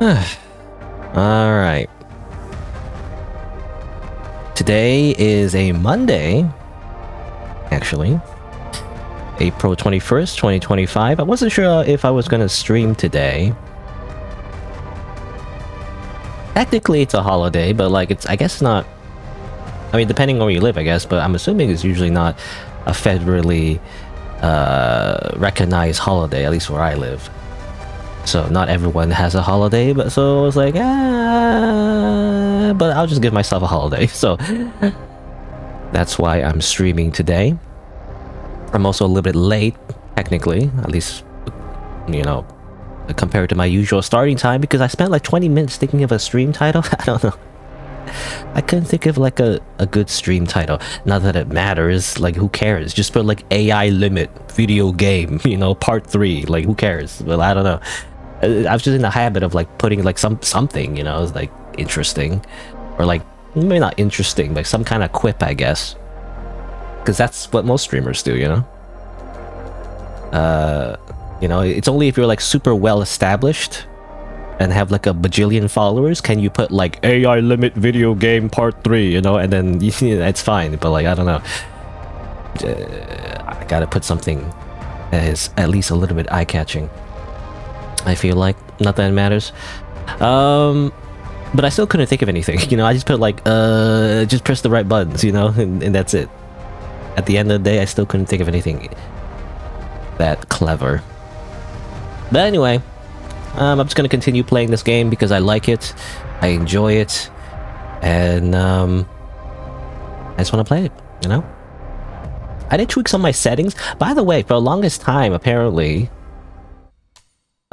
All right. Today is a Monday, actually. April 21st, 2025. I wasn't sure if I was going to stream today. Technically, it's a holiday, but like I guess not. I mean, depending on where you live, I guess, but I'm assuming it's usually not a federally recognized holiday, at least where I live. So not everyone has a holiday, but so I was like, but I'll just give myself a holiday. So that's why I'm streaming today. I'm also a little bit late, technically, at least, you know, compared to my usual starting time, because I spent like 20 minutes thinking of a stream title. I don't know. I couldn't think of like a good stream title. Not that it matters, like who cares? Just put like AI limit video game, you know, part 3. Like who cares? Well, I don't know. I was just in the habit of like putting like something, you know, like interesting, or like maybe not interesting, like some kind of quip, I guess, because that's what most streamers do, you know. You know, it's only if you're like super well established and have like a bajillion followers can you put like AI limit video game part 3, you know, and then it's fine. But like I don't know, I gotta put something that is at least a little bit eye-catching. I feel like not that it matters. But I still couldn't think of anything. You know, I just put like just press the right buttons, you know, and that's it. At the end of the day, I still couldn't think of anything that clever. But anyway, I'm just gonna continue playing this game because I like it, I enjoy it, and I just want to play it, you know. I did tweak some of my settings. By the way, for the longest time, apparently,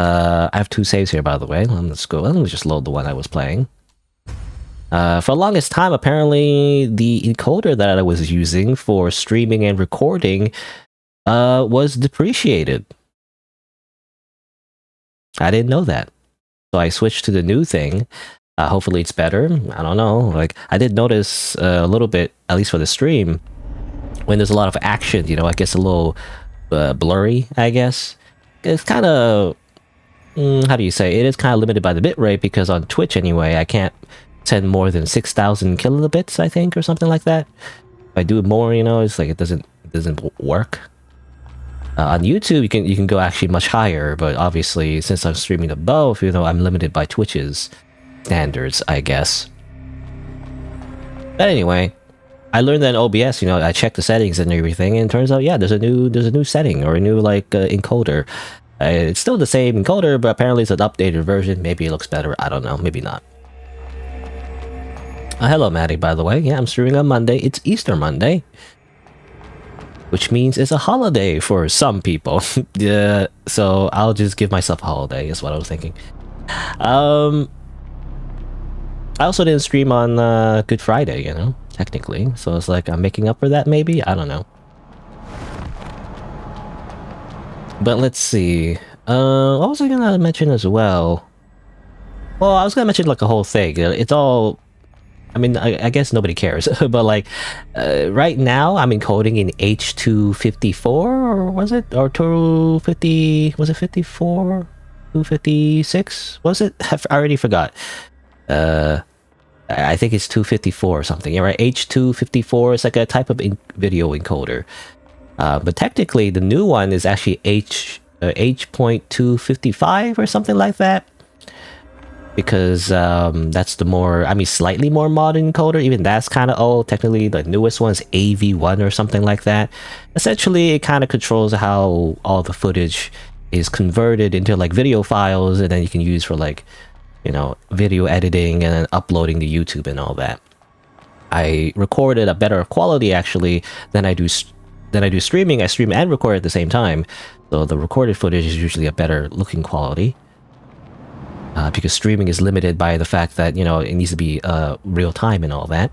I have 2 saves here, by the way. Let's go. Let me just load the one I was playing. For the longest time, apparently, the encoder that I was using for streaming and recording was depreciated. I didn't know that. So I switched to the new thing. Hopefully it's better. I don't know. Like, I did notice a little bit, at least for the stream, when there's a lot of action, you know, it gets a little blurry, I guess. It's kind of... how do you say? It is kind of limited by the bitrate, because on Twitch anyway, I can't send more than 6,000 kilobits, I think, or something like that. If I do more, you know, it's like it doesn't work. On YouTube, you can go actually much higher, but obviously, since I'm streaming to both, you know, I'm limited by Twitch's standards, I guess. But anyway, I learned that in OBS, you know, I checked the settings and everything, and it turns out, yeah, there's a new setting, or a new like encoder. It's still the same encoder, but apparently it's an updated version. Maybe it looks better. I don't know. Maybe not. Hello, Maddie, by the way. Yeah, I'm streaming on Monday. It's Easter Monday, which means it's a holiday for some people. Yeah, so I'll just give myself a holiday, is what I was thinking. I also didn't stream on Good Friday, you know, technically. So it's like I'm making up for that, maybe? I don't know. But let's see. What was I gonna mention as well? Well, I was gonna mention like a whole thing. It's all... I mean, I guess nobody cares. But like, right now I'm encoding in H254, or was it? Or 250... Was it 54? 256? Was it? I already forgot. I think it's 254 or something. Yeah, right? H254 is like a type of video encoder. But technically, the new one is actually H.255 or something like that. Because that's the more, I mean, slightly more modern encoder. Even that's kind of old. Technically, the newest one is AV1 or something like that. Essentially, it kind of controls how all the footage is converted into like video files, and then you can use for like, you know, video editing and then uploading to YouTube and all that. I recorded a better quality actually than I do streaming. I stream and record at the same time, so the recorded footage is usually a better looking quality. Because streaming is limited by the fact that, you know, it needs to be real time and all that.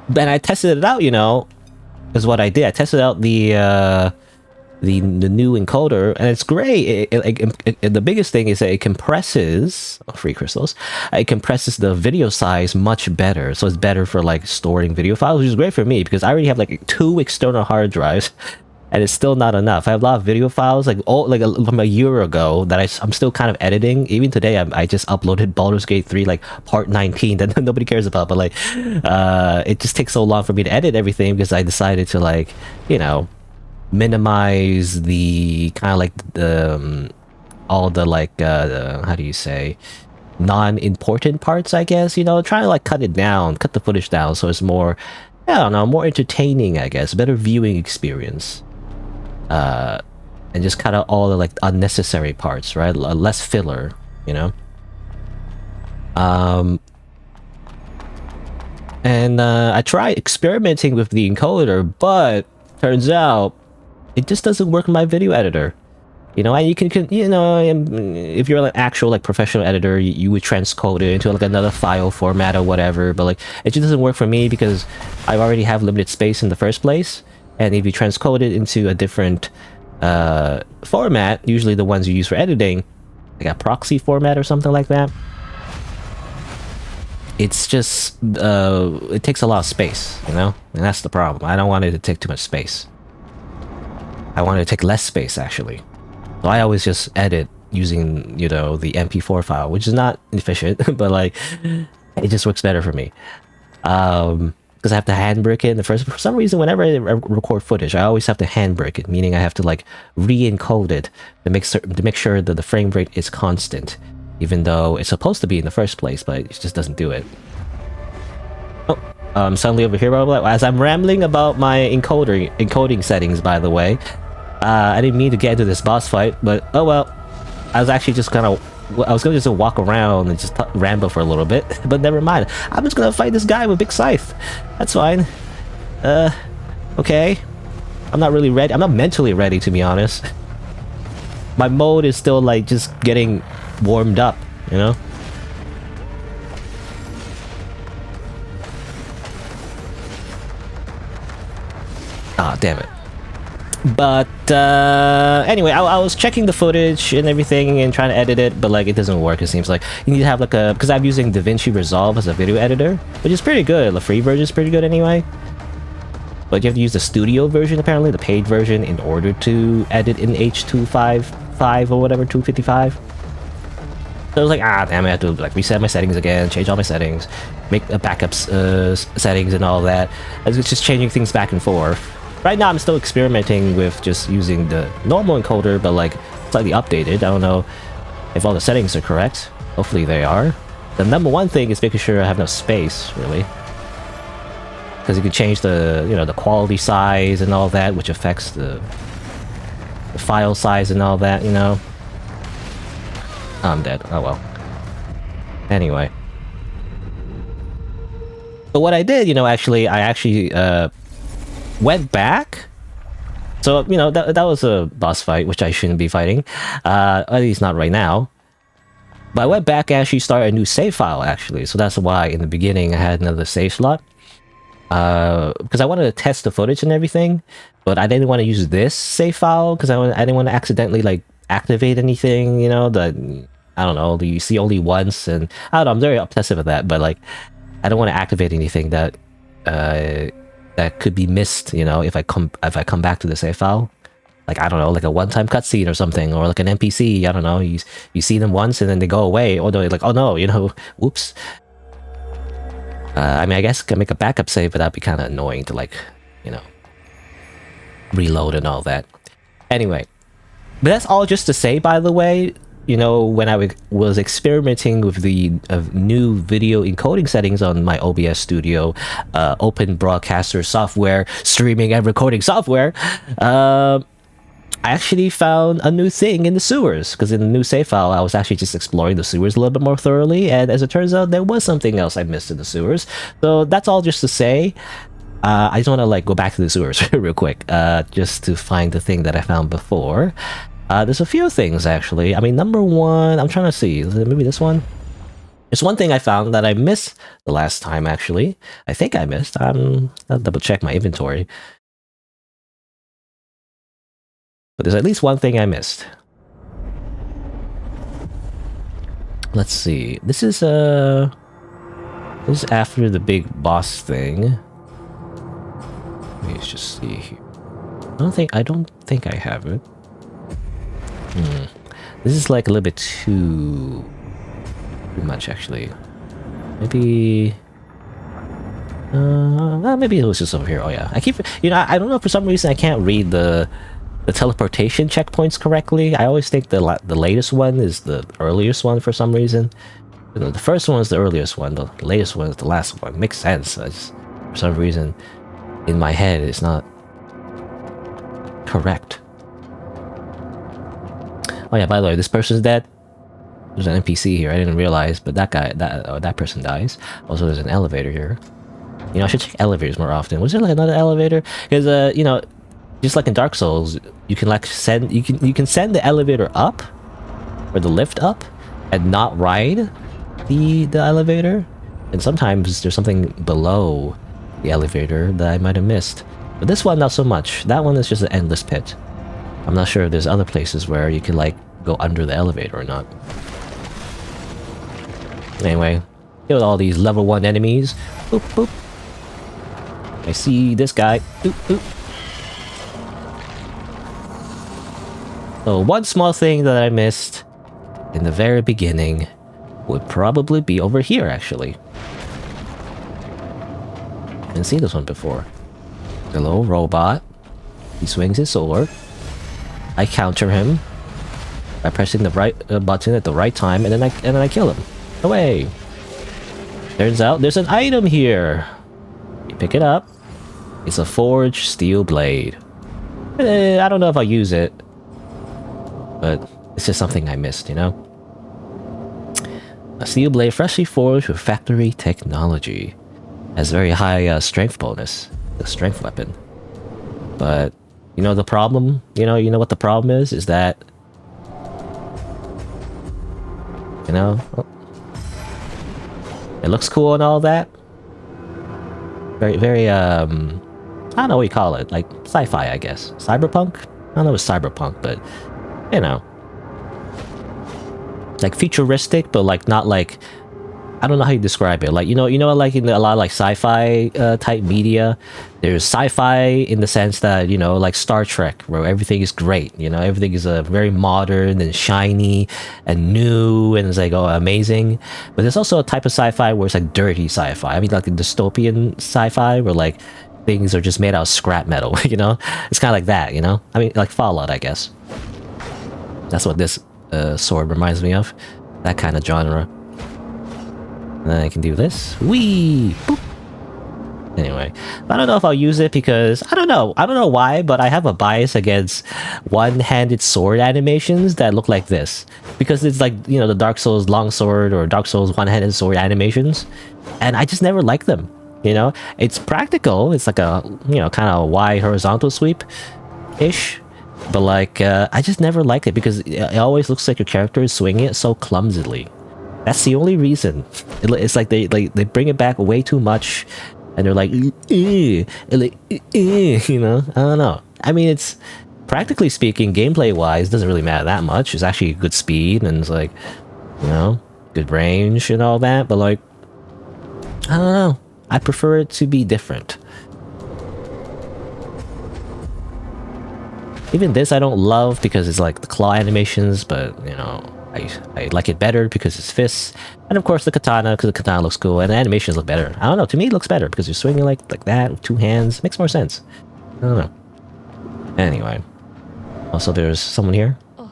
Then I tested it out, you know, is what I did. I tested out the new encoder, and it's great. The biggest thing is that it compresses free crystals. It compresses the video size much better, so it's better for like storing video files, which is great for me because I already have like 2 external hard drives. and it's still not enough. I have a lot of video files from a year ago that I'm still kind of editing. Even today, I just uploaded Baldur's Gate 3 like part 19 that nobody cares about, but like it just takes so long for me to edit everything because I decided to like, you know, minimize the kind of like the all the like how do you say, non-important parts, I guess, you know, trying to like cut the footage down so it's more, I don't know, more entertaining, I guess, better viewing experience, and just cut out all the like unnecessary parts, right? Less filler, you know. And I tried experimenting with the encoder, but turns out it just doesn't work in my video editor. You know, and you can you know, if you're an actual like professional editor, you would transcode it into like another file format or whatever, but like it just doesn't work for me because I already have limited space in the first place. And if you transcode it into a different format, usually the ones you use for editing, like a proxy format or something like that, it's just it takes a lot of space, you know, and that's the problem. I don't want it to take too much space. I want it to take less space, actually. So I always just edit using, you know, the MP4 file, which is not efficient, but like it just works better for me. Because I have to handbrake it for some reason. Whenever I record footage, I always have to handbrake it, meaning I have to like re-encode it to make sure that the frame rate is constant, even though it's supposed to be in the first place, but it just doesn't do it. Oh, suddenly over here, as I'm rambling about my encoding settings, by the way. I didn't mean to get into this boss fight, but oh well. I was actually just I was gonna just walk around and just ramble for a little bit, but never mind. I'm just gonna fight this guy with big scythe. That's fine. Okay. I'm not really ready. I'm not mentally ready, to be honest. My mode is still like just getting warmed up, you know? Ah, damn it. But anyway, I was checking the footage and everything and trying to edit it, but like it doesn't work. It seems like you need to have like because I'm using DaVinci Resolve as a video editor, which is pretty good. The free version is pretty good anyway, but you have to use the studio version, apparently the paid version, in order to edit in H255 or whatever, 255. So I was like, ah, damn, I have to like reset my settings again, change all my settings, make backups settings and all that. It's just changing things back and forth. Right now, I'm still experimenting with just using the normal encoder, but like slightly updated. I don't know if all the settings are correct. Hopefully they are. The number one thing is making sure I have enough space, really, because you can change the, you know, the quality size and all that, which affects the file size and all that, you know. I'm dead. Oh well. Anyway. But what I did, you know, I actually went back. So, you know, that was a boss fight, which I shouldn't be fighting. At least not right now. But I went back and actually started a new save file, actually. So that's why in the beginning I had another save slot. Because I wanted to test the footage and everything. But I didn't want to use this save file because I didn't want to accidentally, like, activate anything, you know, that, I don't know, you see only once. And I don't know, I'm very obsessive with that. But, like, I don't want to activate anything that that could be missed, you know, if I come back to the save file. Like, I don't know, like a one-time cutscene or something, or like an NPC, I don't know, you see them once and then they go away, or they're like, oh no, you know, whoops. I mean, I guess I can make a backup save, but that'd be kind of annoying to, like, you know, reload and all that. Anyway, but that's all just to say, by the way, you know, when I was experimenting with the new video encoding settings on my OBS Studio, open broadcaster software, streaming and recording software, I actually found a new thing in the sewers. Because in the new save file, I was actually just exploring the sewers a little bit more thoroughly, and as it turns out, there was something else I missed in the sewers. So that's all just to say. I just want to like go back to the sewers real quick, just to find the thing that I found before. There's a few things, actually. I mean, number one, I'm trying to see, is it maybe this one? There's one thing I found that I missed the last time, actually. I think I missed. I'll double check my inventory. But there's at least one thing I missed. Let's see. This is after the big boss thing. Let me just see here. I don't think I have it. This is like a little bit too much actually. Maybe maybe it was just over here. Oh yeah, I keep, you know, I don't know, for some reason I can't read the teleportation checkpoints correctly. I always think the latest one is the earliest one for some reason. You know, the first one is the earliest one, the latest one is the last one. Makes sense. I just, for some reason in my head it's not correct. Oh yeah, by the way, this person's dead. There's an NPC here, I didn't realize, but that person dies. Also, there's an elevator here. You know, I should check elevators more often. Was there like another elevator? Because you know, just like in Dark Souls, you can like send you can send the elevator up or the lift up and not ride the elevator. And sometimes there's something below the elevator that I might have missed. But this one, not so much. That one is just an endless pit. I'm not sure if there's other places where you can like go under the elevator or not. Anyway, kill all these level 1 enemies. Boop, boop. I see this guy. Boop, boop. So one small thing that I missed in the very beginning would probably be over here, actually. I haven't seen this one before. The little robot. He swings his sword. I counter him by pressing the right button at the right time, and then I kill him. Away. Turns out there's an item here. You pick it up. It's a forged steel blade. I don't know if I'll use it, but it's just something I missed, you know? A steel blade freshly forged with factory technology. Has very high strength bonus. The strength weapon. But, you know the problem? You know what the problem is? Is that... You know? It looks cool and all that. Very, I don't know what you call it. Like, sci-fi, I guess. Cyberpunk? I don't know if it's cyberpunk, but... You know. Like, futuristic, but like, not like... I don't know how you describe it. Like, you know, like in a lot of like sci-fi type media, there's sci-fi in the sense that, you know, like Star Trek, where everything is great. You know, everything is very modern and shiny and new and it's like, oh, amazing. But there's also a type of sci-fi where it's like dirty sci-fi. I mean, like the dystopian sci-fi where like things are just made out of scrap metal. You know, it's kind of like that. You know, I mean, like Fallout, I guess. That's what this sword reminds me of. That kind of genre. And then I can do this. Whee! Boop! Anyway, I don't know if I'll use it because, I don't know why, but I have a bias against one-handed sword animations that look like this. Because it's like, you know, the Dark Souls longsword or Dark Souls one-handed sword animations. And I just never like them, you know? It's practical, it's like a, you know, kind of wide horizontal sweep-ish. But like, I just never liked it because it always looks like your character is swinging it so clumsily. That's the only reason. It's like they bring it back way too much, and they're like, you know. I don't know. I mean, it's practically speaking, gameplay wise, doesn't really matter that much. It's actually good speed and it's like, you know, good range and all that. But like, I don't know. I prefer it to be different. Even this I don't love because it's like the claw animations, but you know. I like it better because it's fists, and of course the katana because the katana looks cool and the animations look better. I don't know, to me it looks better because you're swinging like that with 2 hands. Makes more sense. I don't know. Anyway, also there's someone here. Oh,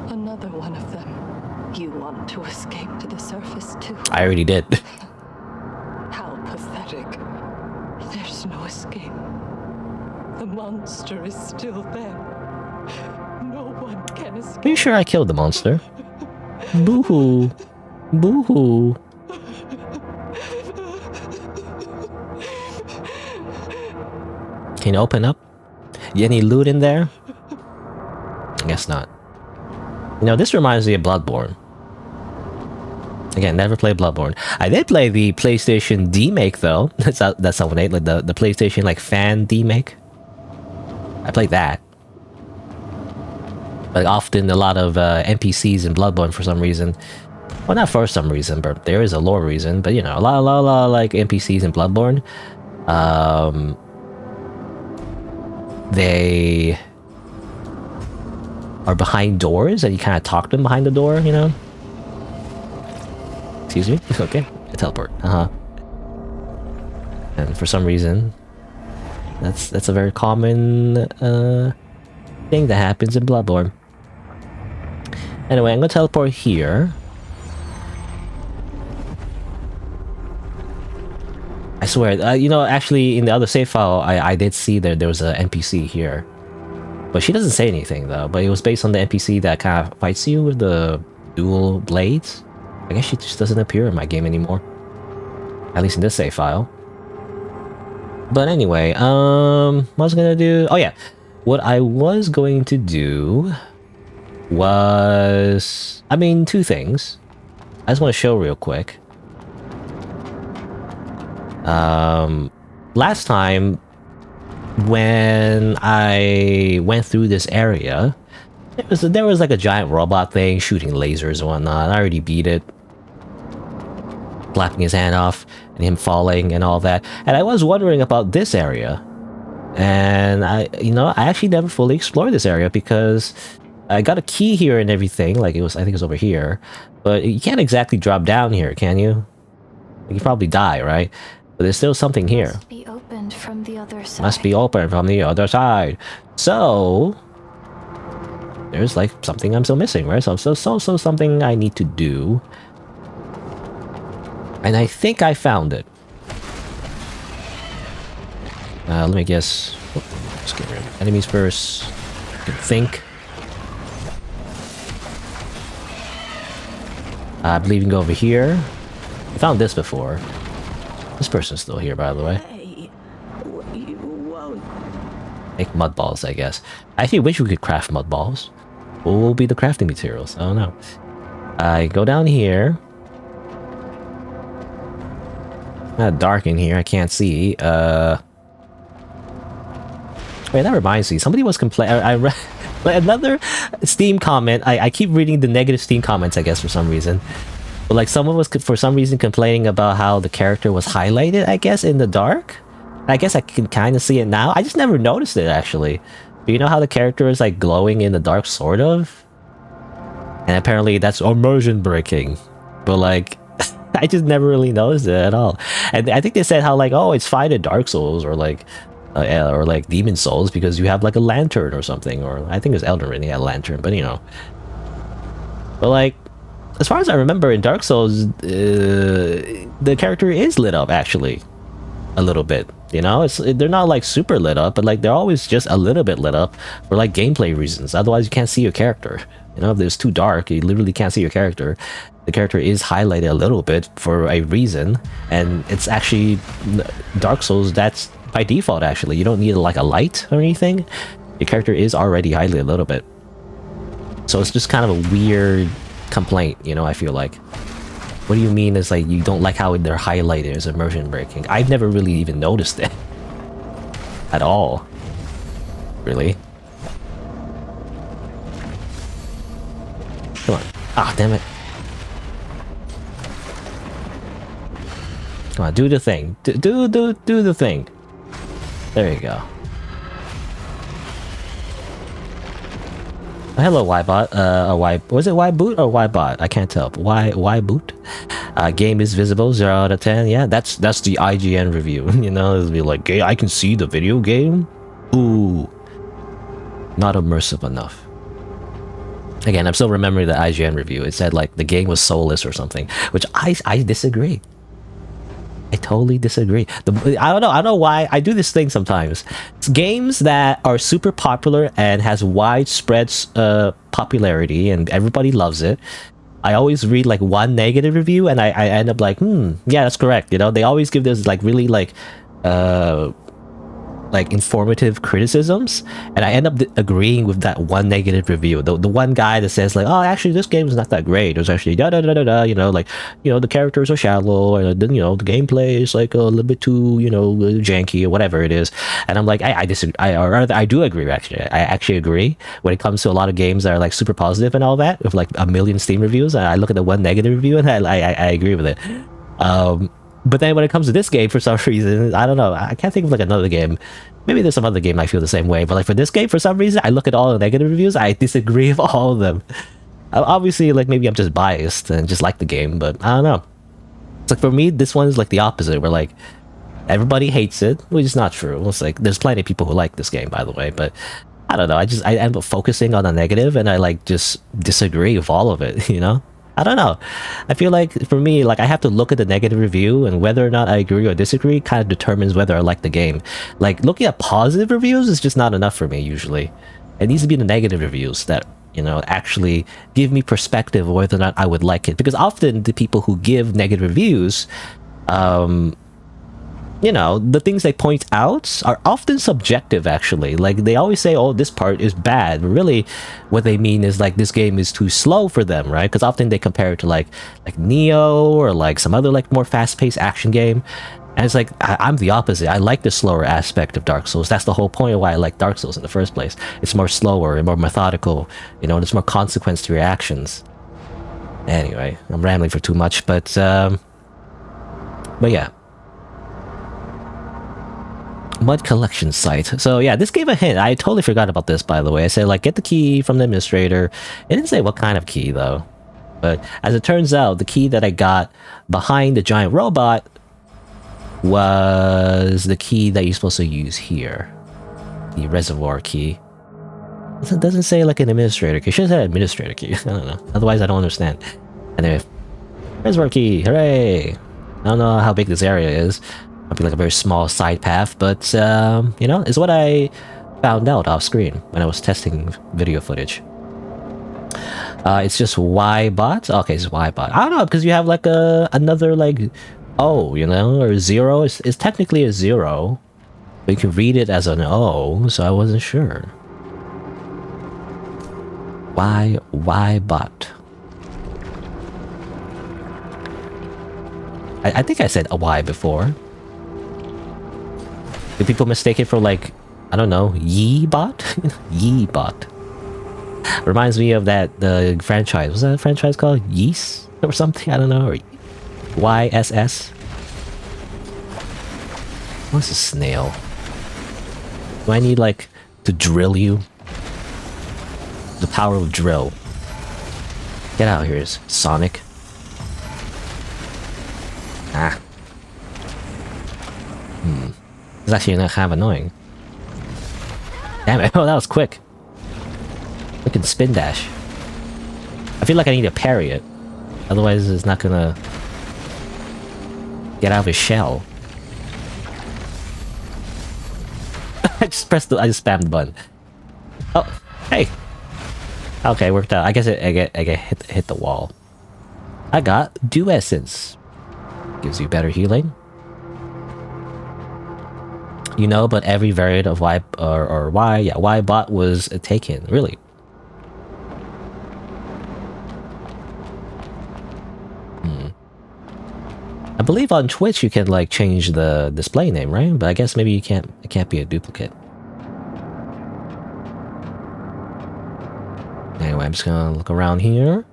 another one of them. You want to escape to the surface too? I already did. How pathetic. There's no escape. The monster is still there. Are you sure I killed the monster? Boo-hoo. Boo-hoo. Can you open up? Any loot in there? I guess not. You know, this reminds me of Bloodborne. Again, never played Bloodborne. I did play the PlayStation D-Make though. That's not what like the PlayStation like fan D-Make. I played that. Like often a lot of NPCs in Bloodborne for some reason. Well, not for some reason, but there is a lore reason. But you know, a lot like NPCs in Bloodborne. they are behind doors and you kind of talk to them behind the door, you know? Excuse me? Okay, I teleport. And for some reason, that's a very common thing that happens in Bloodborne. Anyway, I'm gonna teleport here. I swear, you know, actually in the other save file, I did see there was an NPC here. But she doesn't say anything though, but it was based on the NPC that kind of fights you with the dual blades. I guess she just doesn't appear in my game anymore. At least in this save file. But anyway, what was I gonna do? Oh yeah, what I was going to do was, I mean, two things. I just want to show real quick. Last time when I went through this area, there was like a giant robot thing shooting lasers and whatnot. I already beat it, flapping his hand off and him falling and all that. And I was wondering about this area, and I actually never fully explored this area because I got a key here and everything. Like I think it was over here, but you can't exactly drop down here, can you? You probably die, right? But there's still something here. Must be opened from the other side. Must be open from the other side. So there's like something I'm still missing, right? So something I need to do. And I think I found it. Let me guess. Let's get rid of enemies first. Think. I believe you can go over here. I found this before. This person's still here, by the way. Hey, you won't. Make mud balls, I guess. I actually wish we could craft mud balls. What will be the crafting materials? I don't know. I go down here. Not dark in here. I can't see. Wait, that reminds me. Somebody was complaining. I read another Steam comment. I keep reading the negative Steam comments, I guess, for some reason. But like someone was for some reason complaining about how the character was highlighted, I guess, in the dark. I guess I can kind of see it now. I just never noticed it, actually. Do you know how the character is like glowing in the dark, sort of? And apparently that's immersion breaking. But like, I just never really noticed it at all. And I think they said how like, oh, it's fine in Dark Souls or like Demon Souls because you have like a lantern or something. Or I think it was Elden Ring, he had a lantern, but you know. But like, as far as I remember, in Dark Souls, the character is lit up, actually. A little bit, you know? They're not, like, super lit up, but, like, they're always just a little bit lit up for, like, gameplay reasons. Otherwise, you can't see your character. You know, if it's too dark, you literally can't see your character. The character is highlighted a little bit for a reason, and it's actually... Dark Souls, that's by default, actually. You don't need, like, a light or anything. Your character is already highlighted a little bit. So it's just kind of a weird... complaint, you know, I feel like. What do you mean is like you don't like how they're highlighted as immersion breaking? I've never really even noticed it at all, really. Come on. Ah, damn it. Come on, do the thing. Do the thing. There you go. Hello, Ybot. Was it Yboot or Ybot? I can't tell. Yboot? Game is visible, 0 out of 10. Yeah, that's the IGN review. You know, it'll be like, I can see the video game. Ooh, not immersive enough. Again, I'm still remembering the IGN review. It said like the game was soulless or something, which I disagree. I totally disagree. I don't know why I do this thing sometimes. It's games that are super popular and has widespread popularity and everybody loves it. I always read like one negative review and I end up like, yeah, that's correct. You know, they always give this like really like informative criticisms, and I end up agreeing with that one negative review. The one guy that says like, oh, actually this game is not that great. It was actually you know, like, you know, the characters are shallow, and then, you know, the gameplay is like a little bit too, you know, janky or whatever it is. And I'm like, I disagree. Or rather, I do agree. Actually, I actually agree when it comes to a lot of games that are like super positive and all that, with like a million Steam reviews. And I look at the one negative review and I agree with it. But then when it comes to this game, for some reason, I don't know, I can't think of like another game. Maybe there's some other game I feel the same way, but like for this game, for some reason, I look at all the negative reviews, I disagree with all of them. Obviously, like maybe I'm just biased and just like the game, but I don't know. It's like for me, this one is like the opposite, where like everybody hates it, which is not true. It's like there's plenty of people who like this game, by the way, but I don't know. I end up focusing on the negative, and I like just disagree with all of it. You know, I don't know. I feel like for me, like I have to look at the negative review, and whether or not I agree or disagree kind of determines whether I like the game. Like looking at positive reviews is just not enough for me usually. It needs to be the negative reviews that, you know, actually give me perspective of whether or not I would like it. Because often the people who give negative reviews, you know, the things they point out are often subjective, actually. Like, they always say, oh, this part is bad. But really, what they mean is, like, this game is too slow for them, right? Because often they compare it to, like Neo or, like, some other, like, more fast-paced action game. And it's like, I'm the opposite. I like the slower aspect of Dark Souls. That's the whole point of why I like Dark Souls in the first place. It's more slower and more methodical, you know, and there's more consequence to your actions. Anyway, I'm rambling for too much, but yeah. Mud collection site. So yeah, this gave a hint. I totally forgot about this, by the way. I said, like, get the key from the administrator. It didn't say what kind of key, though. But as it turns out, the key that I got behind the giant robot was the key that you're supposed to use here. The reservoir key. It doesn't say, like, an administrator key. It should have said administrator key. I don't know. Otherwise, I don't understand. Anyway, reservoir key. Hooray! I don't know how big this area is. Might be like a very small side path, but you know, it's what I found out off screen when I was testing video footage. It's just Y-bot. Okay, it's Y-bot. I don't know, because you have like another like O, you know, or zero. It's technically a zero, but you can read it as an O, so I wasn't sure. Y-bot. I think I said a Y before. Do people mistake it for, like, I don't know, Yee-bot? Yee-bot. Reminds me of the franchise. Was that a franchise called Yeast or something? I don't know. Or YSS? What's a snail? Do I need, like, to drill you? The power of drill. Get out of here, Sonic. Ah. It's actually kind of annoying. Damn it. Oh, that was quick. Look at spin dash. I feel like I need to parry it. Otherwise, it's not gonna get out of his shell. I just spammed the button. Oh, hey. Okay, worked out. I guess I get hit the wall. I got Dew Essence. Gives you better healing. You know, but every variant of Y or Y-bot was taken. Really? I believe on Twitch you can like change the display name, right? But I guess maybe you can't. It can't be a duplicate. Anyway, I'm just gonna look around here.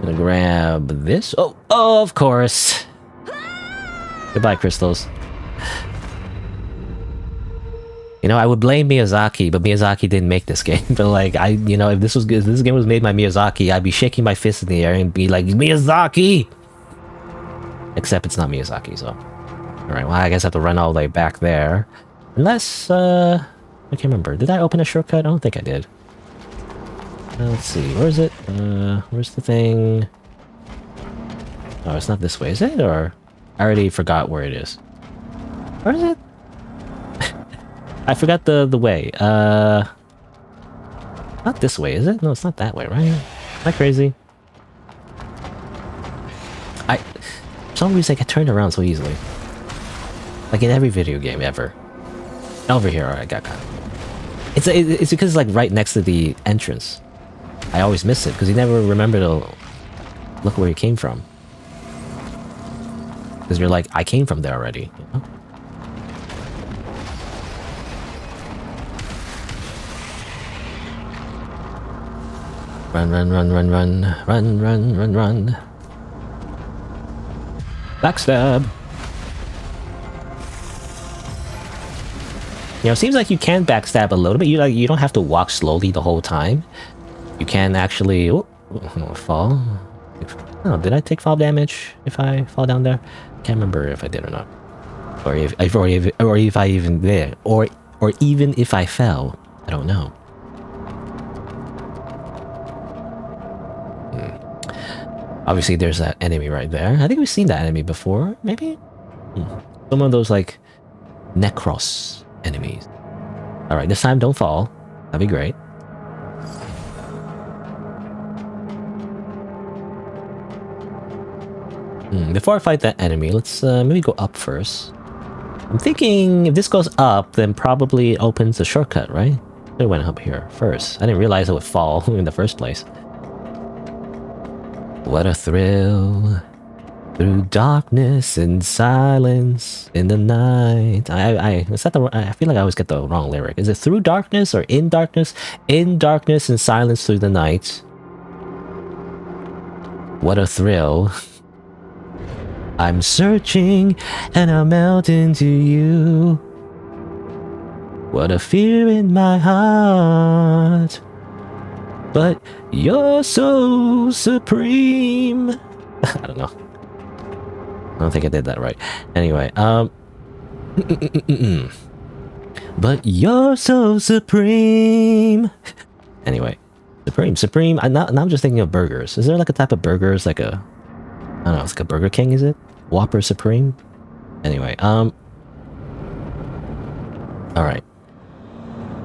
Gonna grab this. Oh, of course. Goodbye, crystals. You know, I would blame Miyazaki, but Miyazaki didn't make this game. But like, you know, if this game was made by Miyazaki, I'd be shaking my fist in the air and be like, Miyazaki! Except it's not Miyazaki, so. Alright, well, I guess I have to run all the way back there. Unless, I can't remember. Did I open a shortcut? I don't think I did. Let's see, where is it? Where's the thing? Oh, it's not this way, is it? Or... I already forgot where it is. Where is it? I forgot the way. Not this way, is it? No, it's not that way, right? Am I crazy? For some reason I get turned around so easily. Like in every video game ever. Over here, alright, got caught. It's because it's like right next to the entrance. I always miss it because you never remember to look where you came from. Because you're like, I came from there already, you know? Run, run, run, run, run, run, run, run, run. Backstab. You know, it seems like you can backstab a little bit. You don't have to walk slowly the whole time. You can actually fall. Oh, did I take fall damage if I fall down there? Can't remember if I did or not, or if I even did, or even if I fell. I don't know. Obviously, there's that enemy right there. I think we've seen that enemy before, maybe. Some of those like Necros enemies. All right, this time don't fall. That'd be great. Before I fight that enemy, let's maybe go up first. I'm thinking if this goes up, then probably it opens the shortcut, right? I went up here first. I didn't realize it would fall in the first place. What a thrill. Through darkness and silence in the night. I feel like I always get the wrong lyric. Is it through darkness or in darkness? In darkness and silence through the night. What a thrill. I'm searching and I melt into you. What a fear in my heart. But you're so supreme. I don't know. I don't think I did that right. Anyway, but you're so supreme. Anyway, supreme. Now I'm just thinking of burgers. Is there like a type of burgers, like a, I don't know, it's like a Burger King, is it? Whopper Supreme? Anyway, all right.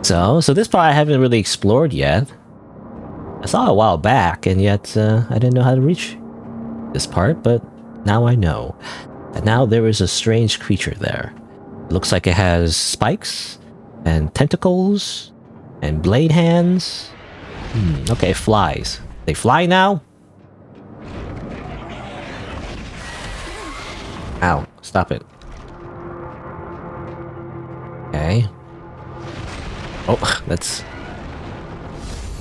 So this part I haven't really explored yet. I saw it a while back, and yet I didn't know how to reach this part, but now I know. And now there is a strange creature there. It looks like it has spikes and tentacles and blade hands. Okay, it flies. They fly now? Ow, stop it. Okay. Oh, that's...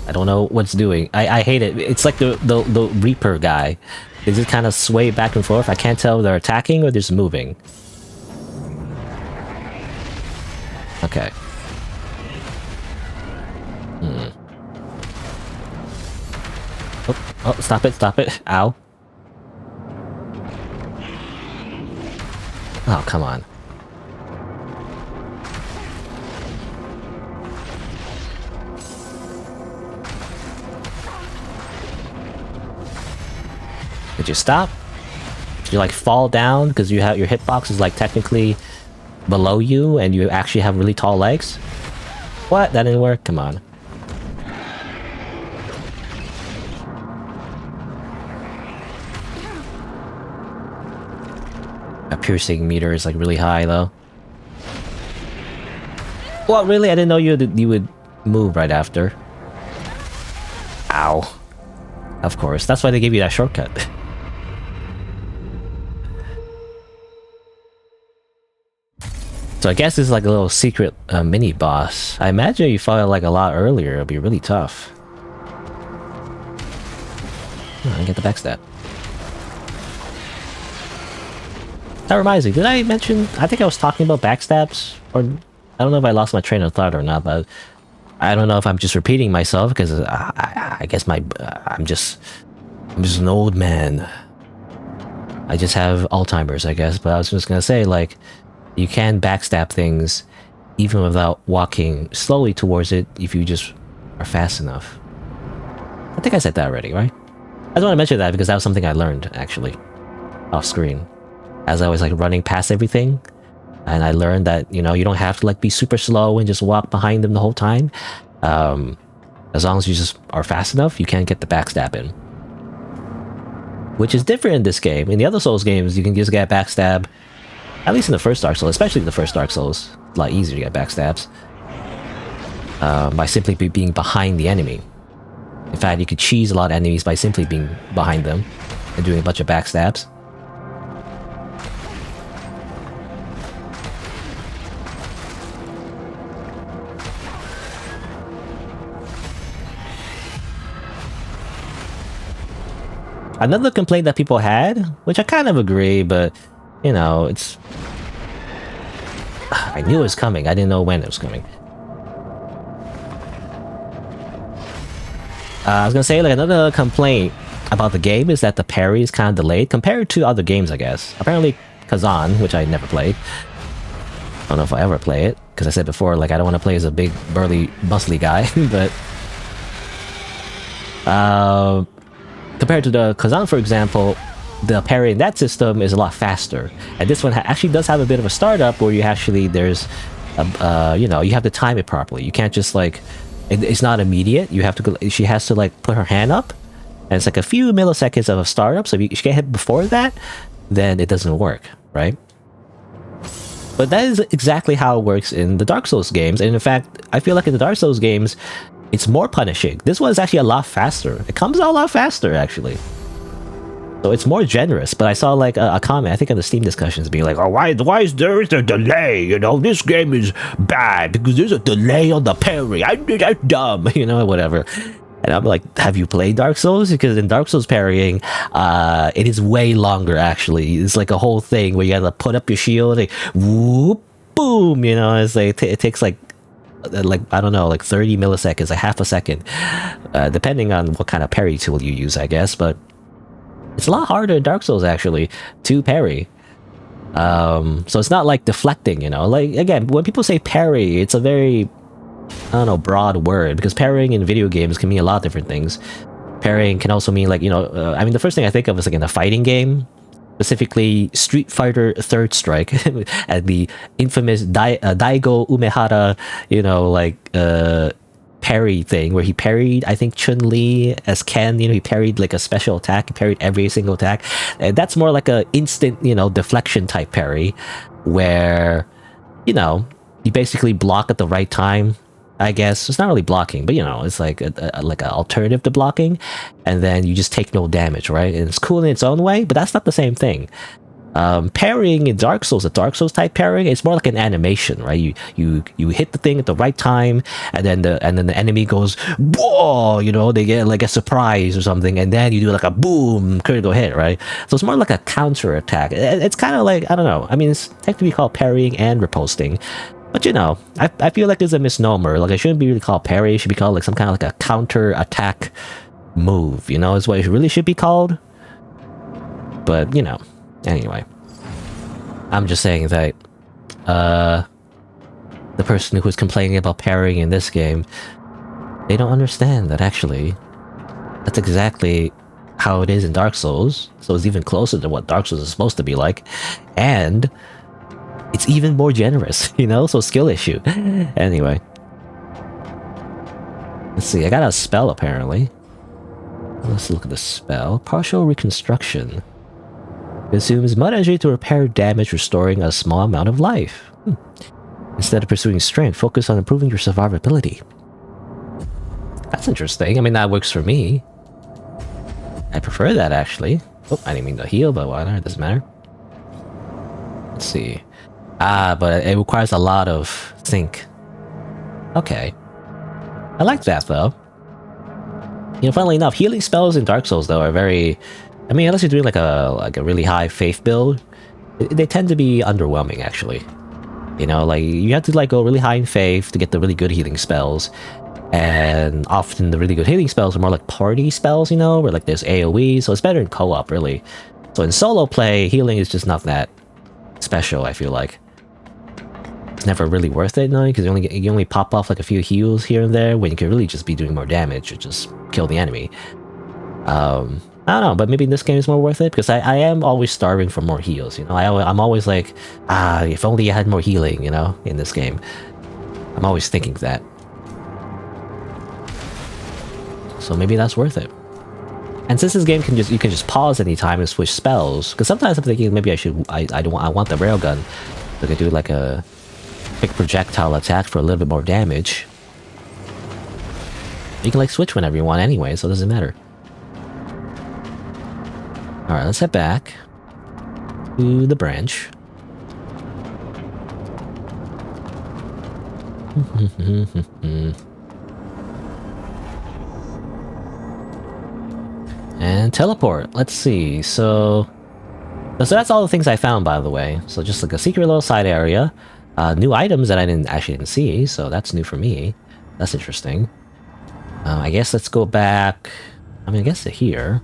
I don't know what's doing. I hate it. It's like the Reaper guy. They just kind of sway back and forth. I can't tell if they're attacking or they're just moving. Okay. Oh, stop it. Ow. Oh, come on. Did you stop? Did you like fall down because you have your hitbox is like technically below you and you actually have really tall legs? What? That didn't work? Come on. A piercing meter is like really high though. Well, really? I didn't know you would move right after. Ow. Of course. That's why they gave you that shortcut. So I guess this is like a little secret mini boss. I imagine you fought it like a lot earlier. It'll be really tough. Oh, I get the backstab. That reminds me, did I mention... I think I was talking about backstabs? Or... I don't know if I lost my train of thought or not, but... I don't know if I'm just repeating myself, because I guess I'm just an old man. I just have Alzheimer's, I guess. But I was just gonna say, like... You can backstab things even without walking slowly towards it if you just are fast enough. I think I said that already, right? I just want to mention that because that was something I learned, actually, off screen. As I was like running past everything, and I learned that, you know, you don't have to like be super slow and just walk behind them the whole time. As long as you just are fast enough, you can get the backstab in. Which is different in this game. In the other Souls games, you can just get backstab. At least in the first Dark Souls, especially in the first Dark Souls, it's a lot easier to get backstabs. By simply being behind the enemy. In fact, you could cheese a lot of enemies by simply being behind them and doing a bunch of backstabs. Another complaint that people had, which I kind of agree, but... You know, it's... I knew it was coming. I didn't know when it was coming. I was gonna say, like, another complaint about the game is that the parry is kind of delayed compared to other games, I guess. Apparently, Kazan, which I never played. I don't know if I ever play it, because I said before, like, I don't want to play as a big, burly, muscly guy, but... compared to the Kazan, for example, the parry in that system is a lot faster. And this one actually does have a bit of a startup where you actually, there's... you know, you have to time it properly. You can't just, like... It's not immediate. You have to go, she has to like put her hand up, and it's like a few milliseconds of a startup. So if you get hit before that, then it doesn't work, right? But that is exactly how it works in the Dark Souls games. And in fact, I feel like in the Dark Souls games, it's more punishing. This one is actually a lot faster. It comes out a lot faster, actually. So it's more generous. But I saw like a comment, I think on the Steam discussions, being like, oh, why is there a delay? You know, this game is bad because there's a delay on the parry. That's dumb, you know, whatever. And I'm like, have you played Dark Souls? Because in Dark Souls parrying, it is way longer, actually. It's like a whole thing where you gotta put up your shield, like, whoop, boom, you know, it's like, it takes like, I don't know, like 30 milliseconds, like half a second, depending on what kind of parry tool you use, I guess, but it's a lot harder in Dark Souls, actually, to parry. So it's not like deflecting, you know? Like, again, when people say parry, it's a very, I don't know, broad word, because parrying in video games can mean a lot of different things. Parrying can also mean, like, you know, I mean, the first thing I think of is, like, in a fighting game, specifically Street Fighter Third Strike, and the infamous Daigo Umehara, you know, like, parry thing where he parried, I think, Chun-Li as Ken, you know, he parried like a special attack, he parried every single attack, and that's more like a instant, you know, deflection type parry where, you know, you basically block at the right time, I guess. It's not really blocking, but you know, it's like like an alternative to blocking, and then you just take no damage, right? And it's cool in its own way, but that's not the same thing. Parrying in Dark Souls, a Dark Souls type parrying, it's more like an animation, right? You hit the thing at the right time, and then the enemy goes, whoa, you know, they get like a surprise or something, and then you do like a boom, critical hit, right? So it's more like a counter attack. It's kind of like, I don't know, I mean, it's technically called parrying and riposting, but you know, I feel like there's a misnomer. Like, it shouldn't be really called parry, it should be called like some kind of like a counter attack move, you know, is what it really should be called. But you know, anyway, I'm just saying that the person who was complaining about parrying in this game, they don't understand that actually that's exactly how it is in Dark Souls. So it's even closer to what Dark Souls is supposed to be like, and it's even more generous, you know? So skill issue. Anyway, let's see, I got a spell apparently. Let's look at the spell. Partial reconstruction. Consumes mud energy to repair damage, restoring a small amount of life. Instead of pursuing strength, focus on improving your survivability. That's interesting. I mean, that works for me. I prefer that, actually. Oh, I didn't mean to heal, but whatever, it doesn't matter. Let's see. Ah, but it requires a lot of think. Okay. I like that, though. You know, funnily enough, healing spells in Dark Souls, though, are very... I mean, unless you're doing like a really high faith build, they tend to be underwhelming, actually. You know, like, you have to like go really high in faith to get the really good healing spells. And often the really good healing spells are more like party spells, you know, where like there's AoE, so it's better in co-op, really. So in solo play, healing is just not that special, I feel like. It's never really worth it, no, because you only pop off like a few heals here and there when you could really just be doing more damage or just kill the enemy. I don't know, but maybe in this game is more worth it, because I am always starving for more heals, you know? I'm always like, if only I had more healing, you know, in this game. I'm always thinking that. So maybe that's worth it. And since this game you can just pause anytime and switch spells, because sometimes I'm thinking maybe I want the railgun, so I could do like a quick projectile attack for a little bit more damage. You can like switch whenever you want anyway, so it doesn't matter. Alright, let's head back to the branch. And teleport. Let's see. So that's all the things I found, by the way. So just like a secret little side area. New items that I didn't see, so that's new for me. That's interesting. I guess let's go back. I mean, I guess to here.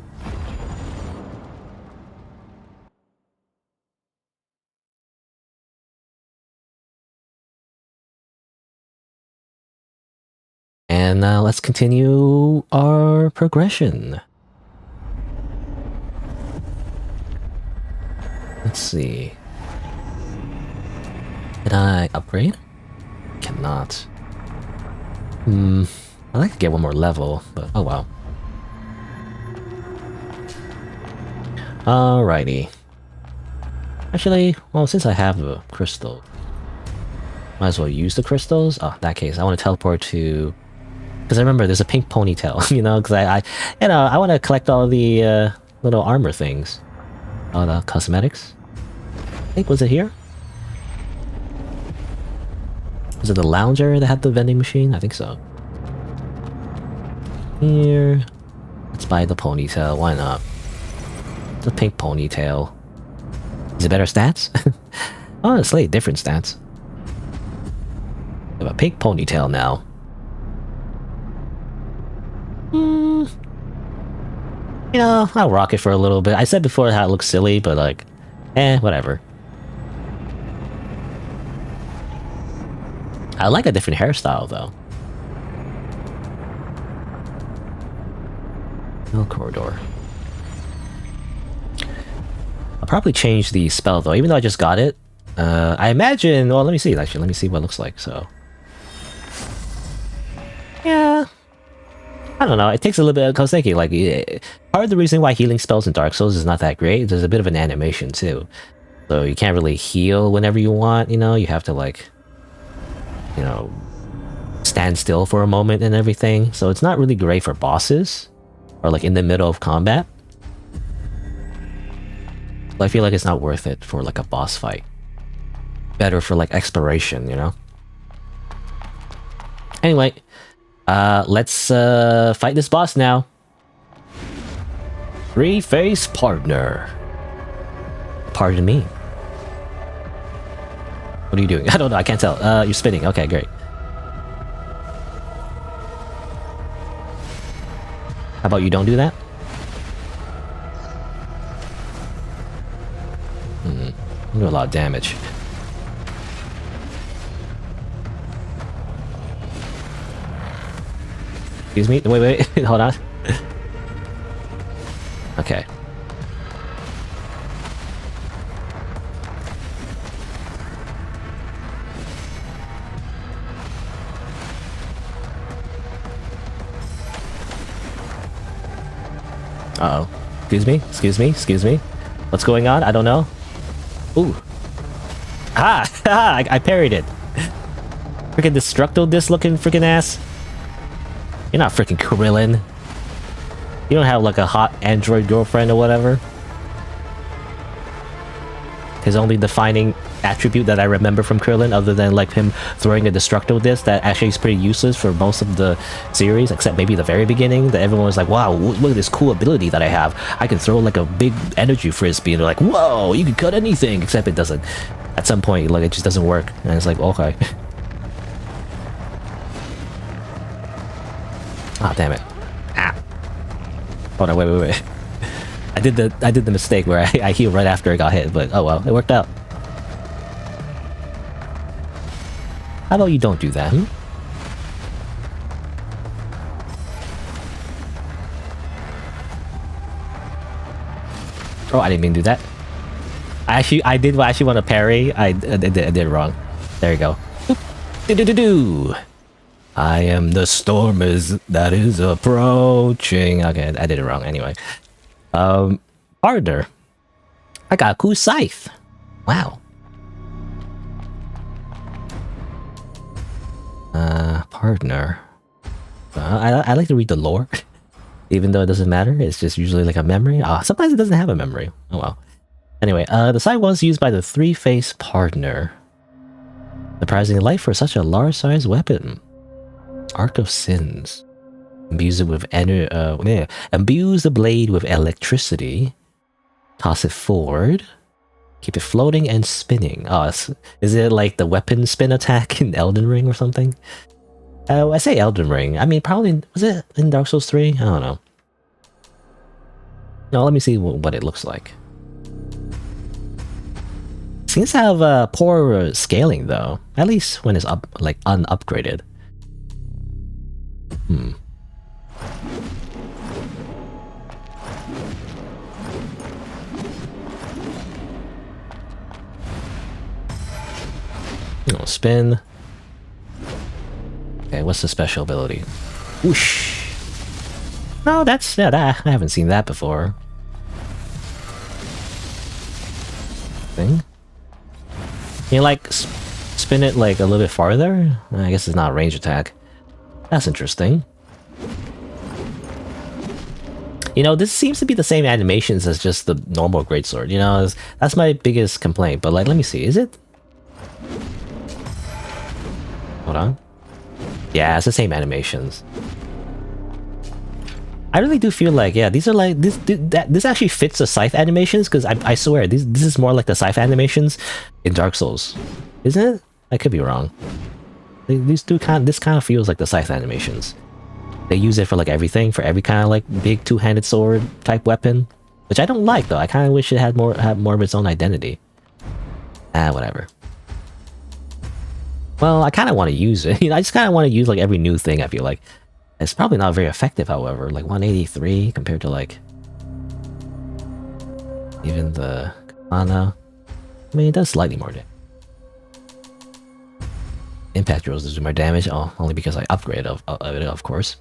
And let's continue our progression. Let's see. Can I upgrade? Cannot. I'd like to get one more level, but oh well. Alrighty. Actually, well, since I have a crystal, might as well use the crystals. Oh, in that case, I want to teleport to... Because I remember there's a pink ponytail, you know, because I want to collect all the little armor things. All the cosmetics. I think, was it here? Was it the lounger that had the vending machine? I think so. Here. Let's buy the ponytail, why not? The pink ponytail. Is it better stats? Honestly, different stats. I have a pink ponytail now. You know, I'll rock it for a little bit. I said before how it looks silly, but like, whatever. I like a different hairstyle, though. No corridor. I'll probably change the spell, though, even though I just got it. I imagine... Well, let me see, actually. Let me see what it looks like, so... Yeah... I don't know, it takes a little bit... I was thinking, like... Part of the reason why healing spells in Dark Souls is not that great, there's a bit of an animation, too. So you can't really heal whenever you want, you know? You have to, like... You know... Stand still for a moment and everything. So it's not really great for bosses. Or, like, in the middle of combat. But I feel like it's not worth it for, like, a boss fight. Better for, like, exploration, you know? Anyway, let's fight this boss now. Three-face partner. Pardon me. What are you doing? I don't know, I can't tell. You're spinning. Okay, great. How about you don't do that? You do a lot of damage. Excuse me? Wait, hold on. Okay. Uh-oh. Excuse me. What's going on? I don't know. Ooh. Ah! I parried it. Freaking Destructo disc looking freaking ass. You're not freaking Krillin. You don't have like a hot android girlfriend or whatever. His only defining attribute that I remember from Krillin, other than like him throwing a Destructo disc that actually is pretty useless for most of the series, except maybe the very beginning, that everyone was like, wow, look at this cool ability that I have. I can throw like a big energy frisbee, and they're like, whoa, you can cut anything, except it doesn't. At some point, like, it just doesn't work, and it's like, okay. Ah, damn it. Ah. Hold on, wait. I did the mistake where I healed right after I got hit, but oh well, it worked out. How about you don't do that, Oh, I didn't mean to do that. I did actually want to parry. I did it wrong. There you go. Do. I am the storm that is approaching. Okay, I did it wrong anyway. Harder. I got a cool scythe. Wow. Partner. I like to read the lore. Even though it doesn't matter, it's just usually like a memory. Sometimes it doesn't have a memory. Oh well. Anyway, the scythe was used by the three-face partner. Surprisingly light for such a large-sized weapon. Arc of Sins. Imbues it with imbues the blade with electricity. Toss it forward. Keep it floating and spinning. Oh, is it like the weapon spin attack in Elden Ring or something? I say Elden Ring. I mean, probably was it in Dark Souls 3? I don't know. No, let me see what it looks like. Seems to have poor scaling though. At least when it's unupgraded. Oh, spin. Okay, what's the special ability? Whoosh. No, that's I haven't seen that before. Thing. Can you like spin it like a little bit farther? I guess it's not a range attack. That's interesting. You know, this seems to be the same animations as just the normal greatsword. You know, that's my biggest complaint. But like, let me see. Is it? Hold on. Yeah, it's the same animations. I really do feel like, yeah, these are like this actually fits the scythe animations, because I swear this is more like the scythe animations in Dark Souls, isn't it? I could be wrong. This kind of feels like the scythe animations. They use it for like everything, for every kind of like big two-handed sword type weapon, which I don't like though. I kind of wish it had more of its own identity. Whatever. Well, I kind of want to use it. You know, I just kind of want to use like every new thing. I feel like it's probably not very effective, however. Like 183 compared to like even the katana. I mean, it does slightly more damage. Impact drills do more damage. Oh, only because I upgrade it, of course.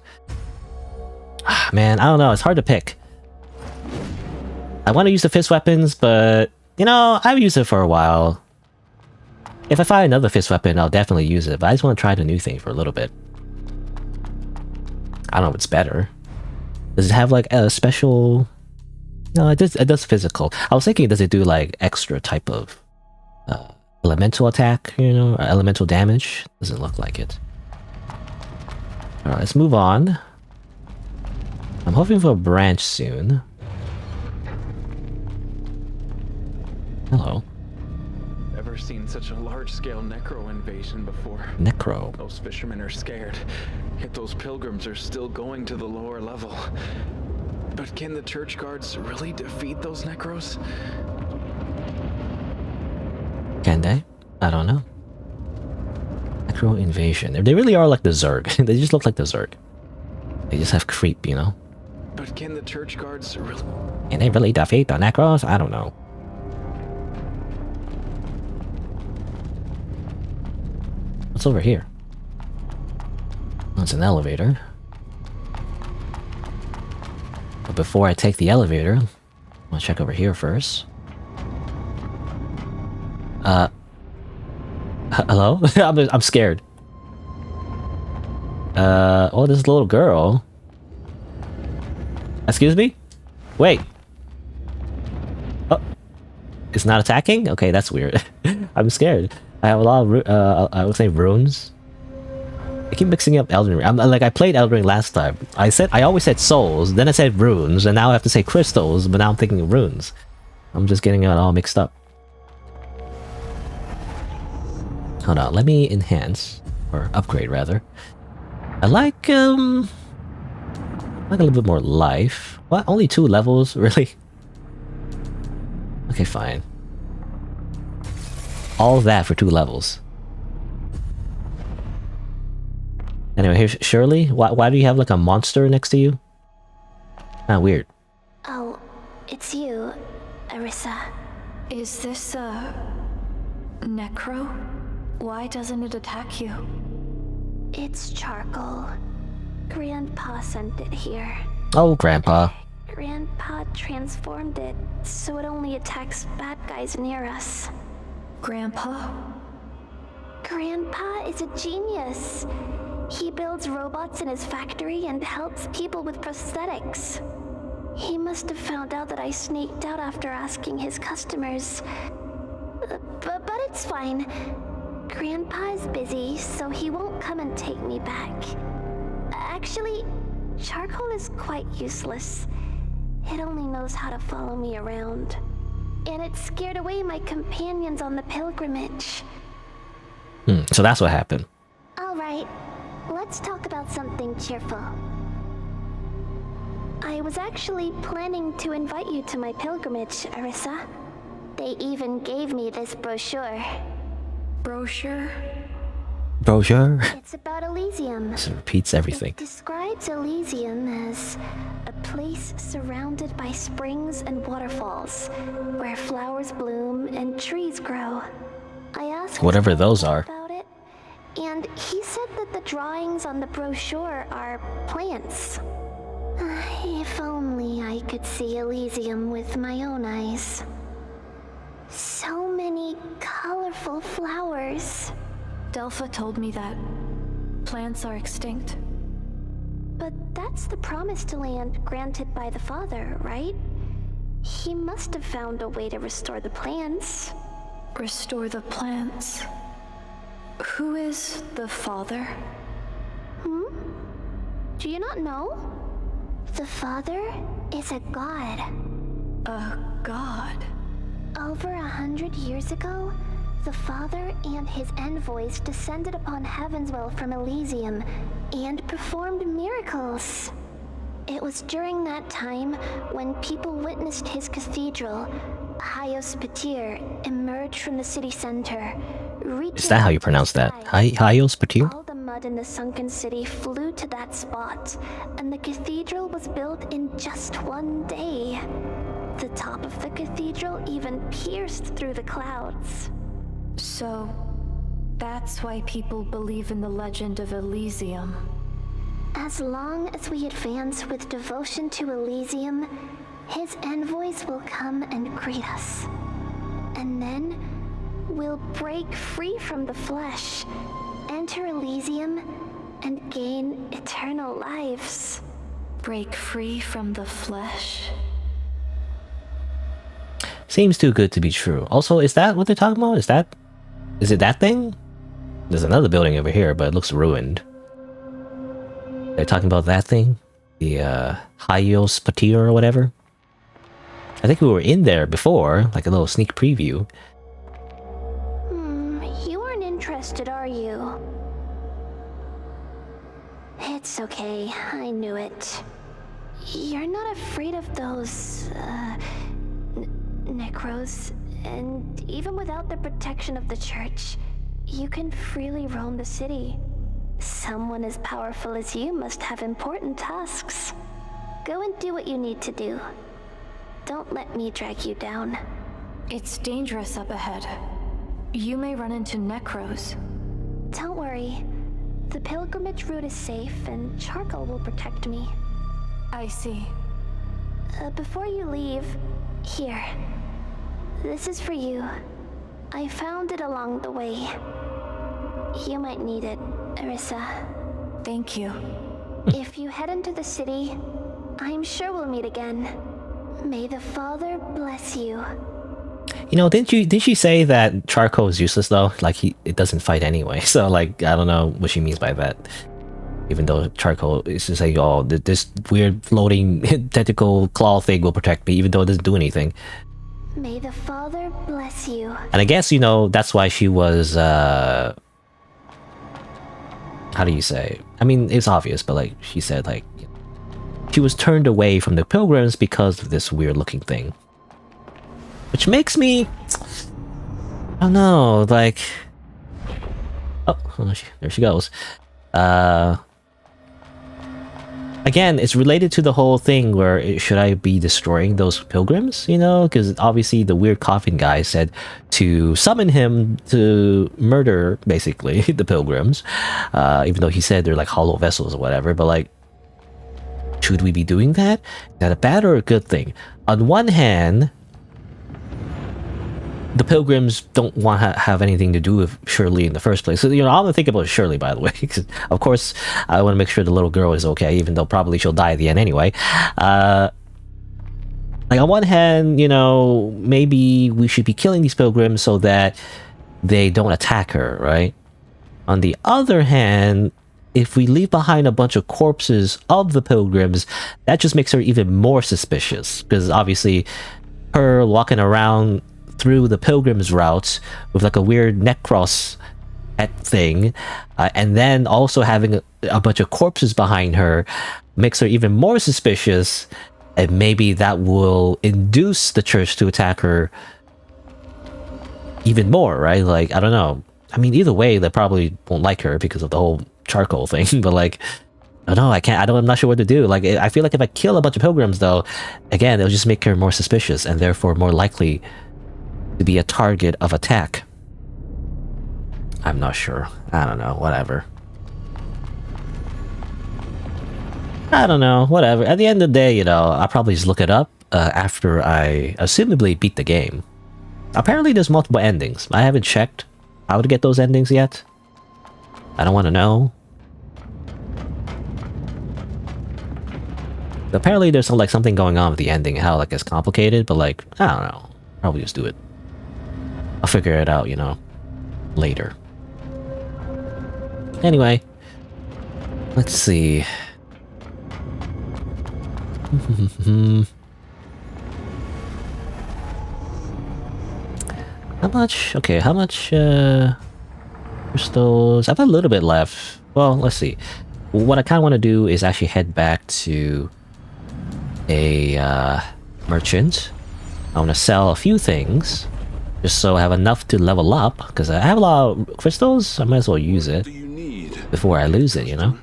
Man, I don't know. It's hard to pick. I want to use the fist weapons, but you know, I've used it for a while. If I find another fist weapon, I'll definitely use it, but I just want to try the new thing for a little bit. I don't know if it's better. Does it have like a special... No, it does physical. I was thinking, does it do like extra type of elemental attack, you know, or elemental damage? Doesn't look like it. Alright, let's move on. I'm hoping for a branch soon. Hello. Never seen such a large-scale necro invasion before. Necro. Those fishermen are scared, yet those pilgrims are still going to the lower level. But can the church guards really defeat those necros? Can they? I don't know. Necro invasion. They really are like the Zerg. They just look like the Zerg. They just have creep, you know? But can the church guards really... Can they really defeat the Necros? I don't know. What's over here? Oh, it's an elevator. But before I take the elevator, I want to check over here first. Hello? I'm scared. Oh, this little girl. Excuse me? Wait. Oh. It's not attacking? Okay, that's weird. I'm scared. I have a lot of, I would say runes. I keep mixing up Elden Ring. I played Elden Ring last time. I always said souls, then I said runes, and now I have to say crystals, but now I'm thinking runes. I'm just getting it all mixed up. Hold on, let me enhance, or upgrade rather. I like a little bit more life. What? Only 2 levels? Really? Okay, fine. All that for 2 levels. Anyway, here's Shirley. Why do you have like a monster next to you? Ah, weird. Oh, it's you, Arissa. Is this a necro? Why doesn't it attack you? It's charcoal. Grandpa sent it here. Oh, Grandpa. Grandpa transformed it so it only attacks bad guys near us. Grandpa? Grandpa is a genius. He builds robots in his factory and helps people with prosthetics. He must have found out that I sneaked out after asking his customers. But it's fine. Grandpa is busy, so he won't come and take me back. Actually, charcoal is quite useless. It only knows how to follow me around. and it scared away my companions on the pilgrimage. So that's what happened. All right, let's talk about something cheerful. I was actually planning to invite you to my pilgrimage, Arissa. They even gave me this brochure. Brochure? Brochure? It's about Elysium. This repeats everything. It describes Elysium as a place surrounded by springs and waterfalls, where flowers bloom and trees grow. I asked Whatever those are. about it, and he said that the drawings on the brochure are plants. If only I could see Elysium with my own eyes. So many colorful flowers. Delpha told me that plants are extinct. But that's the promised land granted by the Father, right? He must have found a way to restore the plants. Restore the plants. Who is the Father? Do you not know? The Father is a god. A god. Over 100 years ago, the Father and his envoys descended upon Heavenswell from Elysium and performed miracles. It was during that time when people witnessed his cathedral, Hyos Patir, emerge from the city center. Is that how you pronounce that? Hyos Patir? All the mud in the sunken city flew to that spot, and the cathedral was built in just one day. The top of the cathedral even pierced through the clouds. So, that's why people believe in the legend of Elysium. As long as we advance with devotion to Elysium, his envoys will come and greet us. And then, we'll break free from the flesh, enter Elysium, and gain eternal lives. Break free from the flesh? Seems too good to be true. Also, is that what they're talking about? Is it that thing? There's another building over here, but it looks ruined. They're talking about that thing? The, Hyos Patir or whatever? I think we were in there before, like a little sneak preview. You aren't interested, are you? It's okay, I knew it. You're not afraid of those, necros, and even without the protection of the church, you can freely roam the city. Someone as powerful as you must have important tasks. Go and do what you need to do. Don't let me drag you down. It's dangerous up ahead. You may run into necros. Don't worry. The pilgrimage route is safe, and Charcoal will protect me. I see. Before you leave, here. This is for you. I found it along the way. You might need it, Arissa. Thank you. If you head into the city, I'm sure we'll meet again. May the Father bless you. You know, didn't she say that Charcoal is useless though? Like it doesn't fight anyway. So like I don't know what she means by that. Even though Charcoal is to say, oh, this weird floating tentacle claw thing will protect me, even though it doesn't do anything. May the Father bless you. And I guess, you know, that's why she was, how do you say? I mean, it's obvious, but like, she said, like, she was turned away from the pilgrims because of this weird looking thing. Which makes me, I don't know, like, oh, there she goes. Again, it's related to the whole thing where should I be destroying those pilgrims, you know? Because obviously the weird coffin guy said to summon him to murder, basically, the pilgrims. Even though he said they're like hollow vessels or whatever, but like, should we be doing that? Is that a bad or a good thing? On one hand, the pilgrims don't want to have anything to do with Shirley in the first place. So, you know, I'm gonna think about Shirley, by the way, because of course I want to make sure the little girl is okay, even though probably she'll die at the end anyway. Like on one hand, you know, maybe we should be killing these pilgrims so that they don't attack her, right? On the other hand, if we leave behind a bunch of corpses of the pilgrims, that just makes her even more suspicious, because obviously her walking around through the pilgrim's route with like a weird neck cross thing, and then also having a bunch of corpses behind her makes her even more suspicious, and maybe that will induce the church to attack her even more, right? Like, I don't know. I mean, either way, they probably won't like her because of the whole charcoal thing, but like, I don't know, I'm not sure what to do. Like, I feel like if I kill a bunch of pilgrims, though, again, it'll just make her more suspicious and therefore more likely to be a target of attack. I'm not sure. I don't know. Whatever. I don't know. Whatever. At the end of the day, you know, I'll probably just look it up after I assumably beat the game. Apparently, there's multiple endings. I haven't checked how to get those endings yet. I don't want to know. Apparently, there's some, like, something going on with the ending, how like it's complicated, but like, I don't know. Probably just do it. I'll figure it out, you know, later. Anyway, let's see. How much? Okay, how much crystals? I have a little bit left. Well, let's see. What I kind of want to do is actually head back to a merchant. I want to sell a few things just so I have enough to level up, because I have a lot of crystals. I might as well use it before I lose it, you know?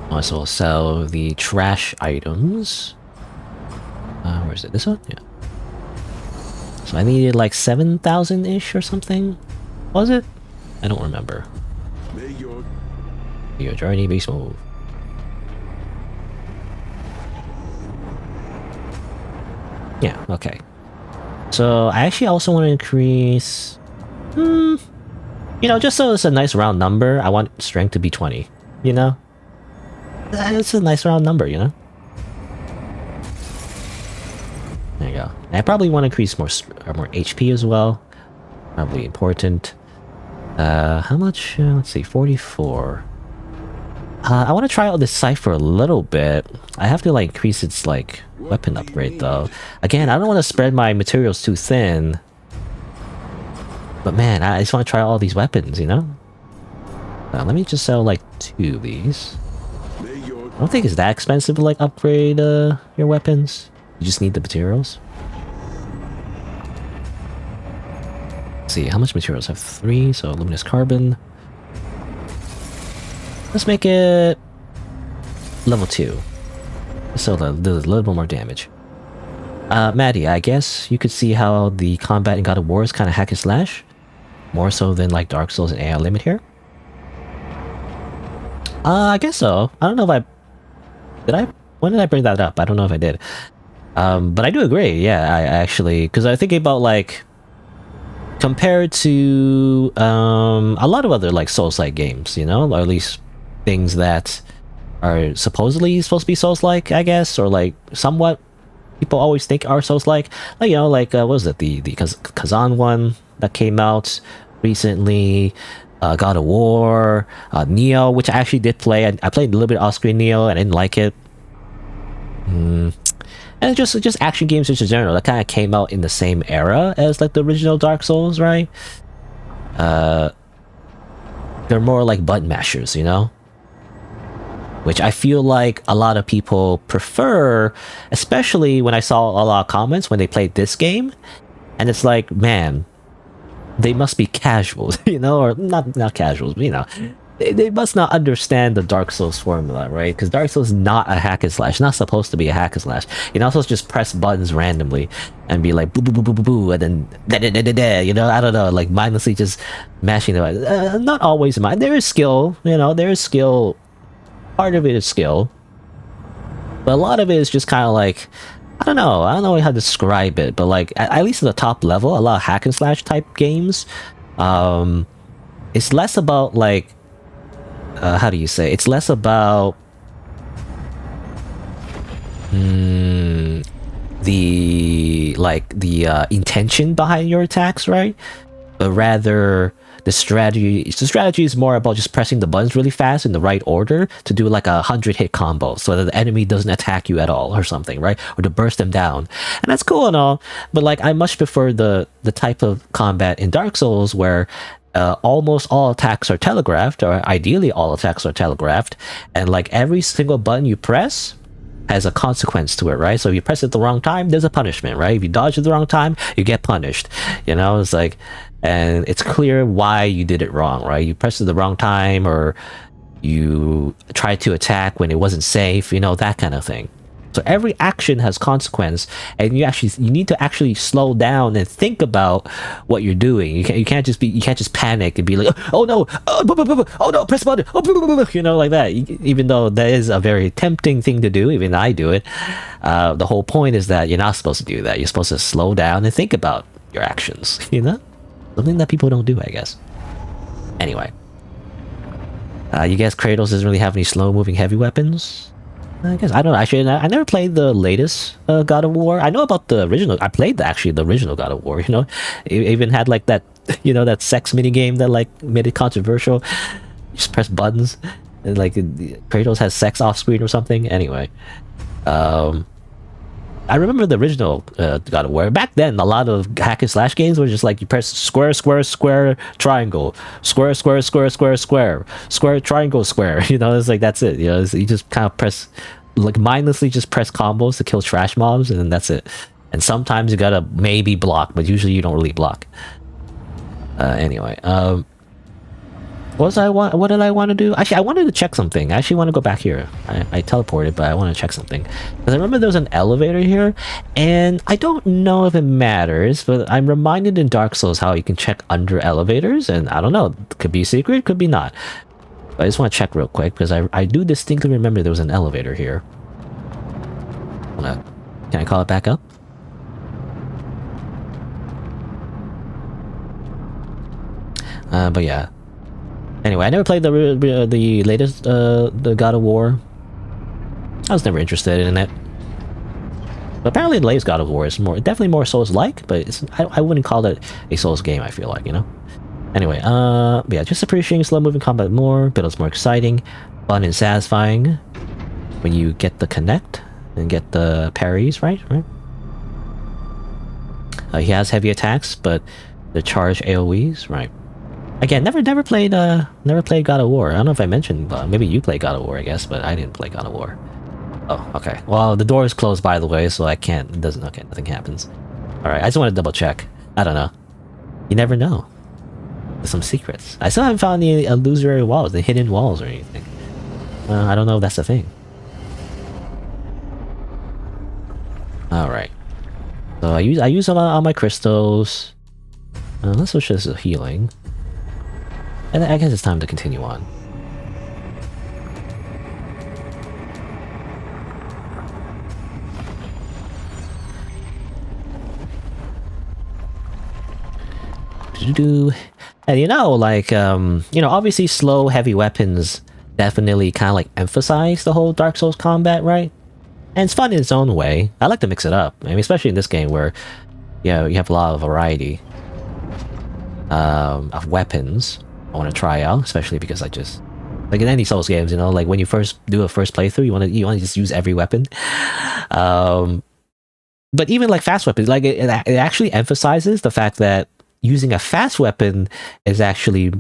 Also sell the trash items. Where is it? This one? Yeah. So I needed like 7,000-ish or something? Was it? I don't remember. May your journey be smooth. Yeah, okay. So I actually also want to increase... you know, just so it's a nice round number, I want strength to be 20, you know? It's a nice round number, you know? There you go. And I probably want to increase more HP as well. Probably important. How much? Let's see, 44. I want to try out this cipher a little bit. I have to like increase its like weapon upgrade though. Again, I don't want to spread my materials too thin. But man, I just want to try all these weapons, you know? Let me just sell like 2 of these. I don't think it's that expensive to like upgrade your weapons. You just need the materials. Let's see, how much materials? I have 3, so luminous carbon. Let's make it level 2. So do a little bit more damage. Maddie, I guess you could see how the combat in God of War is kind of hack and slash. More so than like Dark Souls and AI Limit here. I guess so. I don't know if I... When did I bring that up? I don't know if I did. But I do agree, yeah, I actually... Because I think about like... Compared to a lot of other like Souls-like games, you know? Or at least things that are supposedly supposed to be Souls-like, I guess. Or like somewhat people always think are Souls-like. Like, you know, like, what was it? The Kazan one that came out recently. God of War, Neo, which I actually did play. I played a little bit of off-screen Neo, and I didn't like it. And just action games in general that kind of came out in the same era as like the original Dark Souls, right? They're more like button mashers, you know? Which I feel like a lot of people prefer, especially when I saw a lot of comments when they played this game. And it's like, man, they must be casuals, you know? Or not casuals, but you know. They must not understand the Dark Souls formula, right? Because Dark Souls is not a hack and slash. It's not supposed to be a hack and slash. You're not supposed to just press buttons randomly and be like boo boo boo boo boo boo, and then da da da da da. You know, I don't know, like mindlessly just mashing the button. Not always mind. There is skill, you know. There is skill. Part of it is skill, but a lot of it is just kind of like, I don't know how to describe it, but like at least at the top level, a lot of hack and slash type games, it's less about like. How do you say? It's less about the intention behind your attacks, right? But rather the strategy is more about just pressing the buttons really fast in the right order to do like 100-hit combo so that the enemy doesn't attack you at all or something, right? Or to burst them down. And that's cool and all, but like I much prefer the type of combat in Dark Souls where almost all attacks are telegraphed, or ideally all attacks are telegraphed, and like every single button you press has a consequence to it, right? So if you press it at the wrong time, there's a punishment, right? If you dodge at the wrong time, you get punished. You know, it's like, and it's clear why you did it wrong, right? You pressed it at the wrong time, or you tried to attack when it wasn't safe, you know, that kind of thing. So every action has consequence, and you need to actually slow down and think about what you're doing. You can't just panic and be like, oh no, oh no, press button, you know, like that. Even though that is a very tempting thing to do, even I do it. The whole point is that you're not supposed to do that. You're supposed to slow down and think about your actions. You know, something that people don't do, I guess. Anyway, you guess Kratos doesn't really have any slow-moving heavy weapons? I guess I don't know. Actually, I never played the latest God of War. I know about the original. I played the original God of War. You know, it even had like that, you know, that sex mini game that like made it controversial. You just press buttons, and like Kratos has sex off screen or something. Anyway, I remember the original God of War. Back then, a lot of hack and slash games were just like you press square, square, square, triangle, square, square, square, square, square, square, triangle, square. You know, it's like that's it. You know, you just kind of press, like mindlessly just press combos to kill trash mobs, and then that's it. And sometimes you gotta maybe block, but usually you don't really block. Anyway, what did I want to do? Actually, I wanted to check something. I actually want to go back here. I teleported, but I want to check something. Because I remember there was an elevator here, and I don't know if it matters, but I'm reminded in Dark Souls how you can check under elevators, and I don't know. It could be secret, could be not. But I just want to check real quick, because I do distinctly remember there was an elevator here. Can I call it back up? But yeah. Anyway, I never played the latest the God of War. I was never interested in it. But apparently the latest God of War is definitely more Souls-like, but I wouldn't call it a Souls game, I feel like, you know? Anyway, yeah, just appreciating slow-moving combat more, but it's more exciting, fun and satisfying when you get the connect and get the parries, right? He has heavy attacks, but the charge AoEs, right? Again, never played God of War. I don't know if I mentioned, maybe you played God of War, I guess, but I didn't play God of War. Oh, okay. Well, the door is closed, by the way, so I can't. It doesn't. Okay, nothing happens. All right, I just want to double check. I don't know. You never know. There's some secrets. I still haven't found the illusory walls, the hidden walls, or anything. I don't know if that's a thing. All right. So I use all my crystals. Let's switch this to healing. And I guess it's time to continue on. And you know, like, you know, obviously slow, heavy weapons definitely kind of like emphasize the whole Dark Souls combat, right? And it's fun in its own way. I like to mix it up. I mean, especially in this game where, you know, you have a lot of variety of weapons. I want to try out, especially because I just like in any Souls games, you know, like when you first do a first playthrough, you want to just use every weapon. But even like fast weapons, like it actually emphasizes the fact that using a fast weapon is actually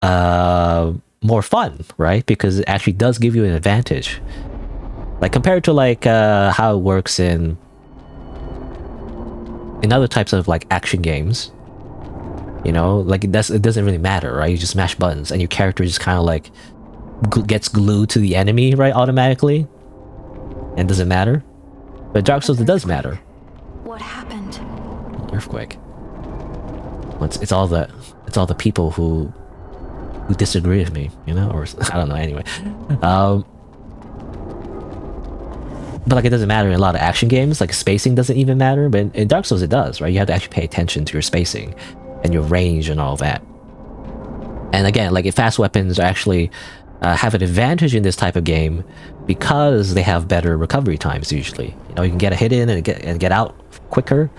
more fun, right? Because it actually does give you an advantage, like compared to like how it works in other types of like action games. You know, like it doesn't really matter, right? You just mash buttons and your character just kind of like gets glued to the enemy, right, automatically, and doesn't matter. But Dark Souls, it does matter. What happened? Earthquake. It's all the people who disagree with me, you know, or I don't know. Anyway, but like it doesn't matter in a lot of action games. Like spacing doesn't even matter, but in Dark Souls it does, right? You have to actually pay attention to your spacing and your range and all that. And again, like if fast weapons actually have an advantage in this type of game because they have better recovery times usually. You know, you can get a hit in and get out quicker,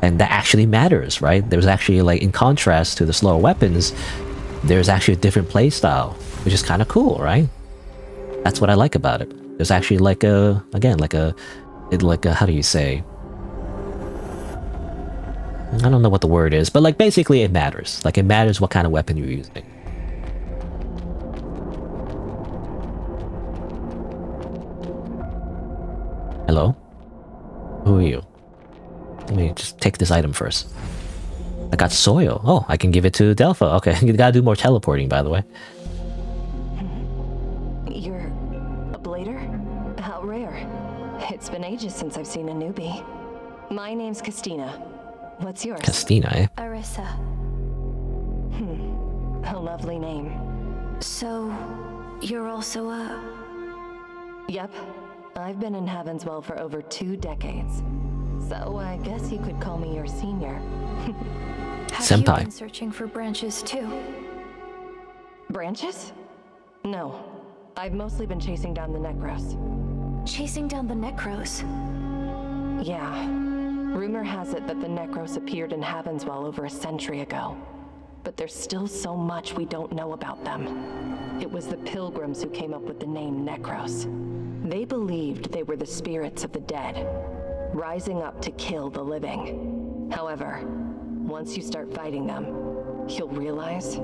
and that actually matters, right? There's actually, like, in contrast to the slower weapons, there's actually a different play style, which is kind of cool, right? That's what I like about it. There's actually like a, again, like a, how do you say? I don't know what the word is, but like basically it matters. Like it matters what kind of weapon you're using. Hello? Who are you? Let me just take this item first. I got soil. Oh, I can give it to Delpha. Okay, you gotta do more teleporting, by the way. You're a blader? How rare. It's been ages since I've seen a newbie. My name's Castina. What's yours? Castina, eh? Arissa. A lovely name. So, you're also a... Yep. I've been in Heavenswell for over 2 decades. So I guess you could call me your senior. Have Senpai. you been searching for branches too? Branches? No. I've mostly been chasing down the Necros. Chasing down the Necros? Yeah. Rumor has it that the Necros appeared in Heavenswell over a century ago. But there's still so much we don't know about them. It was the Pilgrims who came up with the name Necros. They believed they were the spirits of the dead, rising up to kill the living. However, once you start fighting them, you'll realize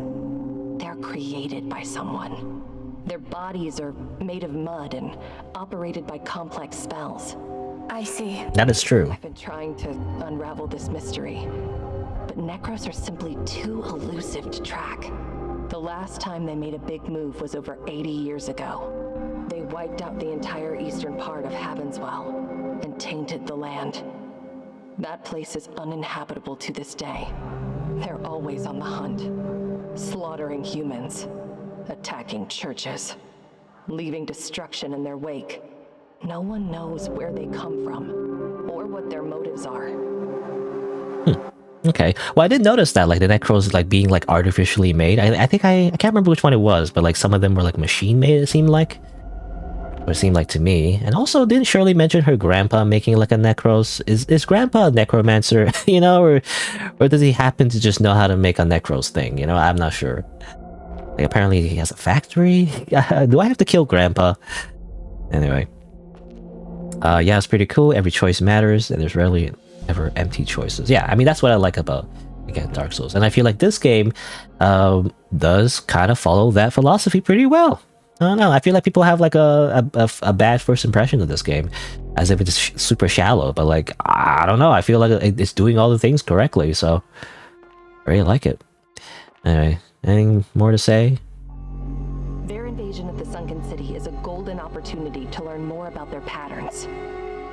they're created by someone. Their bodies are made of mud and operated by complex spells. I see. That is true. I've been trying to unravel this mystery, but Necros are simply too elusive to track. The last time they made a big move was over 80 years ago. They wiped out the entire eastern part of Heavenswell and tainted the land. That place is uninhabitable to this day. They're always on the hunt, slaughtering humans, attacking churches, leaving destruction in their wake. No one knows where they come from or what their motives are. Okay. Well, I did notice that like the Necros like being like artificially made. I think I can't remember which one it was, but like some of them were like machine made, it seemed like. Or it seemed like to me. And also, didn't Shirley mention her grandpa making like a Necros? Is grandpa a necromancer, you know, or does he happen to just know how to make a Necros thing? You know, I'm not sure. Like apparently he has a factory. Do I have to kill grandpa? Anyway. Yeah, it's pretty cool. Every choice matters, and there's rarely ever empty choices. Yeah, I mean that's what I like about, again, Dark Souls, and I feel like this game does kind of follow that philosophy pretty well. I don't know. I feel like people have like a bad first impression of this game, as if it's super shallow. But like, I don't know. I feel like it's doing all the things correctly. So, I really like it. Anyway, anything more to say? Their invasion of the Sunken City is a golden opportunity to learn more about their patterns.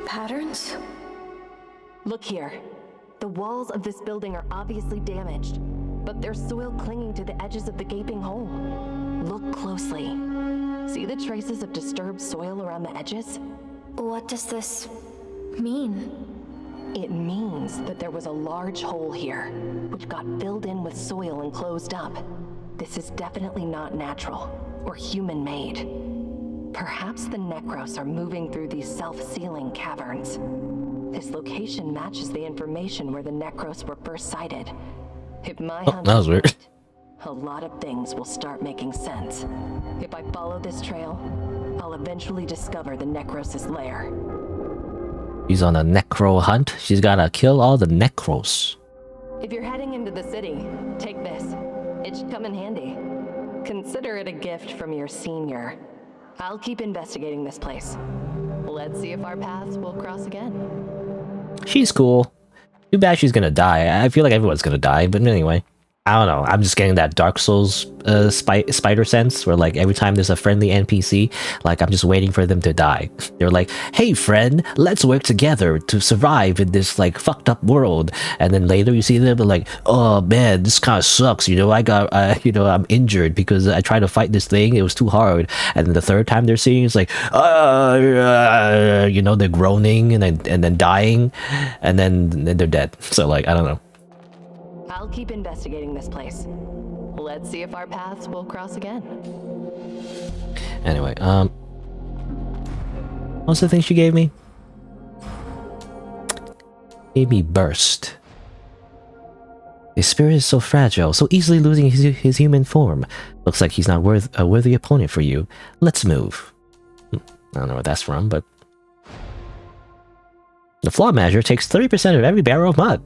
Patterns? Look here. The walls of this building are obviously damaged, but there's soil clinging to the edges of the gaping hole. Look closely. See the traces of disturbed soil around the edges? What does this mean? It means that there was a large hole here, which got filled in with soil and closed up. This is definitely not natural or human-made. Perhaps the Necros are moving through these self-sealing caverns. This location matches the information where the Necros were first sighted. If my hunch that was is weird. right, a lot of things will start making sense. If I follow this trail, I'll eventually discover the Necros' lair. She's on a necro hunt. She's gotta kill all the Necros. If you're heading into the city, take this. It should come in handy. Consider it a gift from your senior. I'll keep investigating this place. Let's see if our paths will cross again. She's cool. Too bad she's gonna die. I feel like everyone's gonna die, but anyway. I don't know. I'm just getting that Dark Souls spider sense where like every time there's a friendly NPC, like I'm just waiting for them to die. They're like, hey friend, let's work together to survive in this like fucked up world. And then later you see them like, oh man, this kind of sucks. You know, I got, you know, I'm injured because I tried to fight this thing. It was too hard. And then the third time they're seeing it's like, you know, they're groaning and then dying and then they're dead. So like, I don't know. I'll keep investigating this place. Let's see if our paths will cross again. Anyway, what's the thing she gave me? Gave me burst. His spirit is so fragile, so easily losing his human form. Looks like he's not a worthy opponent for you. Let's move. I don't know where that's from, but... The flaw measure takes 30% of every barrel of mud.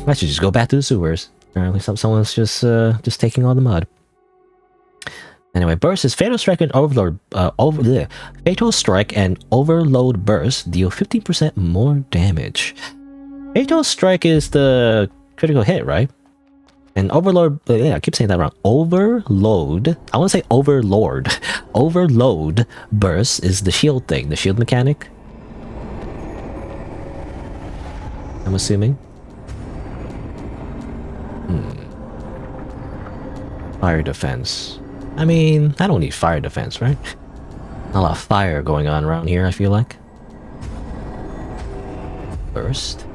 I should just go back to the sewers. Apparently someone's just taking all the mud. Anyway, burst is Fatal Strike and Overload. Fatal Strike and Overload Burst deal 15% more damage. Fatal Strike is the critical hit, right? And Overload, yeah, I keep saying that wrong. Overload, I want to say Overlord. Overload Burst is the shield thing, the shield mechanic. I'm assuming. Fire defense. I mean, I don't need fire defense, right? Not a lot of fire going on around here, I feel like. Burst.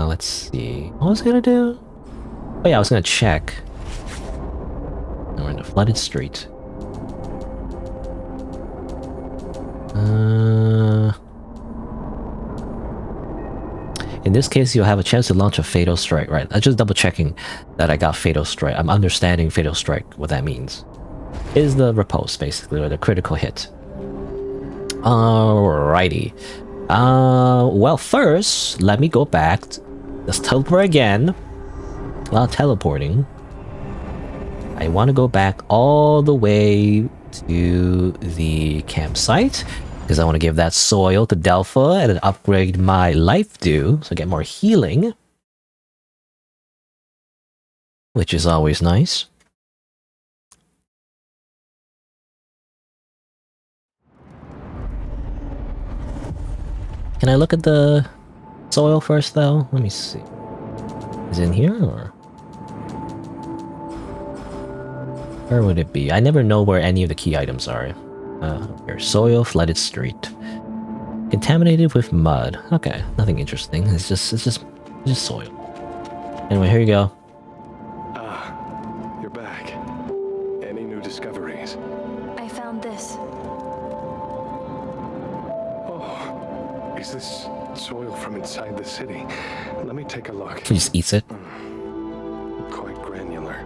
Let's see. What was I gonna do? Oh yeah, I was gonna check. We're in a flooded street. In this case, you'll have a chance to launch a Fatal Strike, right? I'm just double checking that I got Fatal Strike. I'm understanding Fatal Strike, what that means. Is the riposte, basically, or the critical hit. Alrighty. Well, first, let me go back. Let's teleport again. While teleporting, I want to go back all the way to the campsite, because I want to give that soil to Delpha and upgrade my life dew, so I get more healing. Which is always nice. Can I look at the soil first, though? Let me see. Is it in here, or? Where would it be? I never know where any of the key items are. Here, soil, flooded street. Contaminated with mud. Okay, nothing interesting. It's just soil. Anyway, here you go. Ah, you're back. Any new discoveries? I found this. Oh, is this soil from inside the city? Let me take a look. He just eats it. Quite granular.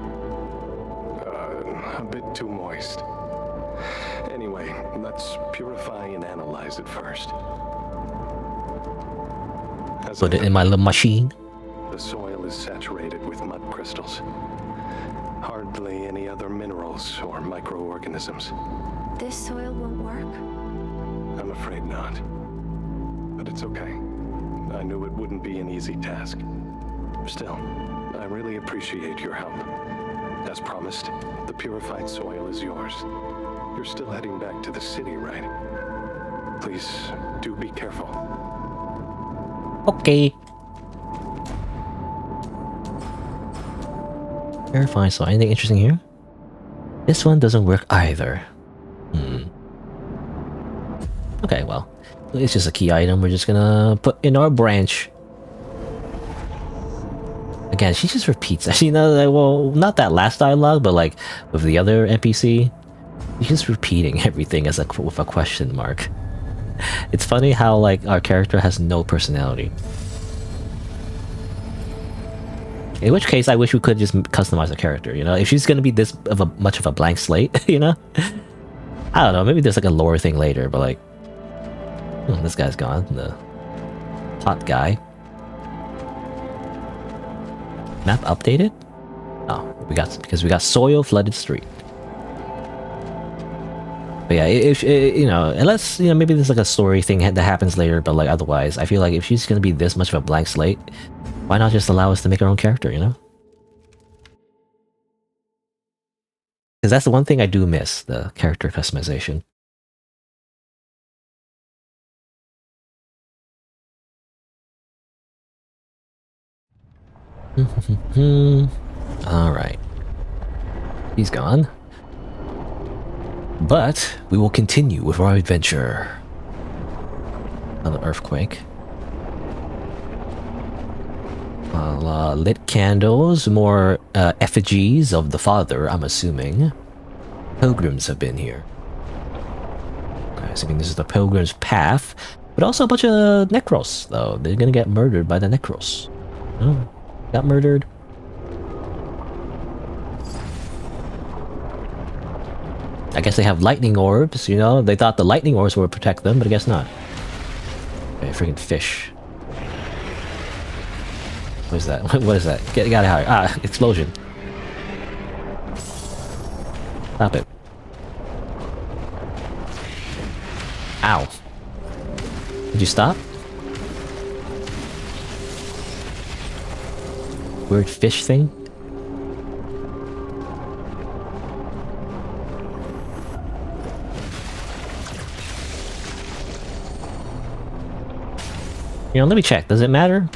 A bit too moist. Anyway, let's purify and analyze it first. Put it in my little machine. The soil is saturated with mud crystals. Hardly any other minerals or microorganisms. This soil won't work. I'm afraid not. But it's okay. I knew it wouldn't be an easy task. Still, I really appreciate your help. As promised, the purified soil is yours. You're still heading back to the city, right? Please, do be careful. Okay. Verify soil. Anything interesting here? This one doesn't work either. Okay, well, it's just a key item we're just gonna put in our branch. Again, she just repeats. Actually, no, well, not that last dialogue, but like with the other NPC, she's just repeating everything as with a question mark. It's funny how like our character has no personality. In which case, I wish we could just customize the character. You know, if she's gonna be this much of a blank slate, you know, I don't know. Maybe there's like a lore thing later, but like, this guy's gone. The hot guy. Map updated? Oh, because we got soil flooded street. But yeah, if you know, unless maybe there's like a story thing that happens later, but like otherwise, I feel like if she's gonna be this much of a blank slate, why not just allow us to make our own character? You know? Because that's the one thing I do miss, the character customization. Alright. He's gone. But we will continue with our adventure. Another earthquake. Lit candles, more effigies of the father, I'm assuming. Pilgrims have been here. I'm assuming this is the pilgrim's path. But also a bunch of Necros, though. They're gonna get murdered by the Necros. Oh, got murdered. I guess they have lightning orbs, you know? They thought the lightning orbs would protect them, but I guess not. Okay, freaking fish. What is that? What is that? Get out of here. Ah, explosion. Stop it. Ow. Did you stop? Weird fish thing? You know, let me check. Does it matter?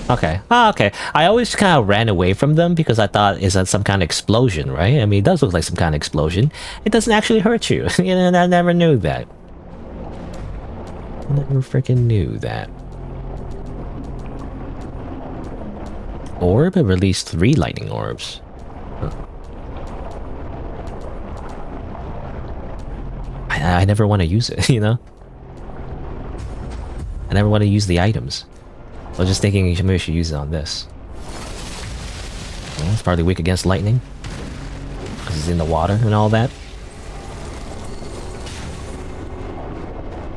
Okay. Ah, okay. I always kind of ran away from them because I thought, is that some kind of explosion, right? I mean, it does look like some kind of explosion. It doesn't actually hurt you. You know, I never knew that. I never freaking knew that. Orb released 3 lightning orbs. Huh. I never want to use it, you know? I never want to use the items. I was just thinking maybe I should use it on this. Well, it's probably weak against lightning. Because it's in the water and all that.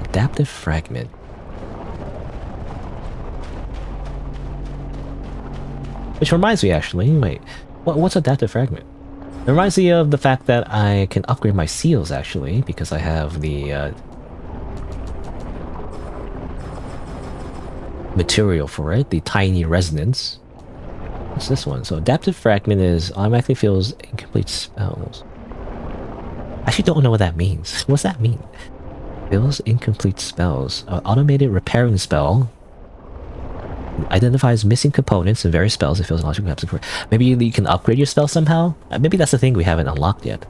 Adaptive fragment. Which reminds me actually, wait. What's adaptive fragment? It reminds me of the fact that I can upgrade my seals actually, because I have the material for it, the tiny resonance. What's this one? So adaptive fragment is automatically fills incomplete spells. I actually don't know what that means. What's that mean? Fills incomplete spells. Automated repairing spell. Identifies missing components in various spells. It fills an logical gaps. Maybe you can upgrade your spell somehow? Maybe that's the thing we haven't unlocked yet.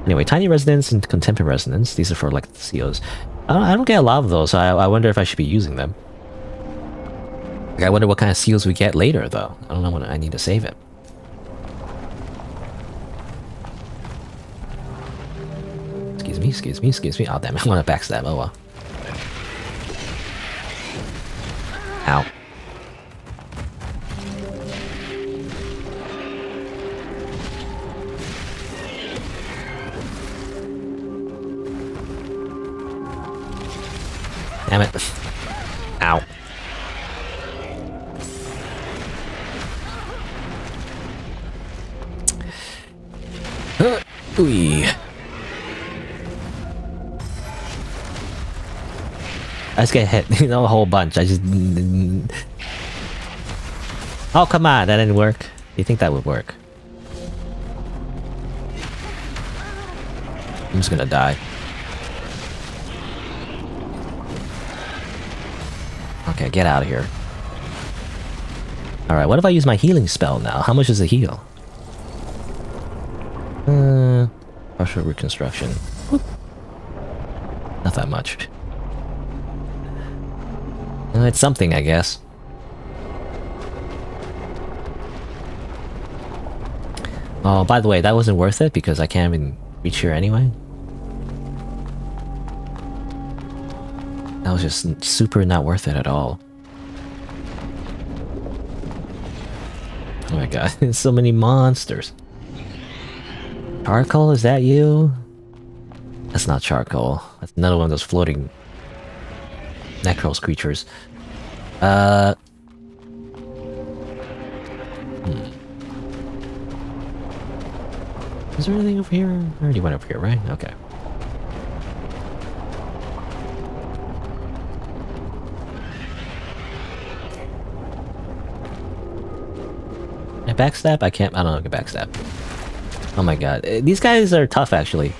Anyway, tiny resonance and contemporary resonance. These are for like the seals. I don't get a lot of those, so I wonder if I should be using them. Like, I wonder what kind of seals we get later, though. I don't know when I need to save it. Excuse me. Oh, damn it. I want to backstab. Oh, well. Ow. Damn it. Ow. Ooh. I just get hit, you know, a whole bunch. I just... Oh, come on, that didn't work. You think that would work? I'm just gonna die. Okay, get out of here. Alright, what if I use my healing spell now? How much does it heal? Partial reconstruction. Whoop. Not that much. It's something, I guess. Oh, by the way, that wasn't worth it because I can't even reach here anyway. That was just super not worth it at all. Oh my god, there's so many monsters. Charcoal, is that you? That's not charcoal. That's another one of those floating Necros creatures. Is there anything over here? I already went over here, right? Okay. Can I backstab? I can't. I don't know if I can backstab. Oh my god. These guys are tough, actually.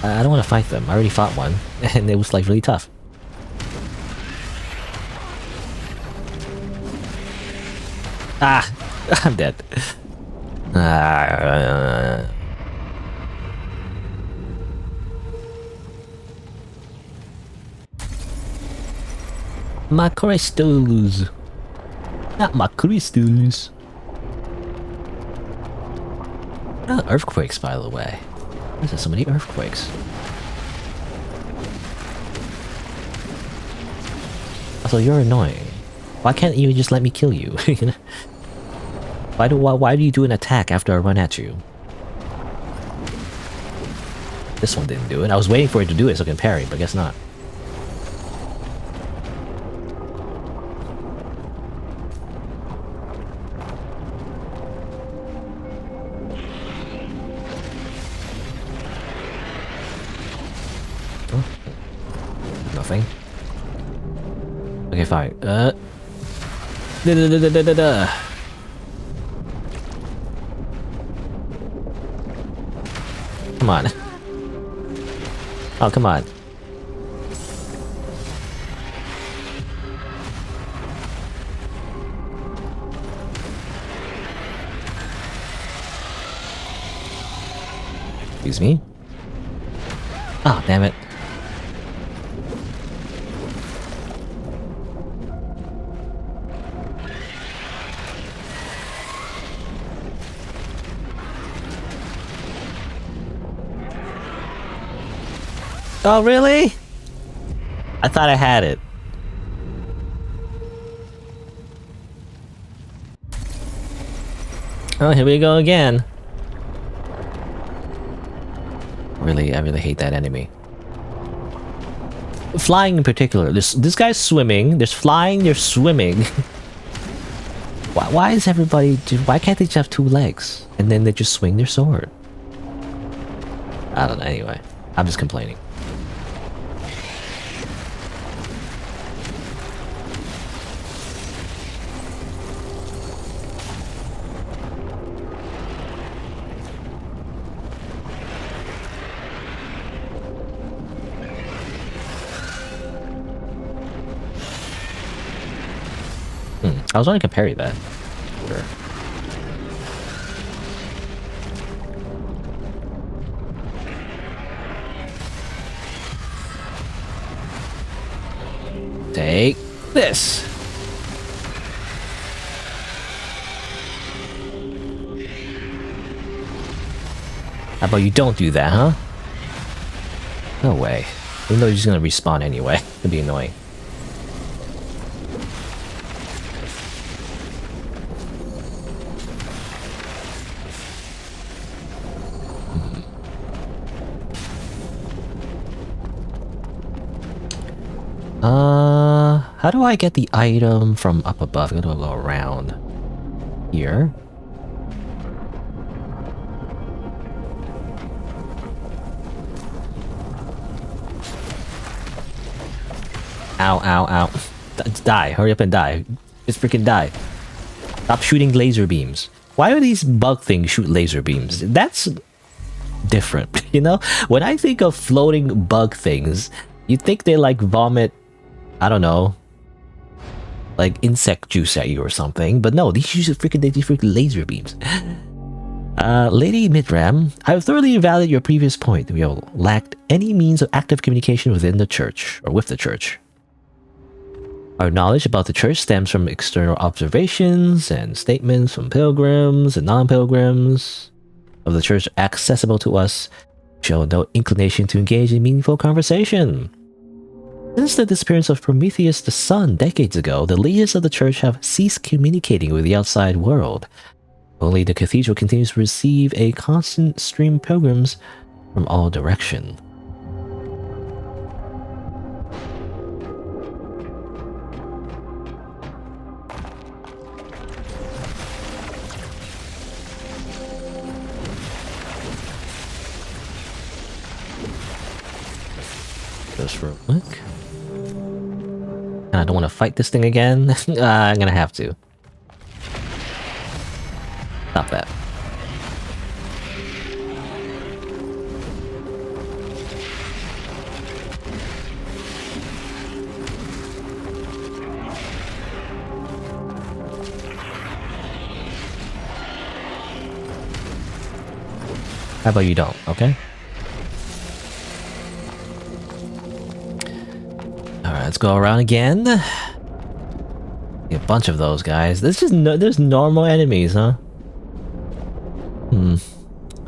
I don't want to fight them. I already fought one, and it was like really tough. Ah! I'm dead. My crystals. Not my crystals. Earthquakes, by the way. There's so many earthquakes. Also, you're annoying. Why can't you just let me kill you? Why do you do an attack after I run at you? This one didn't do it. I was waiting for it to do it so I can parry, but I guess not. Oh. Nothing. Okay, fine. Come on. Oh, come on. Excuse me. Ah, damn it. Oh, really? I thought I had it. Oh, here we go again. Really, I really hate that enemy. Flying in particular. This guy's swimming. There's flying, there's swimming. Why is everybody... Why can't they just have 2 legs? And then they just swing their sword? I don't know, anyway. I'm just complaining. I was only gonna parry that. Sure. Take this. How about you don't do that, huh? No way. Even though he's just gonna respawn anyway. It'd be annoying. How do I get the item from up above? I'm gonna go around here. Ow, ow, ow. Die. Hurry up and die. Just freaking die. Stop shooting laser beams. Why do these bug things shoot laser beams? That's different, you know? When I think of floating bug things, you think they like vomit, I don't know, like insect juice at you or something, but no, these use freaking laser beams. Lady Midram, I have thoroughly evaluated your previous point. We all lacked any means of active communication within the church, or with the church. Our knowledge about the church stems from external observations and statements from pilgrims and non-pilgrims of the church accessible to us. Show no inclination to engage in meaningful conversation. Since the disappearance of Prometheus the Sun decades ago, the leaders of the church have ceased communicating with the outside world. Only the cathedral continues to receive a constant stream of pilgrims from all directions. Just real quick. And I don't want to fight this thing again. I'm gonna have to. Stop that. How about you don't, okay? Alright, let's go around again. A bunch of those guys. There's normal enemies, huh?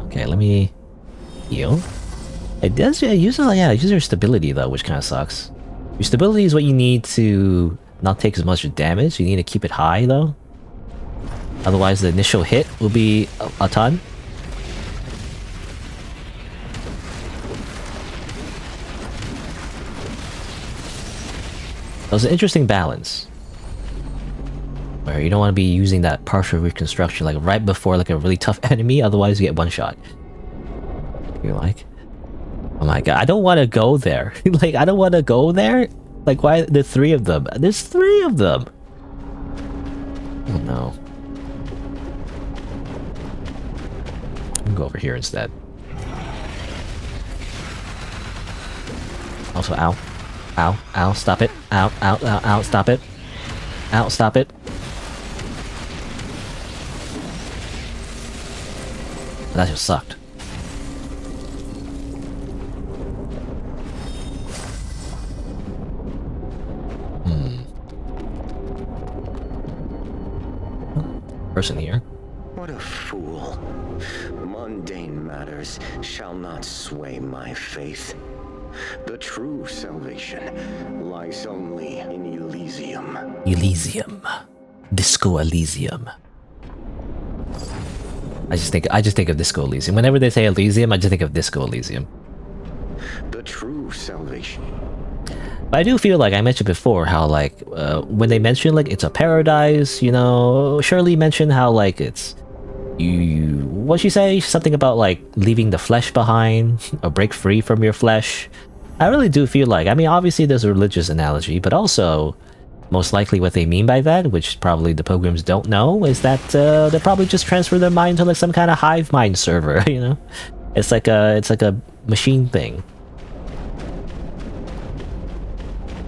Okay, let me heal. It does use your stability though, which kind of sucks. Your stability is what you need to not take as much damage. You need to keep it high though. Otherwise, the initial hit will be a ton. So it's an interesting balance. Where you don't want to be using that partial reconstruction like right before like a really tough enemy, otherwise you get one shot. You're like, oh my god, I don't want to go there. Like, I don't want to go there. Like, why? There's 3 of them. There's 3 of them. Oh no. I'm gonna go over here instead. Also, ow. Ow, ow, stop it. Ow, ow, ow, ow, stop it. Ow, stop it. That just sucked. Person here. What a fool. Mundane matters shall not sway my faith. The true salvation lies only in Elysium. Elysium. Disco Elysium. I just think of Disco Elysium. Whenever they say Elysium, I just think of Disco Elysium. The true salvation. But I do feel like I mentioned before how like when they mention like it's a paradise, you know, Shirley mentioned how like it's what'd she say? Something about like leaving the flesh behind or break free from your flesh. I really do feel like, I mean, obviously there's a religious analogy, but also most likely what they mean by that, which probably the pilgrims don't know, is that they probably just transfer their mind to like some kind of hive mind server, you know? It's like a machine thing.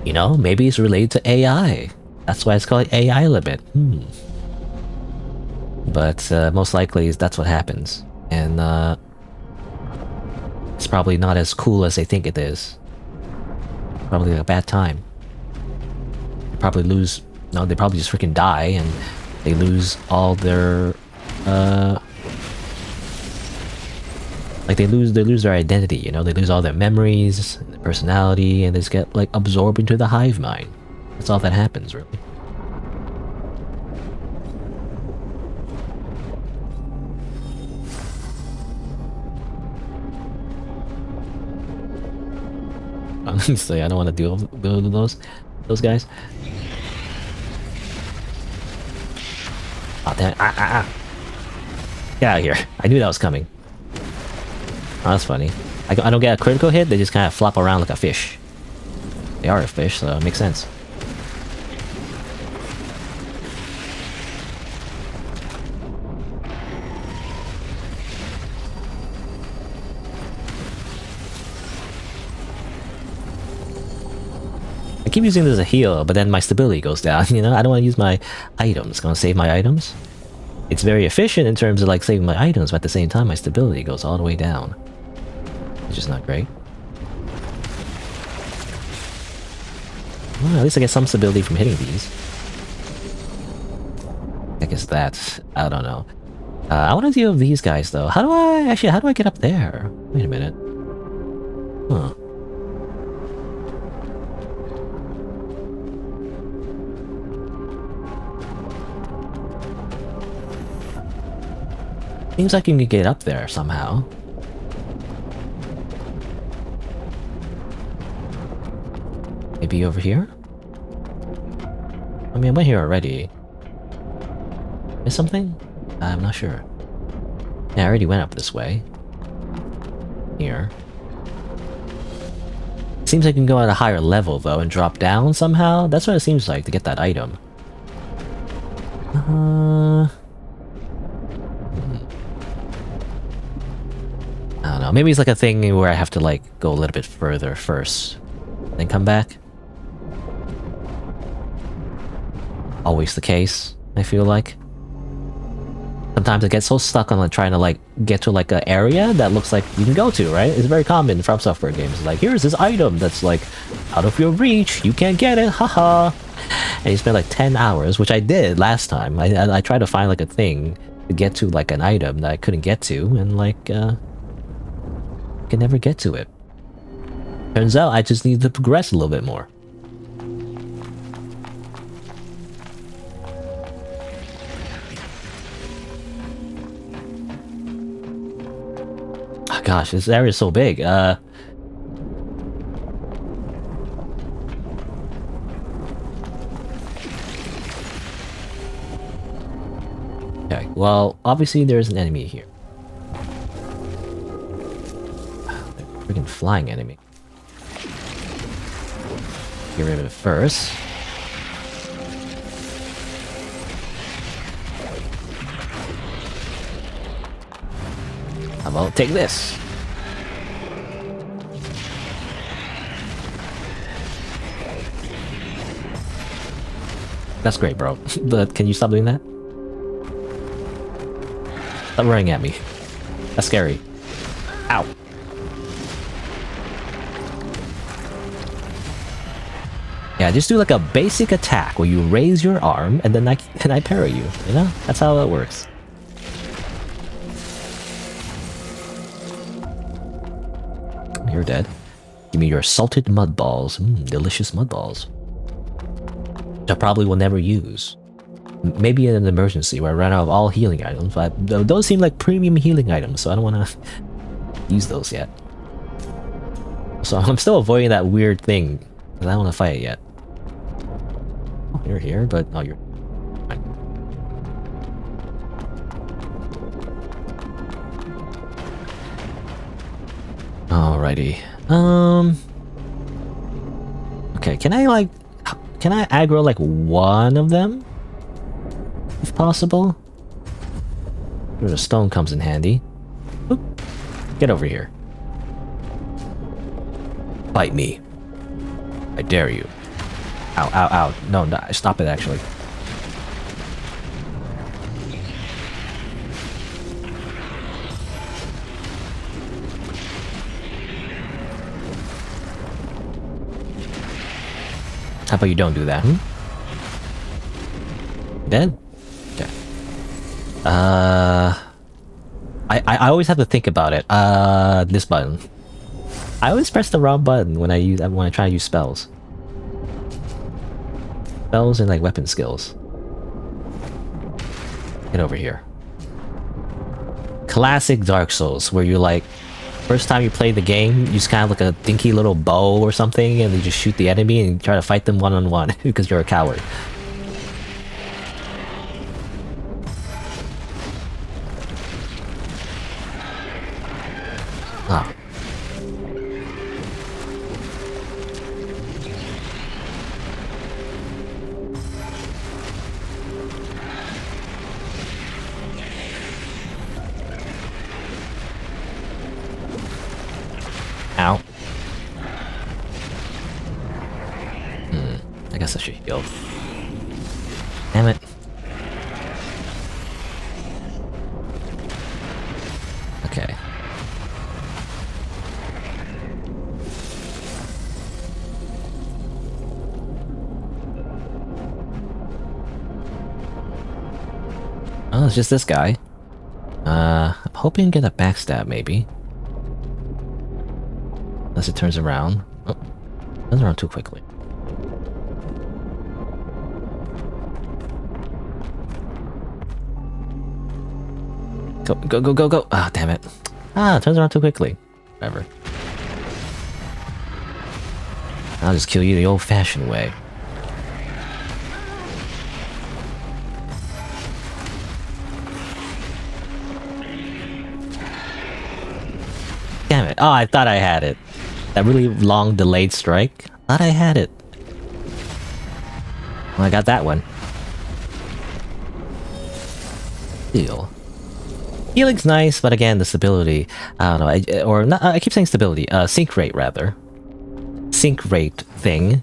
You know, maybe it's related to AI. That's why it's called AI limit. But most likely that's what happens. And it's probably not as cool as they think it is. Probably a bad time. They probably lose... No, they probably just freaking die and they lose all their... like they lose their identity, you know? They lose all their memories, their personality, and they just get like absorbed into the hive mind. That's all that happens, really. Honestly, I don't want to deal with those guys. Oh damn it. Get out of here. I knew that was coming. Oh, that's funny. I don't get a critical hit, they just kind of flop around like a fish. They are a fish, so it makes sense. I keep using this as a heal, but then my stability goes down, you know? I don't want to use my items. Gonna save my items. It's very efficient in terms of like saving my items, but at the same time my stability goes all the way down. Which is not great. Well, at least I get some stability from hitting these. I guess that's... I don't know. I want to deal with these guys though. How do I get up there? Wait a minute. Huh. Seems like you can get up there somehow. Maybe over here? I mean, I went here already. Is something? I'm not sure. Yeah, I already went up this way. Here. Seems like you can go at a higher level though and drop down somehow. That's what it seems like to get that item. I don't know. Maybe it's like a thing where I have to like go a little bit further first, then come back. Always the case, I feel like. Sometimes I get so stuck on like trying to like get to like an area that looks like you can go to, right? It's very common in From Software games. Like, here's this item that's like out of your reach, you can't get it, haha. And you spend like 10 hours, which I did last time. I tried to find like a thing to get to like an item that I couldn't get to, and like can never get to it. Turns out I just need to progress a little bit more. Oh gosh, this area is so big. Okay, well, obviously there's an enemy here. Freaking flying enemy. Get rid of it first. How about take this? That's great, bro. But can you stop doing that? Stop running at me. That's scary. Ow. Yeah, just do like a basic attack where you raise your arm and then I parry you. You know? That's how it works. You're dead. Give me your salted mud balls. Delicious mud balls. Which I probably will never use. Maybe in an emergency where I run out of all healing items, but those seem like premium healing items, so I don't want to use those yet. So I'm still avoiding that weird thing, because I don't want to fight it yet. Oh, you're here, but oh, you're fine. Alrighty. Okay, can I aggro like one of them? If possible? Where the stone comes in handy. Oop. Get over here. Bite me. I dare you. Ow, ow, ow. No, stop it actually. How about you don't do that, Dead? Okay. I always have to think about it. This button. I always press the wrong button when I try to use spells. Spells and like weapon skills. Get over here. Classic Dark Souls, where you're like, first time you play the game, you just kind of like a dinky little bow or something, and you just shoot the enemy and try to fight them one-on-one because you're a coward. Ah. Ow. I guess I should heal. Damn it. Okay. Oh, it's just this guy. I'm hoping to get a backstab, maybe. Unless it turns around. Oh, turns around too quickly. Go, go, go, go, go! Ah, damn it. Ah, it turns around too quickly. Whatever. I'll just kill you the old-fashioned way. Damn it. Oh, I thought I had it. That really long delayed strike. Thought I had it. Well, I got that one. Deal. Healing's nice, but again, the stability. I don't know. I keep saying stability. Sync rate, rather. Sync rate thing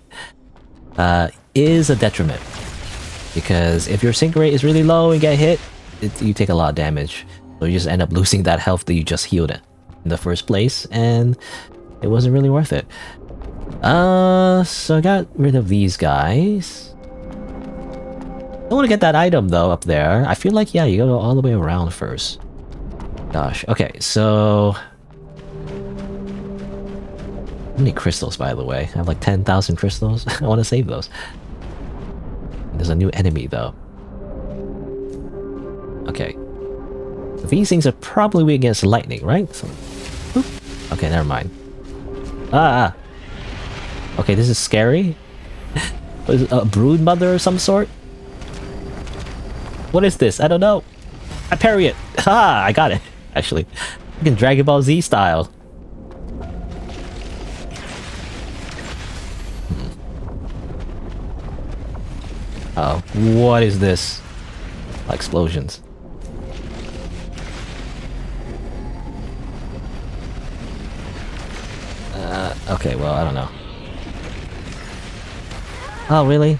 is a detriment. Because if your sync rate is really low and get hit, you take a lot of damage. So you just end up losing that health that you just healed it in the first place, and it wasn't really worth it. So I got rid of these guys. I want to get that item though up there. I feel like, yeah, you gotta go all the way around first. Gosh, okay, so How many crystals, by the way? I have like 10,000 crystals. I want to save those. There's a new enemy, though. Okay. These things are probably weak against lightning, right? So, okay, never mind. Ah! Okay, this is scary. Is it a brood mother of some sort? What is this? I don't know. I parry it. Ha! I got it. Actually, you can Dragon Ball Z style. Oh, what is this? Explosions. Okay, well, I don't know. Oh, really?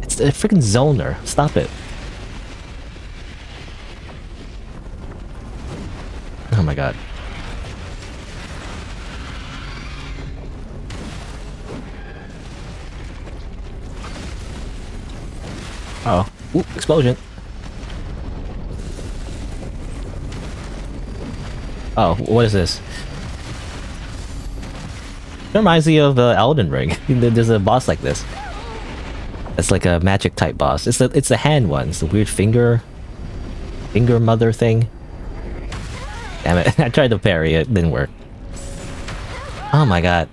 It's a freaking zoner. Stop it. Oh my god. Oh. Ooh, explosion. Oh, what is this? It reminds me of Elden Ring. There's a boss like this. It's like a magic type boss. It's the hand one. It's the weird finger mother thing. Damn it! I tried to parry it, didn't work. Oh my god.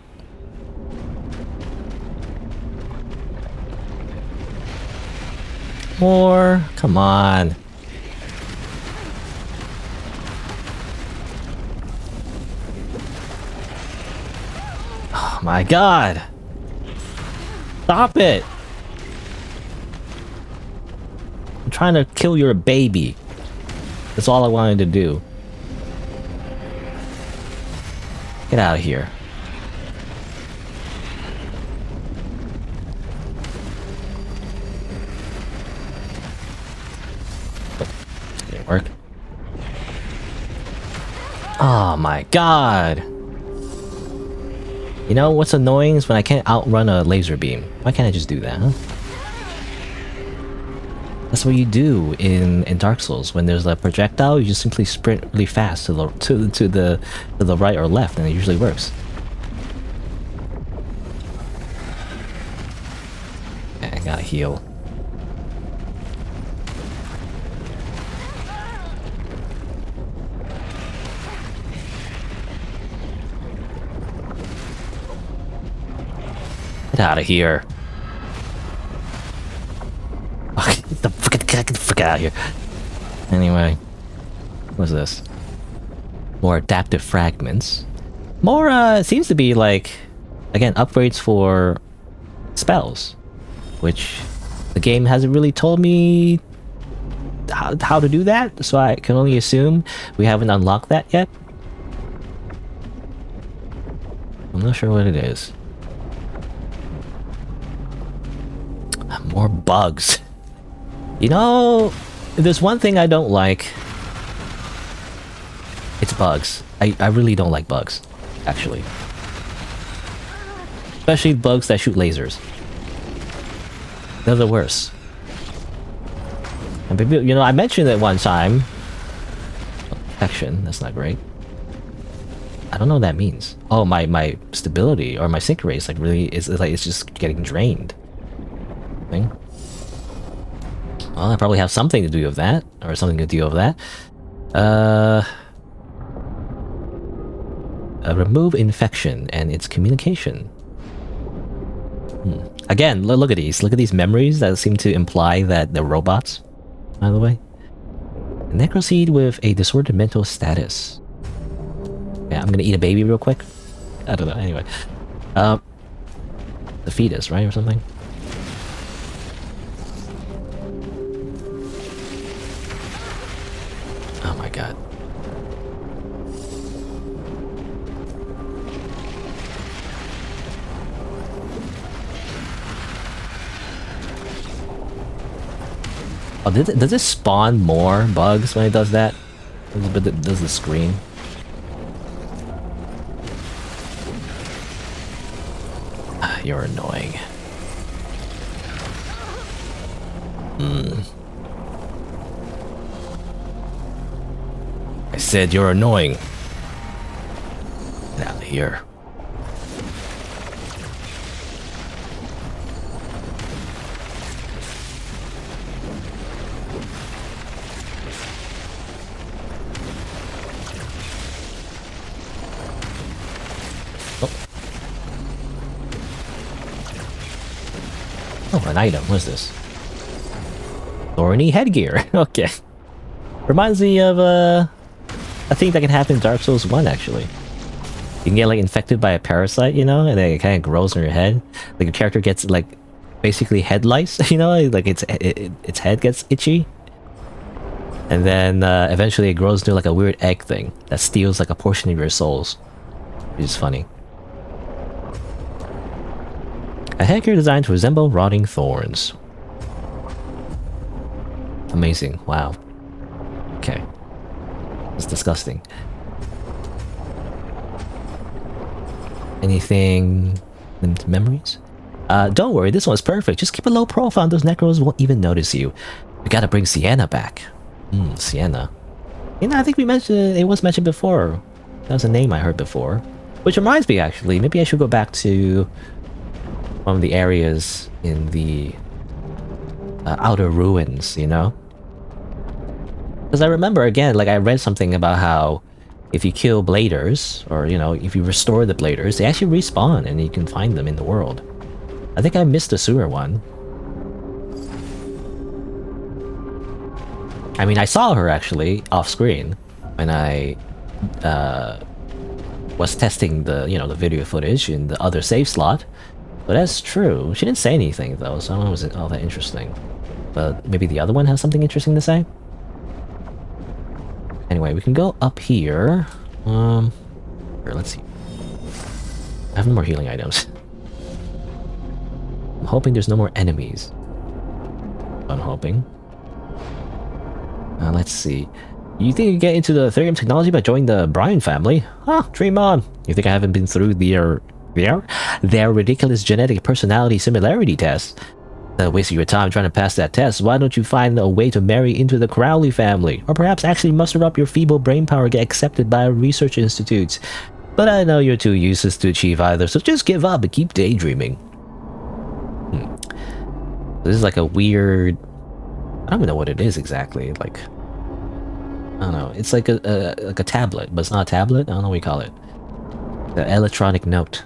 More. Come on. Oh my god. Stop it. I'm trying to kill your baby. That's all I wanted to do. Get out of here. Didn't work. Oh my god. You know what's annoying is when I can't outrun a laser beam. Why can't I just do that, huh? That's what you do in Dark Souls. When there's a projectile, you just simply sprint really fast to the right or left, and it usually works. Okay, I gotta heal. Get out of here. Get the frick out of here. Anyway, what's this? More adaptive fragments. More, seems to be like, again, upgrades for spells, which the game hasn't really told me how to do that, so I can only assume we haven't unlocked that yet. I'm not sure what it is. More bugs. You know, there's one thing I don't like. It's bugs. I really don't like bugs, actually. Especially bugs that shoot lasers. They're the worst. And you know, I mentioned it one time. Protection, that's not great. I don't know what that means. Oh, my stability or my sync rate is like really is like it's just getting drained. Thing. Well, I probably have something to do with that, or something to do with that. Remove infection and its communication. Again, look at these. Look at these memories that seem to imply that they're robots. By the way, necroseed with a disordered mental status. Yeah, I'm gonna eat a baby real quick. I don't know. Anyway, the fetus, right, or something. Oh my god. Oh, does it spawn more bugs when it does that? But does the screen? You're annoying. I said you're annoying. here. Oh, an item. What is this? Thorny headgear. Okay. Reminds me of a thing that can happen in Dark Souls 1, actually. You can get, like, infected by a parasite, you know? And then it kind of grows on your head. Like, your character gets, like, basically head lice, you know? Like, its head gets itchy. And then, eventually it grows into, like, a weird egg thing that steals, like, a portion of your souls. Which is funny. A headgear designed to resemble rotting thorns. Amazing. Wow. Okay. It's disgusting. Anything... memories? Don't worry, this one's perfect. Just keep a low profile and those necros won't even notice you. We gotta bring Sienna back. Sienna. You know, I think we mentioned... it was mentioned before. That was a name I heard before. Which reminds me, actually, maybe I should go back to... one of the areas in the outer ruins, you know? Because I remember, again, like I read something about how if you kill bladers, or, you know, if you restore the bladers, they actually respawn and you can find them in the world. I think I missed the sewer one. I mean, I saw her actually off screen when I was testing the, you know, the video footage in the other save slot. But that's true. She didn't say anything though, so I don't know if it was all that interesting. But maybe the other one has something interesting to say? Anyway, we can go up here. Here, let's see. I have no more healing items. I'm hoping there's no more enemies. I'm hoping. Let's see. You think you can get into the Ethereum technology by joining the Brian family? Huh, dream on. You think I haven't been through their ridiculous genetic personality similarity test? Wasting your time trying to pass that test, why don't you find a way to marry into the Crowley family? Or perhaps actually muster up your feeble brain power and get accepted by a research institute. But I know you're too useless to achieve either, so just give up and keep daydreaming. This is like a weird... I don't even know what it is exactly. Like, I don't know. It's like a tablet, but it's not a tablet. I don't know what you call it. The electronic note.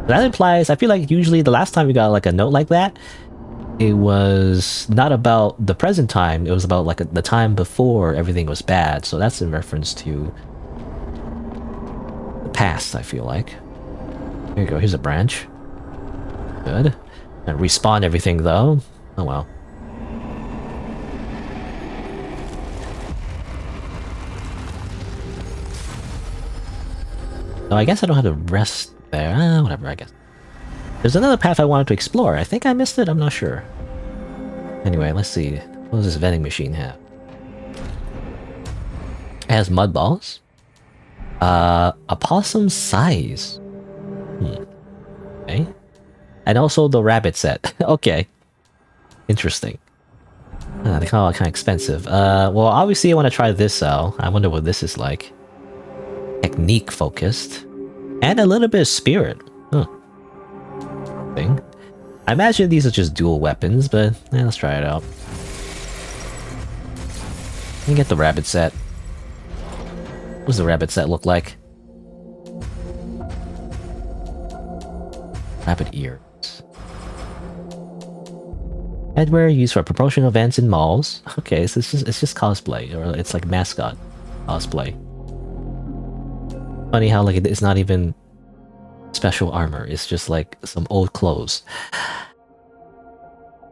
That implies, I feel like usually the last time we got like a note like that, it was not about the present time, it was about like the time before everything was bad. So that's in reference to the past, I feel like. Here you go, here's a branch. Good. And respawn everything though. Oh well. So I guess I don't have to rest there. Whatever, I guess. There's another path I wanted to explore. I think I missed it, I'm not sure. Anyway, let's see. What does this vending machine have? It has mud balls. A possum size. Okay. And also the rabbit set. Okay. Interesting. They're kind of expensive. Well, obviously I want to try this out. I wonder what this is like. Technique focused. And a little bit of spirit. Huh. Thing. I imagine these are just dual weapons, but let's try it out. Let me get the rabbit set. What does the rabbit set look like? Rabbit ears. Headwear used for promotional events in malls. Okay, so it's just cosplay, or it's like mascot cosplay. Funny how like it's not even special armor, it's just like some old clothes.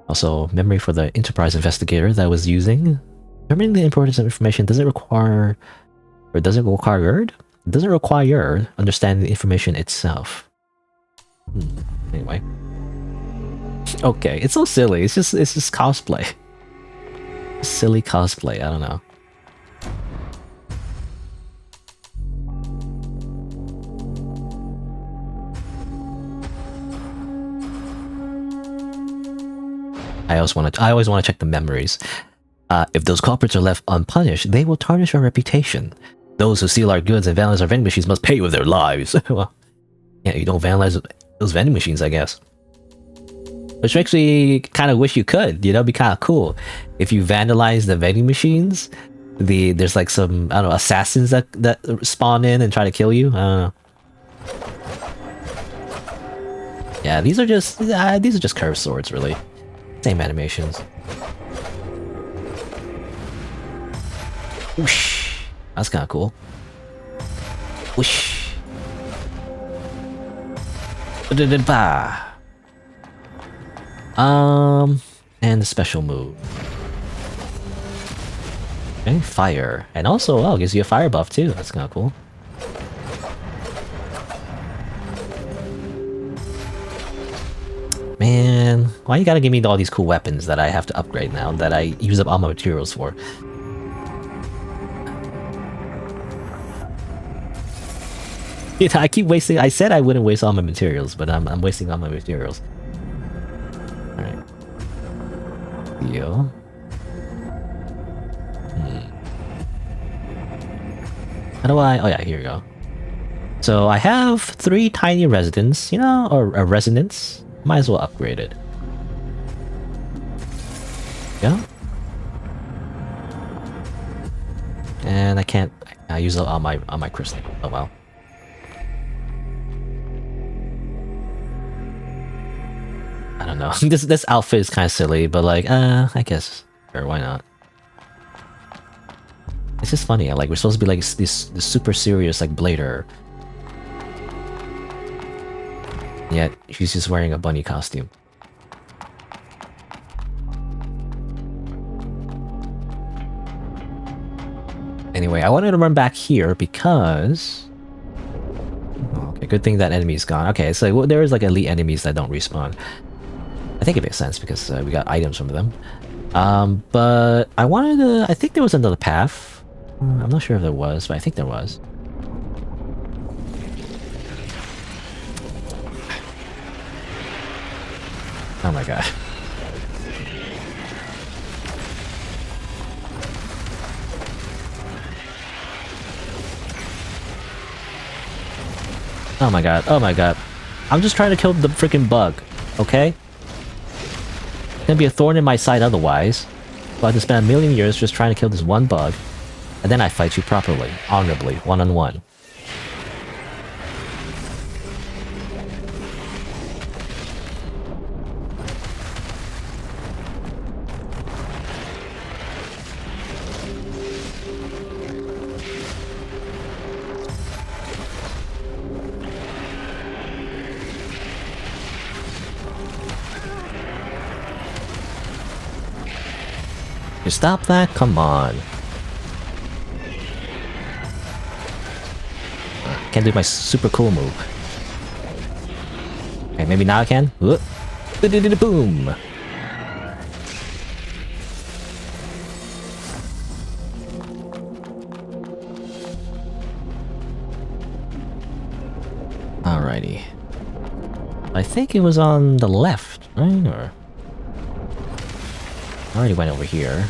Also, memory for the Enterprise investigator that I was using. Remembering the importance of information doesn't require understanding the information itself. Anyway. Okay, it's so silly. It's just cosplay. Silly cosplay, I don't know. I always want to check the memories. If those culprits are left unpunished, they will tarnish our reputation. Those who steal our goods and vandalize our vending machines must pay with their lives. Well, yeah, you don't vandalize those vending machines, I guess. Which makes me kind of wish you could, you know, be kind of cool. If you vandalize the vending machines, there's like some, I don't know, assassins that spawn in and try to kill you. I don't know. Yeah, these are just curved swords, really. Same animations. Whoosh. That's kind of cool. Whoosh. Ba-da-da-ba. And the special move. Okay, fire. And also, oh, gives you a fire buff too. That's kind of cool. Man, why you gotta give me all these cool weapons that I have to upgrade now, that I use up all my materials for? You know, I keep wasting. I said I wouldn't waste all my materials, but I'm wasting all my materials. All right. Yo. How do I? Oh yeah, here we go. So I have 3 tiny residents, you know, or a resonance. Might as well upgrade it. Yeah. And I can't. I use it on my crystal. Oh well. I don't know. This outfit is kind of silly, but like, I guess sure, why not? It's just funny. Like we're supposed to be like this super serious like blader, yet she's just wearing a bunny costume. Anyway, I wanted to run back here because. Okay, good thing that enemy's gone. Okay, so well, there is like elite enemies that don't respawn. I think it makes sense because we got items from them. But I wanted to. I think there was another path. I'm not sure if there was, but I think there was. Oh my god. Oh my god, oh my god. I'm just trying to kill the freaking bug, okay? It's gonna be a thorn in my side otherwise. So I have to spend a million years just trying to kill this one bug. And then I fight you properly, honorably, one-on-one. You stop that? Come on. Can't do my super cool move. Okay, maybe now I can. Boom! Alrighty. I think it was on the left, right? Or I already went over here.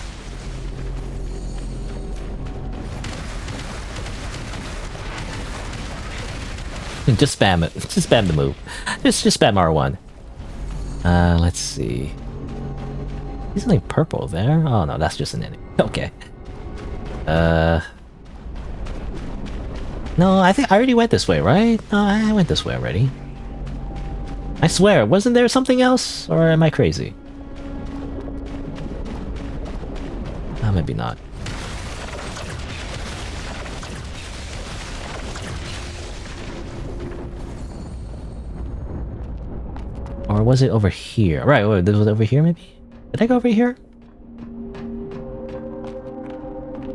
Just spam it. Just spam the move. Just spam R1. Let's see. Is something purple there? Oh no, that's just an enemy. Okay. No, I think I already went this way, right? No, I went this way already. I swear, wasn't there something else? Or am I crazy? Maybe not. Or was it over here? Right, wait, this was over here maybe? Did I go over here?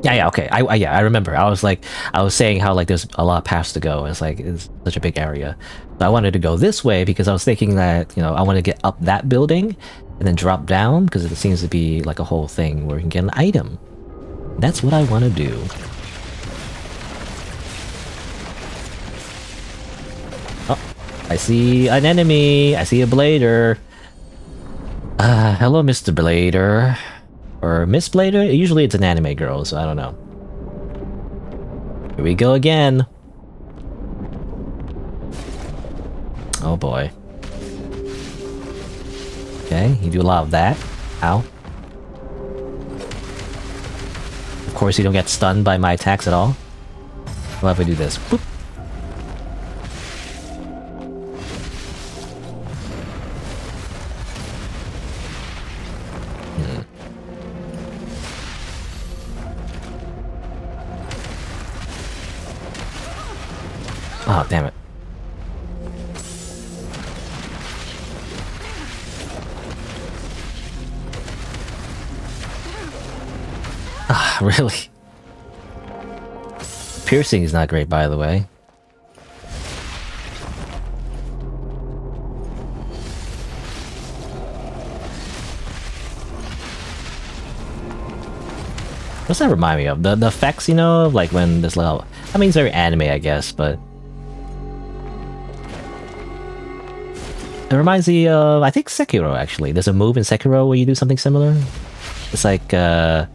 Yeah, okay. I remember. I was saying how like there's a lot of paths to go. It's like it's such a big area. So I wanted to go this way because I was thinking that, you know, I want to get up that building and then drop down because it seems to be like a whole thing where we can get an item. That's what I want to do. Oh, I see an enemy. I see a blader. Hello, Mr. Blader. Or Miss Blader? Usually it's an anime girl, so I don't know. Here we go again. Oh boy. Okay, you do a lot of that. Ow. Of course you don't get stunned by my attacks at all. What if we do this? Boop. Oh, damn it. Ah, really? Piercing is not great, by the way. What's that remind me of? The effects, you know, like when this level... I mean, it's very anime, I guess, but... It reminds me of, I think, Sekiro, actually. There's a move in Sekiro where you do something similar. It's like, the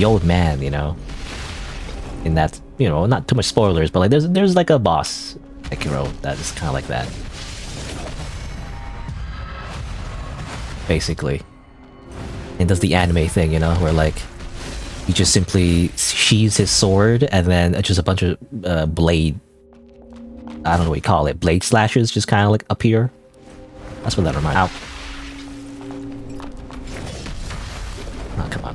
old man, you know? In that, you know, not too much spoilers, but like, there's like a boss, Sekiro, that is kind of like that. Basically. And does the anime thing, you know, where like, he just simply sheathes his sword, and then just a bunch of, blade... I don't know what you call it, blade slashes just kind of like appear. That's what that reminds me. Ow. Oh, come on.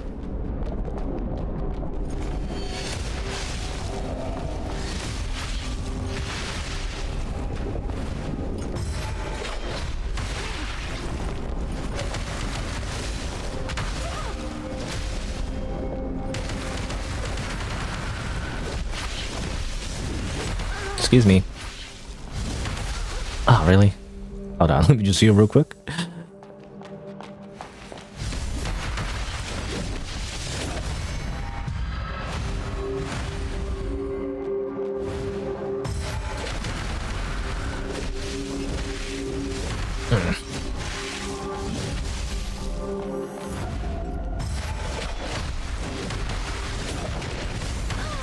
Excuse me. Oh, really? Hold on, let me just heal real quick.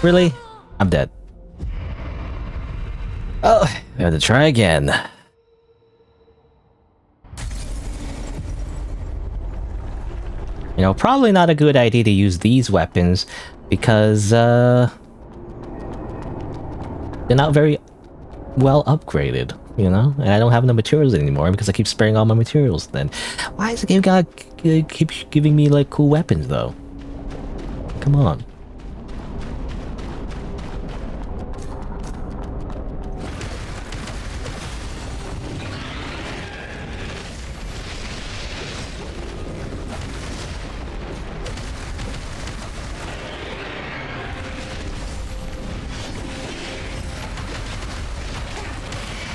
Really? I'm dead. Oh, I have to try again. You know, probably not a good idea to use these weapons because they're not very well upgraded, you know? And I don't have enough materials anymore because I keep sparing all my materials then. Why is the game gotta keep giving me like cool weapons though? Come on.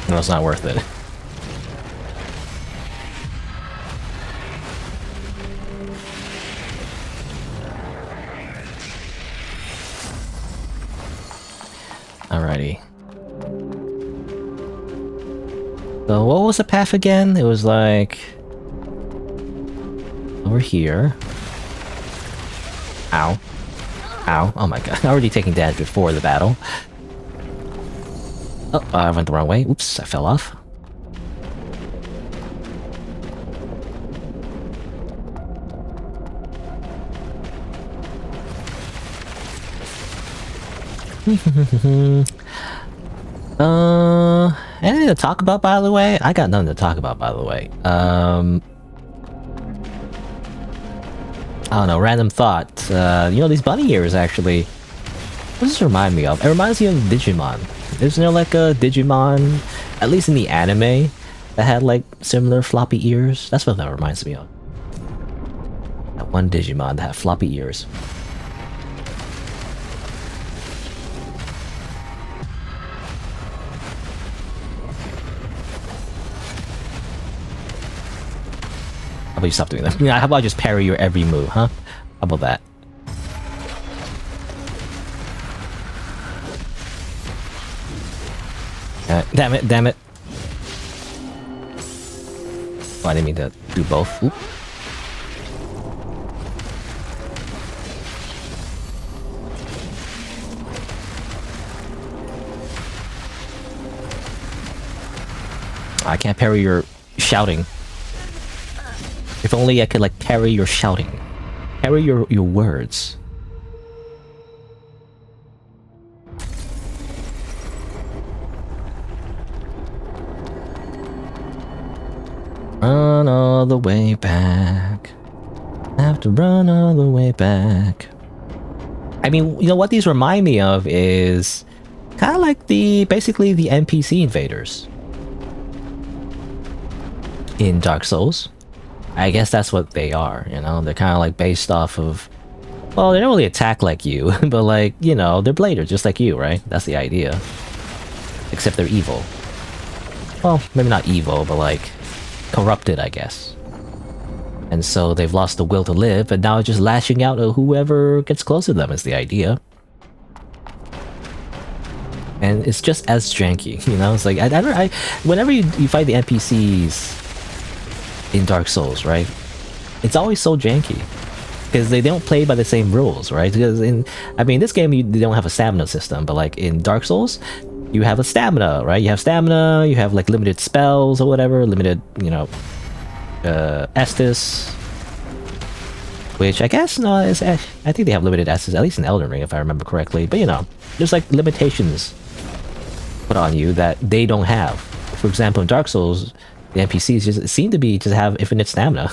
No, it's not worth it. Alrighty. So what was the path again? It was like... over here. Ow. Ow. Oh my god. Already taking damage before the battle. Oh, I went the wrong way. Oops, I fell off. Anything to talk about, by the way? I got nothing to talk about, by the way. I don't know, random thought. You know, these bunny ears, actually... what does this remind me of? It reminds me of Digimon. Isn't there like a Digimon, at least in the anime, that had like similar floppy ears? That's what that reminds me of. That one Digimon that had floppy ears. How about you stop doing that? Yeah, how about I just parry your every move, huh? How about that? Damn it, damn it. Oh, I didn't mean to do both. Oop. I can't parry your shouting. If only I could like parry your shouting. Parry your words. Run all the way back. Have to run all the way back. I mean, you know what these remind me of is kind of like basically the NPC invaders in Dark Souls. I guess that's what they are, you know? They're kind of like based off of... Well, they don't really attack like you, but like, you know, they're bladers just like you, right? That's the idea. Except they're evil. Well, maybe not evil, but like corrupted, I guess. And so they've lost the will to live, and now just lashing out at whoever gets close to them is the idea. And it's just as janky, you know? It's like, whenever you fight the NPCs in Dark Souls, right? It's always so janky. Because they don't play by the same rules, right? Because in this game, they don't have a stamina system, but like in Dark Souls, you have a stamina, right? You have stamina, you have like limited spells or whatever, limited, you know, Estus. Which I guess, no, I think they have limited Estus, at least in Elden Ring, if I remember correctly. But you know, there's like limitations put on you that they don't have. For example, in Dark Souls, the NPCs just seem to be just have infinite stamina.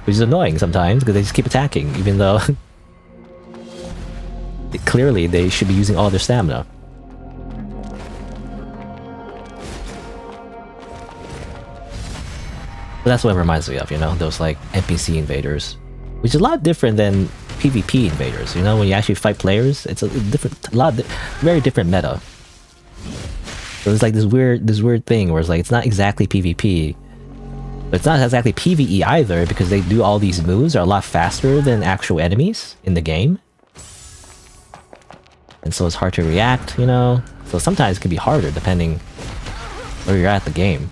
Which is annoying sometimes, because they just keep attacking, even though clearly they should be using all their stamina. But that's what it reminds me of, you know, those like NPC invaders. Which is a lot different than PvP invaders, you know, when you actually fight players, it's very different meta. So it's like this weird thing where it's like, it's not exactly PvP, but it's not exactly PvE either, because they do all these moves are a lot faster than actual enemies in the game. And so it's hard to react, you know? So sometimes it can be harder depending where you're at the game.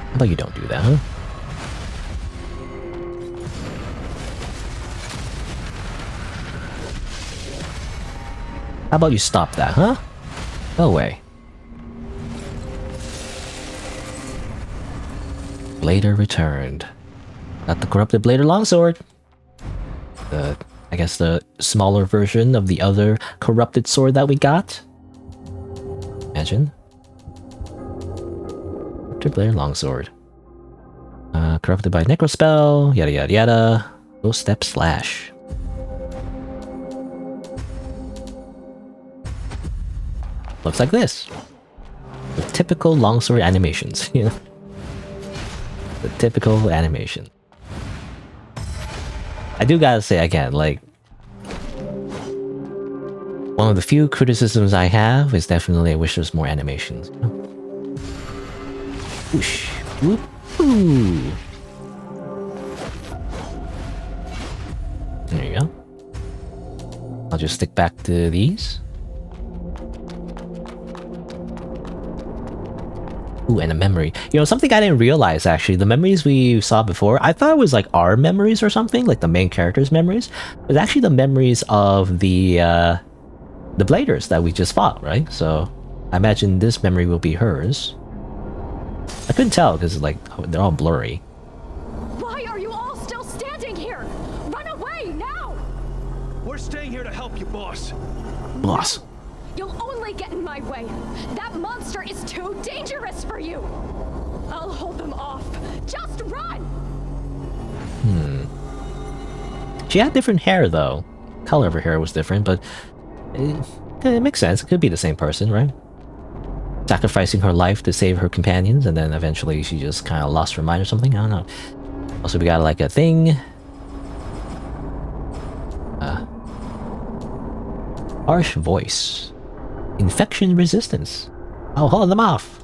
How about you don't do that, huh? How about you stop that, huh? No way. Blader returned. Got the corrupted Blader longsword. I guess the smaller version of the other corrupted sword that we got. Imagine. Corrupted Blader longsword. Corrupted by necrospell. Yada yada yada. Go step slash. Looks like this. The typical longsword animations, you know? The typical animation. I do gotta say again, like, one of the few criticisms I have is definitely I wish there's more animations. You know? Whoosh. Whoop. Ooh. There you go. I'll just stick back to these. Ooh, and a memory. You know, something I didn't realize, actually, the memories we saw before, I thought it was like our memories or something, like the main character's memories. It was actually the memories of the bladers that we just fought, right? So, I imagine this memory will be hers. I couldn't tell, because like, they're all blurry. Why are you all still standing here? Run away, now! We're staying here to help you, boss. Boss. You'll only get in my way. That monster is too dangerous for you. I'll hold them off. Just run! She had different hair, though. Color of her hair was different, but it makes sense. It could be the same person, right? Sacrificing her life to save her companions, and then eventually she just kind of lost her mind or something. I don't know. Also, we got like a thing. Harsh voice. Infection resistance. I'll hold them off.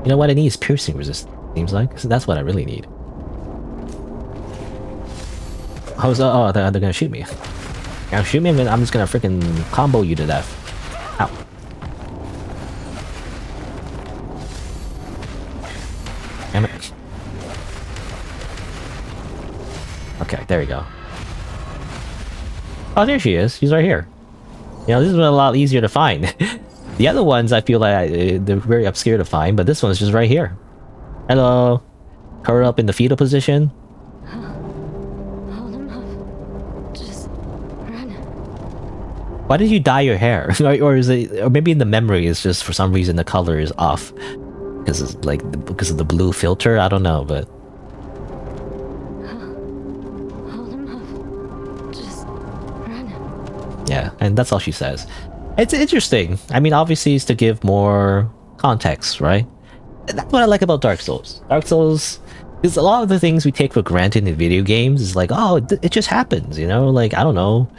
You know what I need is piercing resistance, seems like. So that's what I really need. Oh, they're gonna shoot me. You're gonna shoot me, I'm just gonna freaking combo you to death. Ow. Damn it. Okay, there you go. Oh, there she is. She's right here. You know, this is a lot easier to find. The other ones, I feel like they're very obscure to find, but this one's just right here. Hello. Curl up in the fetal position. Hold him up. Just run. Why did you dye your hair? Or is it, or maybe in the memory it's just for some reason the color is off because it's like because of the blue filter. I don't know, but Hold him up. Just run. yeah, and that's all she says. It's interesting. I mean, obviously, it's to give more context, right? That's what I like about Dark Souls. Dark Souls is a lot of the things we take for granted in video games is like, oh, it just happens, you know? Like, I don't know.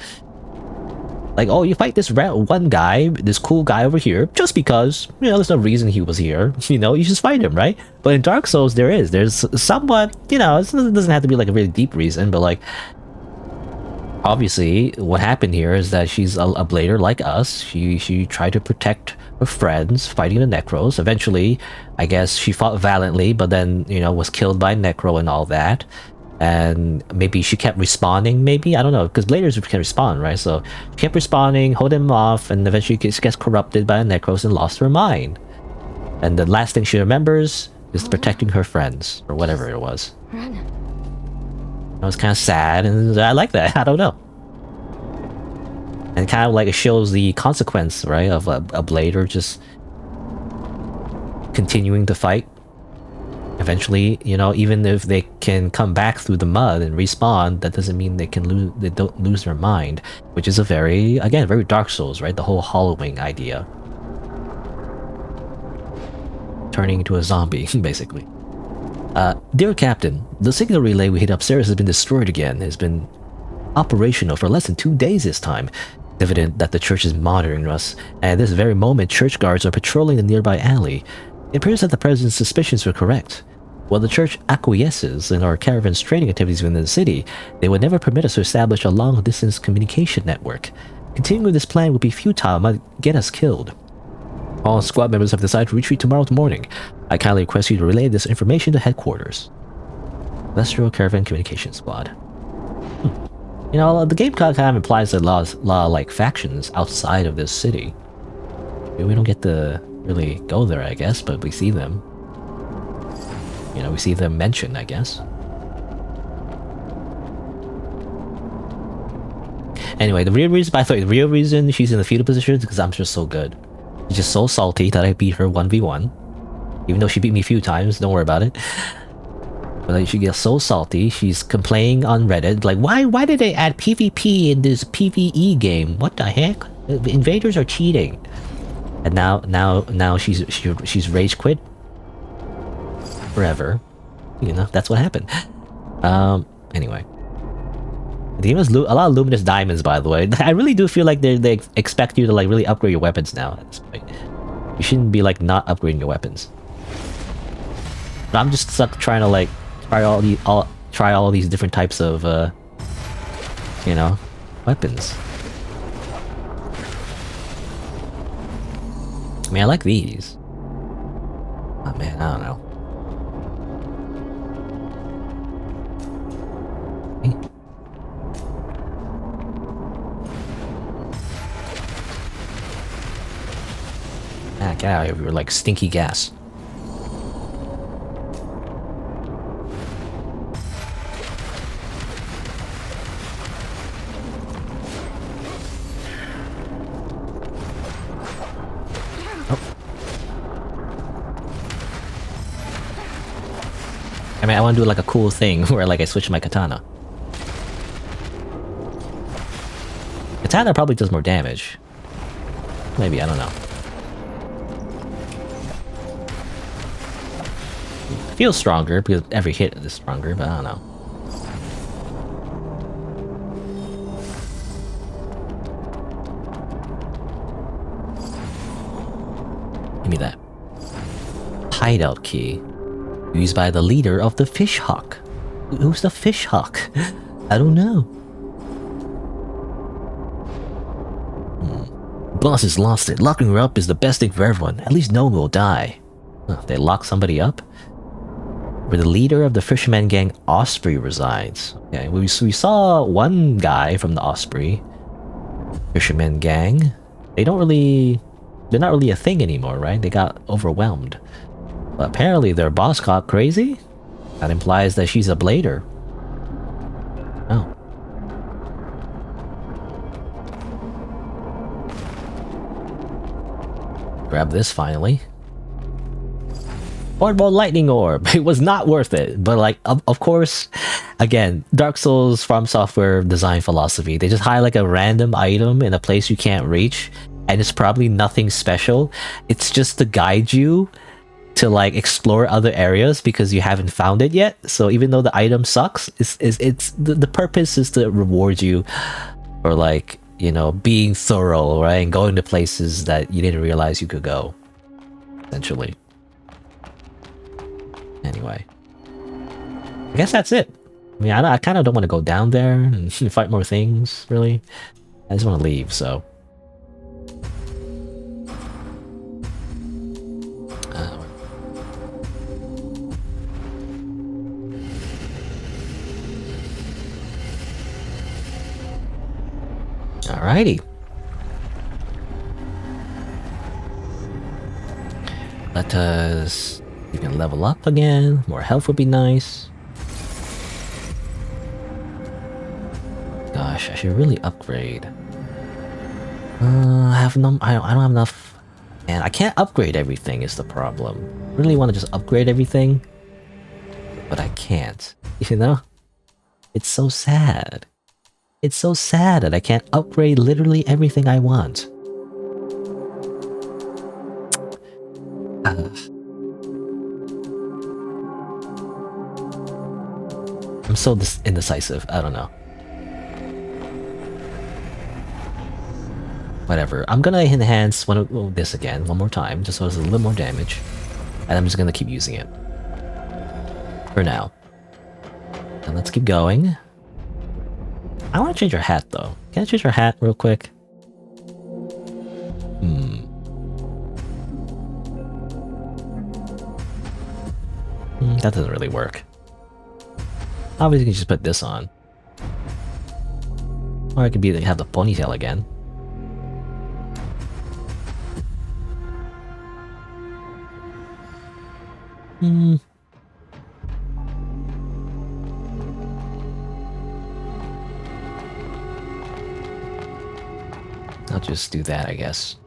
Like, oh, you fight this one guy, this cool guy over here, just because, you know, there's no reason he was here. You know, you just fight him, right? But in Dark Souls, there's somewhat, you know, it doesn't have to be like a really deep reason, but like, obviously, what happened here is that she's a blader like us. She tried to protect her friends fighting the Necros. Eventually, I guess she fought valiantly, but then, you know, was killed by Necro and all that. And maybe she kept respawning, maybe? I don't know, because bladers can respawn, right? So she kept respawning, hold him off, and eventually she gets corrupted by the Necros and lost her mind. And the last thing she remembers is protecting her friends, or whatever it was. Run. It was kind of sad, and I like that. I don't know. And kind of like it shows the consequence, right, of a blader just continuing to fight. Eventually, you know, even if they can come back through the mud and respawn, that doesn't mean they don't lose their mind, which is a very Dark Souls, right? The whole hollowing idea, turning into a zombie, basically. Dear Captain, the signal relay we hid upstairs has been destroyed again. It's been operational for less than 2 days this time. It's evident that the church is monitoring us, and at this very moment, church guards are patrolling the nearby alley. It appears that the president's suspicions were correct. While the church acquiesces in our caravan's training activities within the city, they would never permit us to establish a long-distance communication network. Continuing this plan would be futile and might get us killed. All squad members have decided to retreat tomorrow morning. I kindly request you to relay this information to headquarters. Celestial Caravan Communication Squad. You know, the game kind of implies a lot of like factions outside of this city. We don't get to really go there, I guess, but we see them. You know, we see them mentioned, I guess. Anyway, the real reason she's in the fetal position is because I'm just so good. She's just so salty that I beat her 1v1. Even though she beat me a few times, don't worry about it. But like, she gets so salty, she's complaining on Reddit, like, why did they add PvP in this PvE game? What the heck? The invaders are cheating. And now she's rage quit. Forever. You know, that's what happened. Anyway. The game has a lot of luminous diamonds, by the way. I really do feel like they expect you to like really upgrade your weapons now at this point. You shouldn't be like not upgrading your weapons. But I'm just stuck trying to like try all these different types of you know, weapons. I mean, I like these. Oh man, I don't know. Ah, get out of here, like stinky gas. I mean, I want to do like a cool thing where like I switch my katana. Katana probably does more damage. Maybe, I don't know. It feels stronger because every hit is stronger, but I don't know. Give me that. Hideout key. Used by the leader of the Fish Hawk. Who's the Fish Hawk? I don't know. Boss has lost it. Locking her up is the best thing for everyone. At least no one will die. They lock somebody up? Where the leader of the fisherman gang Osprey resides. Okay, we saw one guy from the Osprey. Fisherman gang. They're not really a thing anymore, right? They got overwhelmed. But apparently their boss got crazy? That implies that she's a blader. Oh. Grab this finally. Portable lightning orb. It was not worth it, but like, of course, again, Dark Souls From Software design philosophy. They just hide like a random item in a place you can't reach, and it's probably nothing special. It's just to guide you to like explore other areas because you haven't found it yet. So even though the item sucks, it's the purpose is to reward you for like, you know, being thorough, right? And going to places that you didn't realize you could go, essentially. Anyway, I guess that's it. I mean, I kind of don't want to go down there and fight more things, really. I just want to leave, so. Alrighty. Let us... You can level up again. More health would be nice. Gosh, I should really upgrade. I don't have enough. And I can't upgrade everything is the problem. Really want to just upgrade everything, but I can't. You know? It's so sad. It's so sad that I can't upgrade literally everything I want. I'm so indecisive. I don't know. Whatever. I'm gonna enhance this again one more time, just so there's a little more damage. And I'm just gonna keep using it. For now. And let's keep going. I want to change her hat though. Can I change her hat real quick? That doesn't really work. Obviously, you can just put this on. Or I could have the ponytail again. I'll just do that, I guess.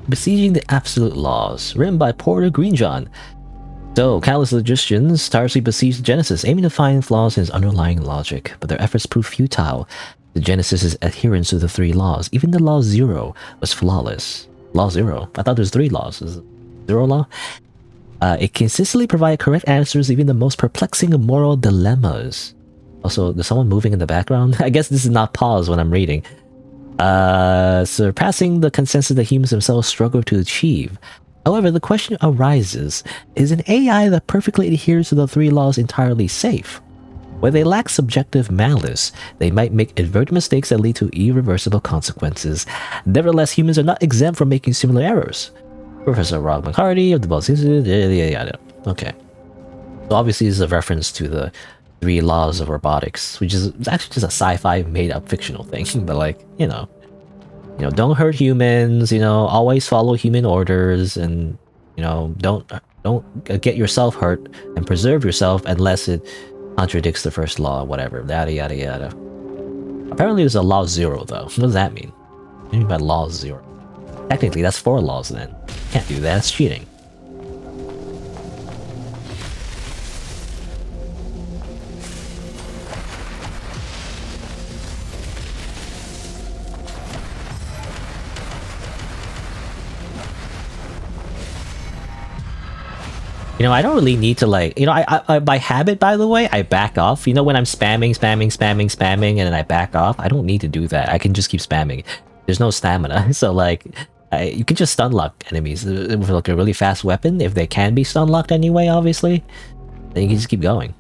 Besieging the Absolute Laws, written by Porter Greenjohn. So, countless logicians tirelessly besieged Genesis, aiming to find flaws in its underlying logic, but their efforts proved futile. The Genesis' adherence to the 3 laws, even the Law 0, was flawless. Law 0? I thought there's 3 laws. Is it 0 law? It consistently provided correct answers even the most perplexing moral dilemmas. Also, there's someone moving in the background? I guess this is not paused when I'm reading. Surpassing the consensus that humans themselves struggle to achieve. However, the question arises, is an AI that perfectly adheres to the 3 laws entirely safe? Where they lack subjective malice, they might make inadvertent mistakes that lead to irreversible consequences. Nevertheless, humans are not exempt from making similar errors. Professor Rob McCarty of the Buzz Institute, yada. Okay. So obviously this is a reference to the 3 laws of robotics, which is actually just a sci-fi made-up fictional thing, but like, you know, don't hurt humans, always follow human orders, and, don't get yourself hurt and preserve yourself unless it contradicts the first law, whatever, yada yada. Apparently there's a law 0 though. What does that mean? What do you mean by law 0? Technically that's 4 laws then. Can't do that, that's cheating. I don't really need to like, I by habit, by the way, I back off. When I'm spamming, and then I back off, I don't need to do that. I can just keep spamming. There's no stamina. So like, you can just stun lock enemies with like a really fast weapon, if they can be stun locked anyway, obviously. Then you can just keep going.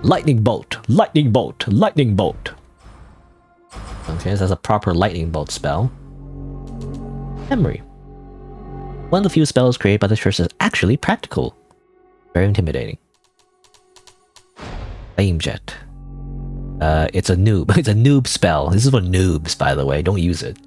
Lightning bolt, lightning bolt, lightning bolt. Okay, so that's a proper lightning bolt spell. Memory. One of the few spells created by the church is actually practical. Very intimidating. Flame jet. It's a noob. It's a noob spell. This is for noobs, by the way. Don't use it.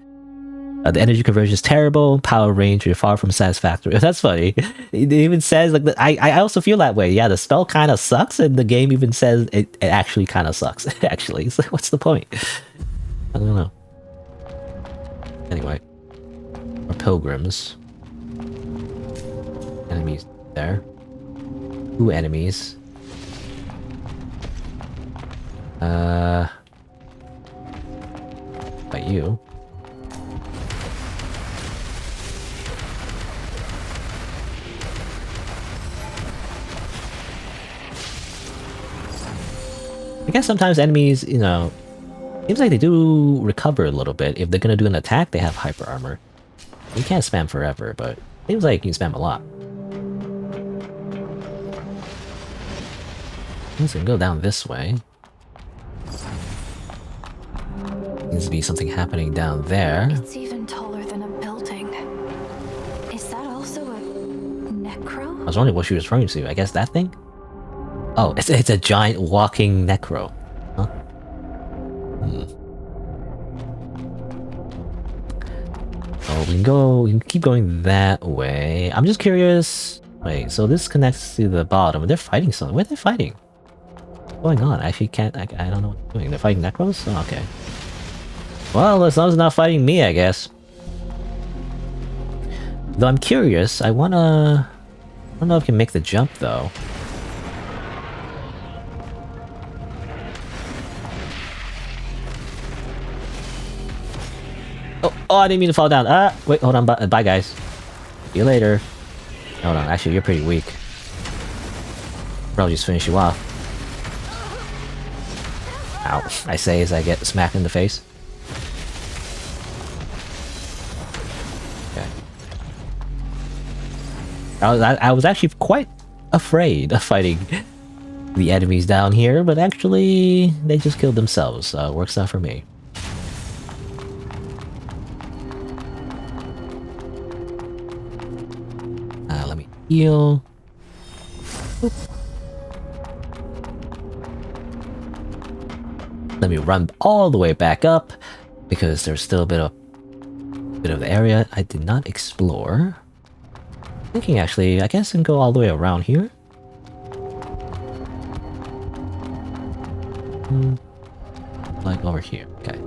The energy conversion is terrible. Power range, you're far from satisfactory. That's funny. It even says like I also feel that way. Yeah, the spell kind of sucks, and the game even says it actually kind of sucks. Actually, so what's the point? I don't know. Anyway, our pilgrims. Enemies there. 2 enemies. By you. I guess sometimes enemies, you know, seems like they do recover a little bit. If they're gonna do an attack, they have hyper armor. You can't spam forever, but it seems like you can spam a lot. Let's go down this way. Seems to be something happening down there. It's even taller than a building. Is that also a necro? I was wondering what she was referring to. I guess that thing? Oh, it's a giant walking necro. Huh? Oh, we can keep going that way. I'm just curious. Wait, so this connects to the bottom. They're fighting something. Where are they fighting? What's going on? I actually can't. I don't know what they're doing. They're fighting necros? Oh, okay. Well, as long as it's not fighting me, I guess. Though I'm curious. I don't know if I can make the jump though. Oh, I didn't mean to fall down. Ah, wait, hold on. Bye, guys. See you later. Hold on. Actually, you're pretty weak. Probably just finish you off. Ow. I say as I get smacked in the face. Okay. I was actually quite afraid of fighting the enemies down here, but actually, they just killed themselves, so it works out for me. Let me heal. Oop. Let me run all the way back up because there's still a bit of the area I did not explore. Thinking actually, I guess I can go all the way around here. Like over here. Okay.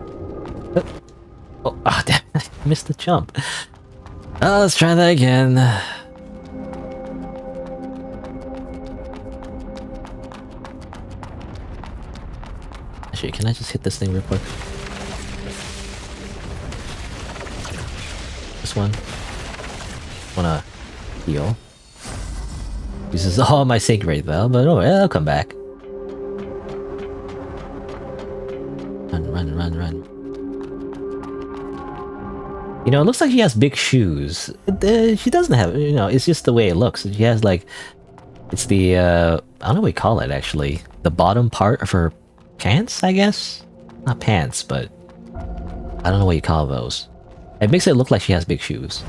Oh, damn! I missed the jump. Let's try that again. Actually, can I just hit this thing real quick? This one. Wanna heal. This is all my sync rate though, but oh, I'll come back. Run. You know, it looks like she has big shoes. She doesn't have, you know, it's just the way it looks. She has like, it's the, I don't know what we call it actually. The bottom part of her pants, I guess? Not pants, but I don't know what you call those. It makes it look like she has big shoes.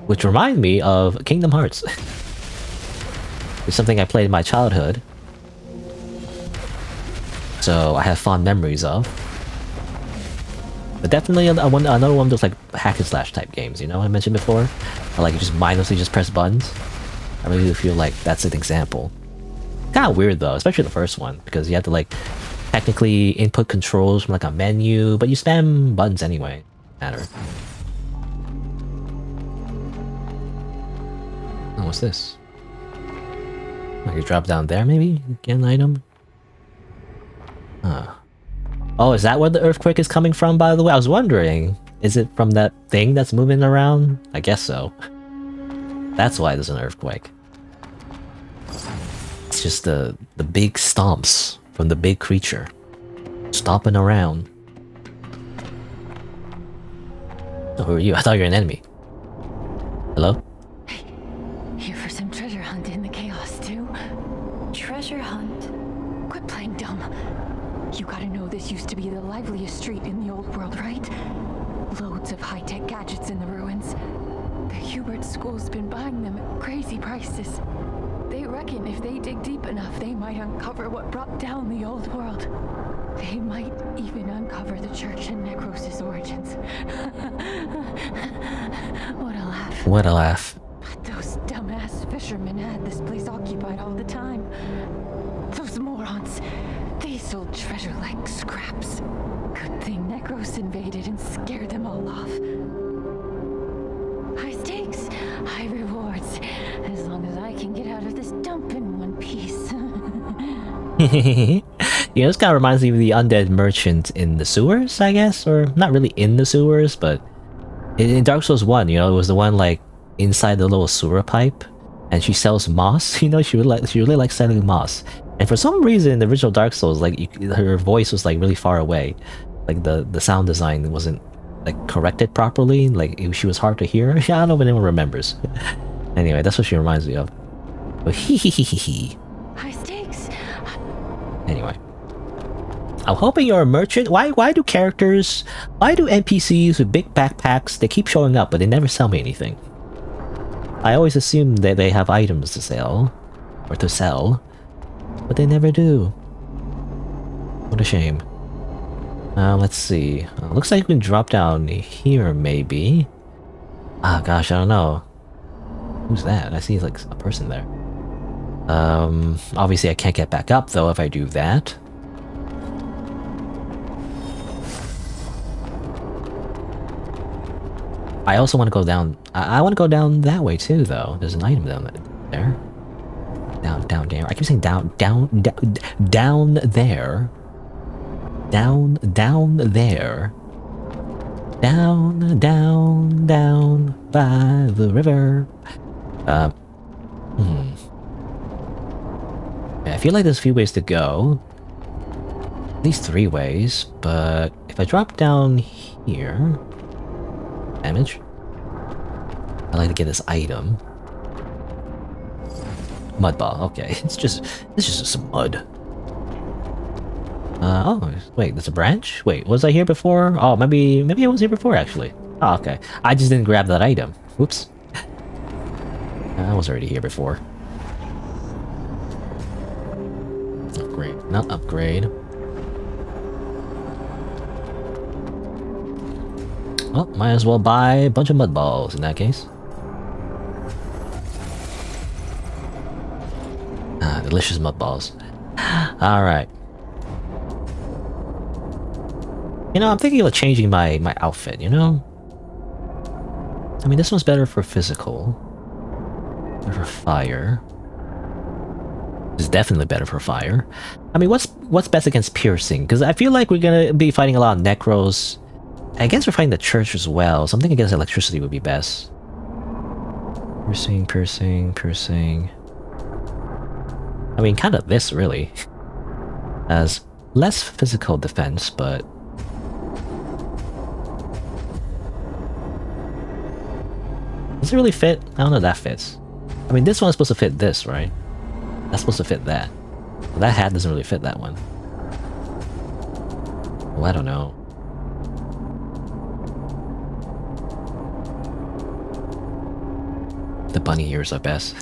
Which remind me of Kingdom Hearts. It's something I played in my childhood. So I have fond memories of. But definitely another one of those like hack and slash type games, you know, I mentioned before? Or like you just mindlessly just press buttons. I really feel like that's an example. Kinda weird though, especially the first one, because you have to like technically input controls from like a menu, but you spam buttons anyway. Matter. Oh, what's this? I could drop down there maybe? Get an item? Huh. Oh, is that where the earthquake is coming from, by the way? I was wondering. Is it from that thing that's moving around? I guess so. That's why there's an earthquake. It's just the big stomps from the big creature. Stomping around. Oh, who are you? I thought you were an enemy. Hello? Hey, here for some treasure hunt in the chaos too? Treasure hunt? Quit playing dumb. You gotta know this used to be the liveliest street in the old world, right? Loads of high-tech gadgets in the ruins. The Hubert School's been buying them at crazy prices. They reckon if they dig deep enough, they might uncover what brought down the old world. They might even uncover the church and Necros' origins. What a laugh. What a laugh. But those dumbass fishermen had this place occupied all the time. Those morons. They sold treasure like scraps. Good thing Necros invaded and scared them all off. High stakes, high rewards. As long as I can get out of this dump in one piece. Yeah, this kind of reminds me of the undead merchant in the sewers, I guess, or not really in the sewers, but in Dark Souls 1, you know, it was the one like inside the little sewer pipe, and she sells moss. You know, she really likes selling moss, and for some reason in the original Dark Souls, like her voice was like really far away, like the sound design wasn't like corrected properly, like she was hard to hear. I don't know if anyone remembers. Anyway, that's what she reminds me of. But High stakes. Anyway, I'm hoping you're a merchant. Why do NPCs with big backpacks, they keep showing up but they never sell me anything? I always assume that they have items to sell, or to sell, but they never do. What a shame. Let's see. Looks like we can drop down here, maybe. Ah, gosh, I don't know. Who's that? I see like a person there. Obviously I can't get back up though if I do that. I also want to go down. I want to go down that way too, though. There's an item down there. Down there. I keep saying down there. Down there. Down by the river. Yeah, I feel like there's a few ways to go. At least 3 ways, but if I drop down here... Damage. I like to get this item. Mud ball, okay. It's just some mud. Oh, wait, there's a branch? Wait, was I here before? Oh, maybe I was here before, actually. Oh, okay. I just didn't grab that item. Whoops. I was already here before. Upgrade. Not upgrade. Well, might as well buy a bunch of mud balls in that case. Ah, delicious mud balls. Alright. You know, I'm thinking of changing my outfit, you know? I mean, this one's better for physical. Better for fire. It's definitely better for fire. I mean, what's best against piercing? Because I feel like we're gonna be fighting a lot of Necros. I guess we're fighting the church as well. Something against electricity would be best. Piercing. I mean, kind of this, really. As less physical defense, but... Does it really fit? I don't know if that fits. I mean, this one's supposed to fit this, right? That's supposed to fit that. Well, that hat doesn't really fit that one. Well, I don't know. The bunny ears are best.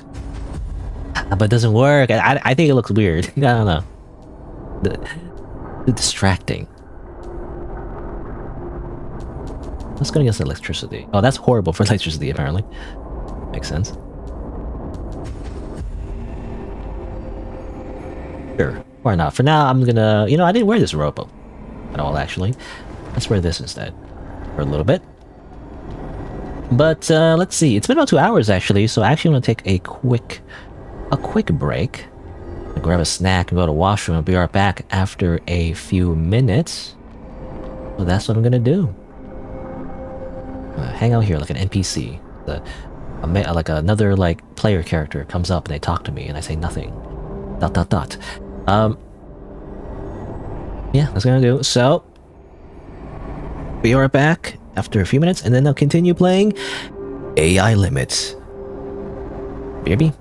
But it doesn't work. I think it looks weird. I don't know. The distracting. Let's go against electricity. Oh, that's horrible for electricity, apparently. Makes sense. Sure. Why not? For now, I'm gonna... You know, I didn't wear this robe at all, actually. Let's wear this instead. For a little bit. But, let's see. It's been about 2 hours, actually, so I actually want to take a quick break. I'll grab a snack and go to the washroom. I'll be right back after a few minutes. So that's what I'm gonna do. Hang out here like an NPC. Like another like player character comes up and they talk to me and I say nothing. ... Yeah, that's gonna do. So, be right back after a few minutes, and then I'll continue playing AI Limits. BRB.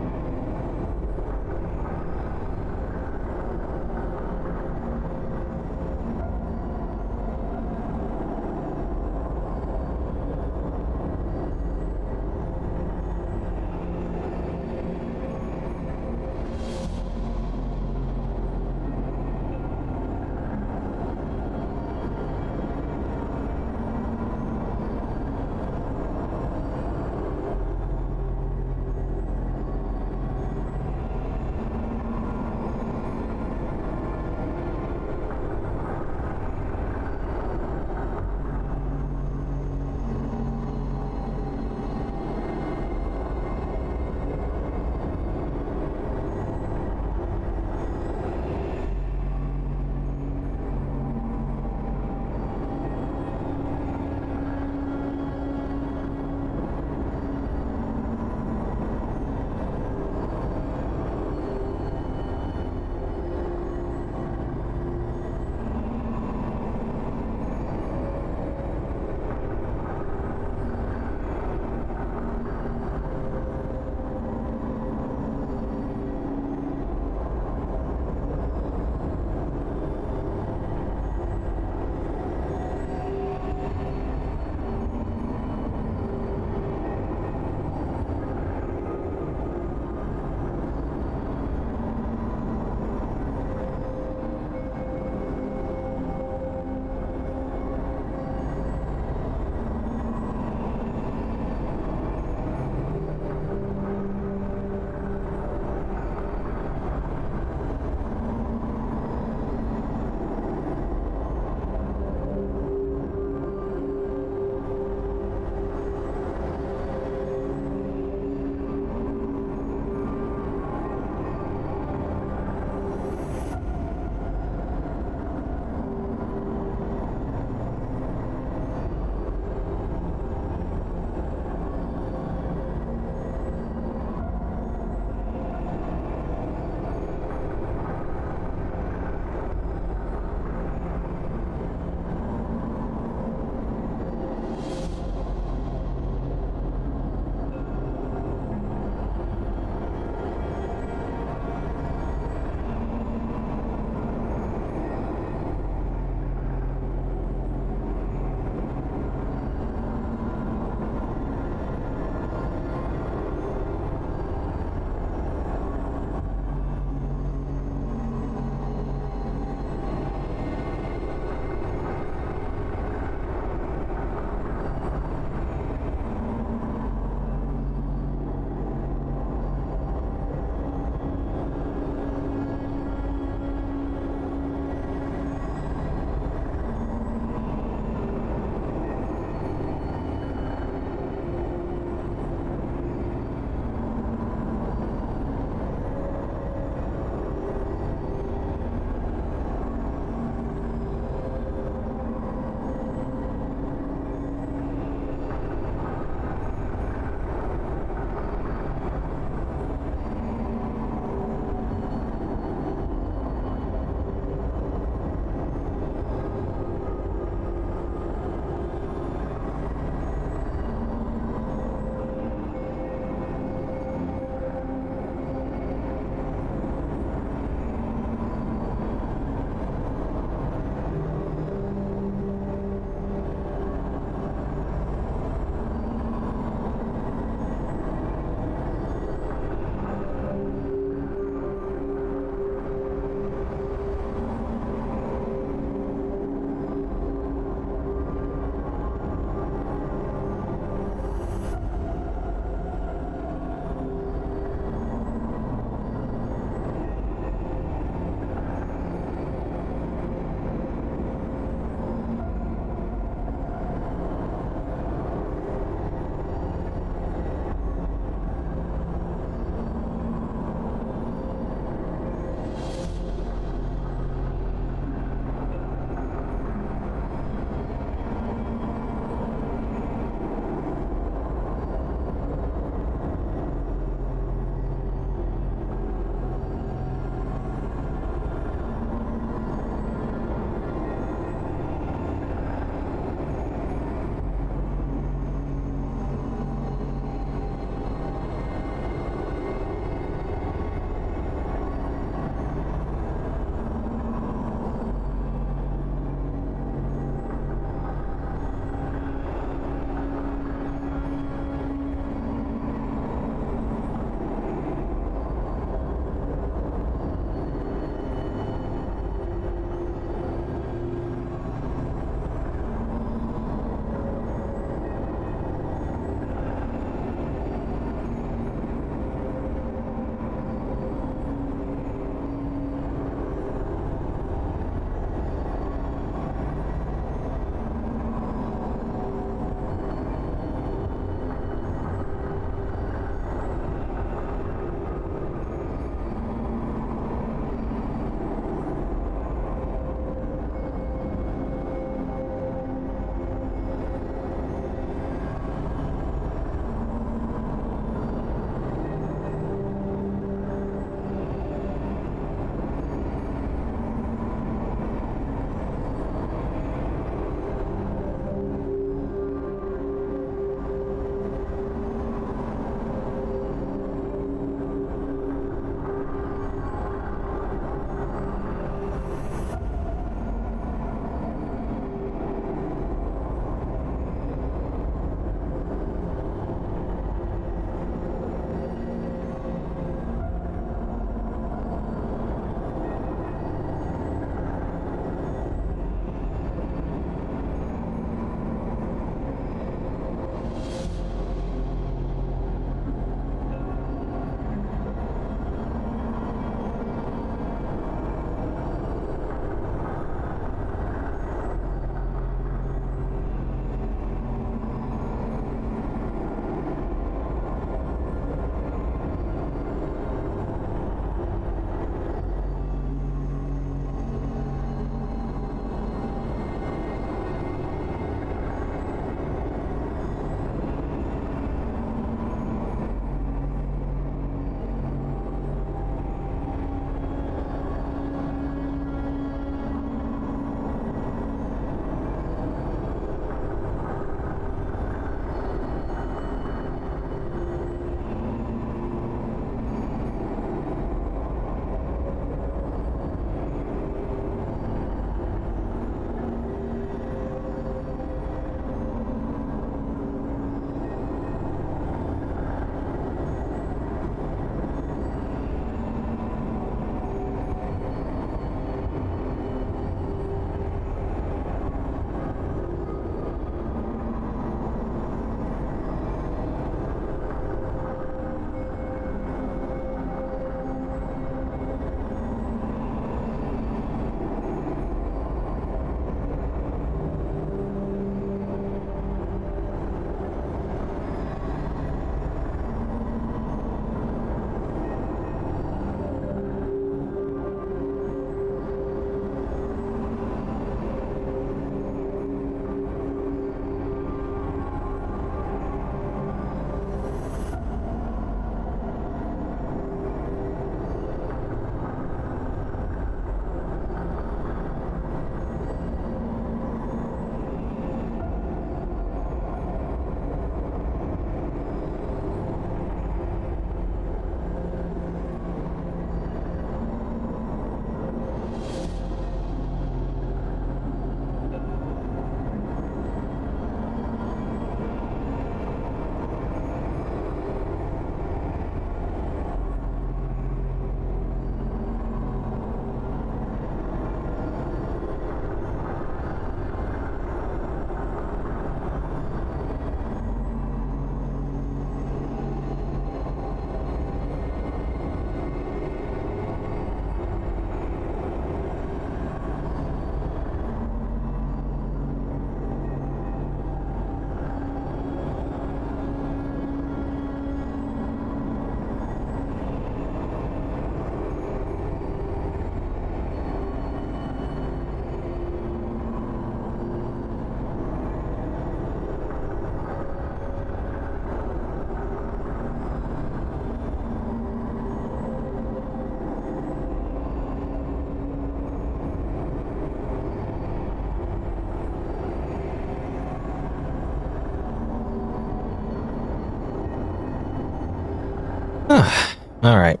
Alright.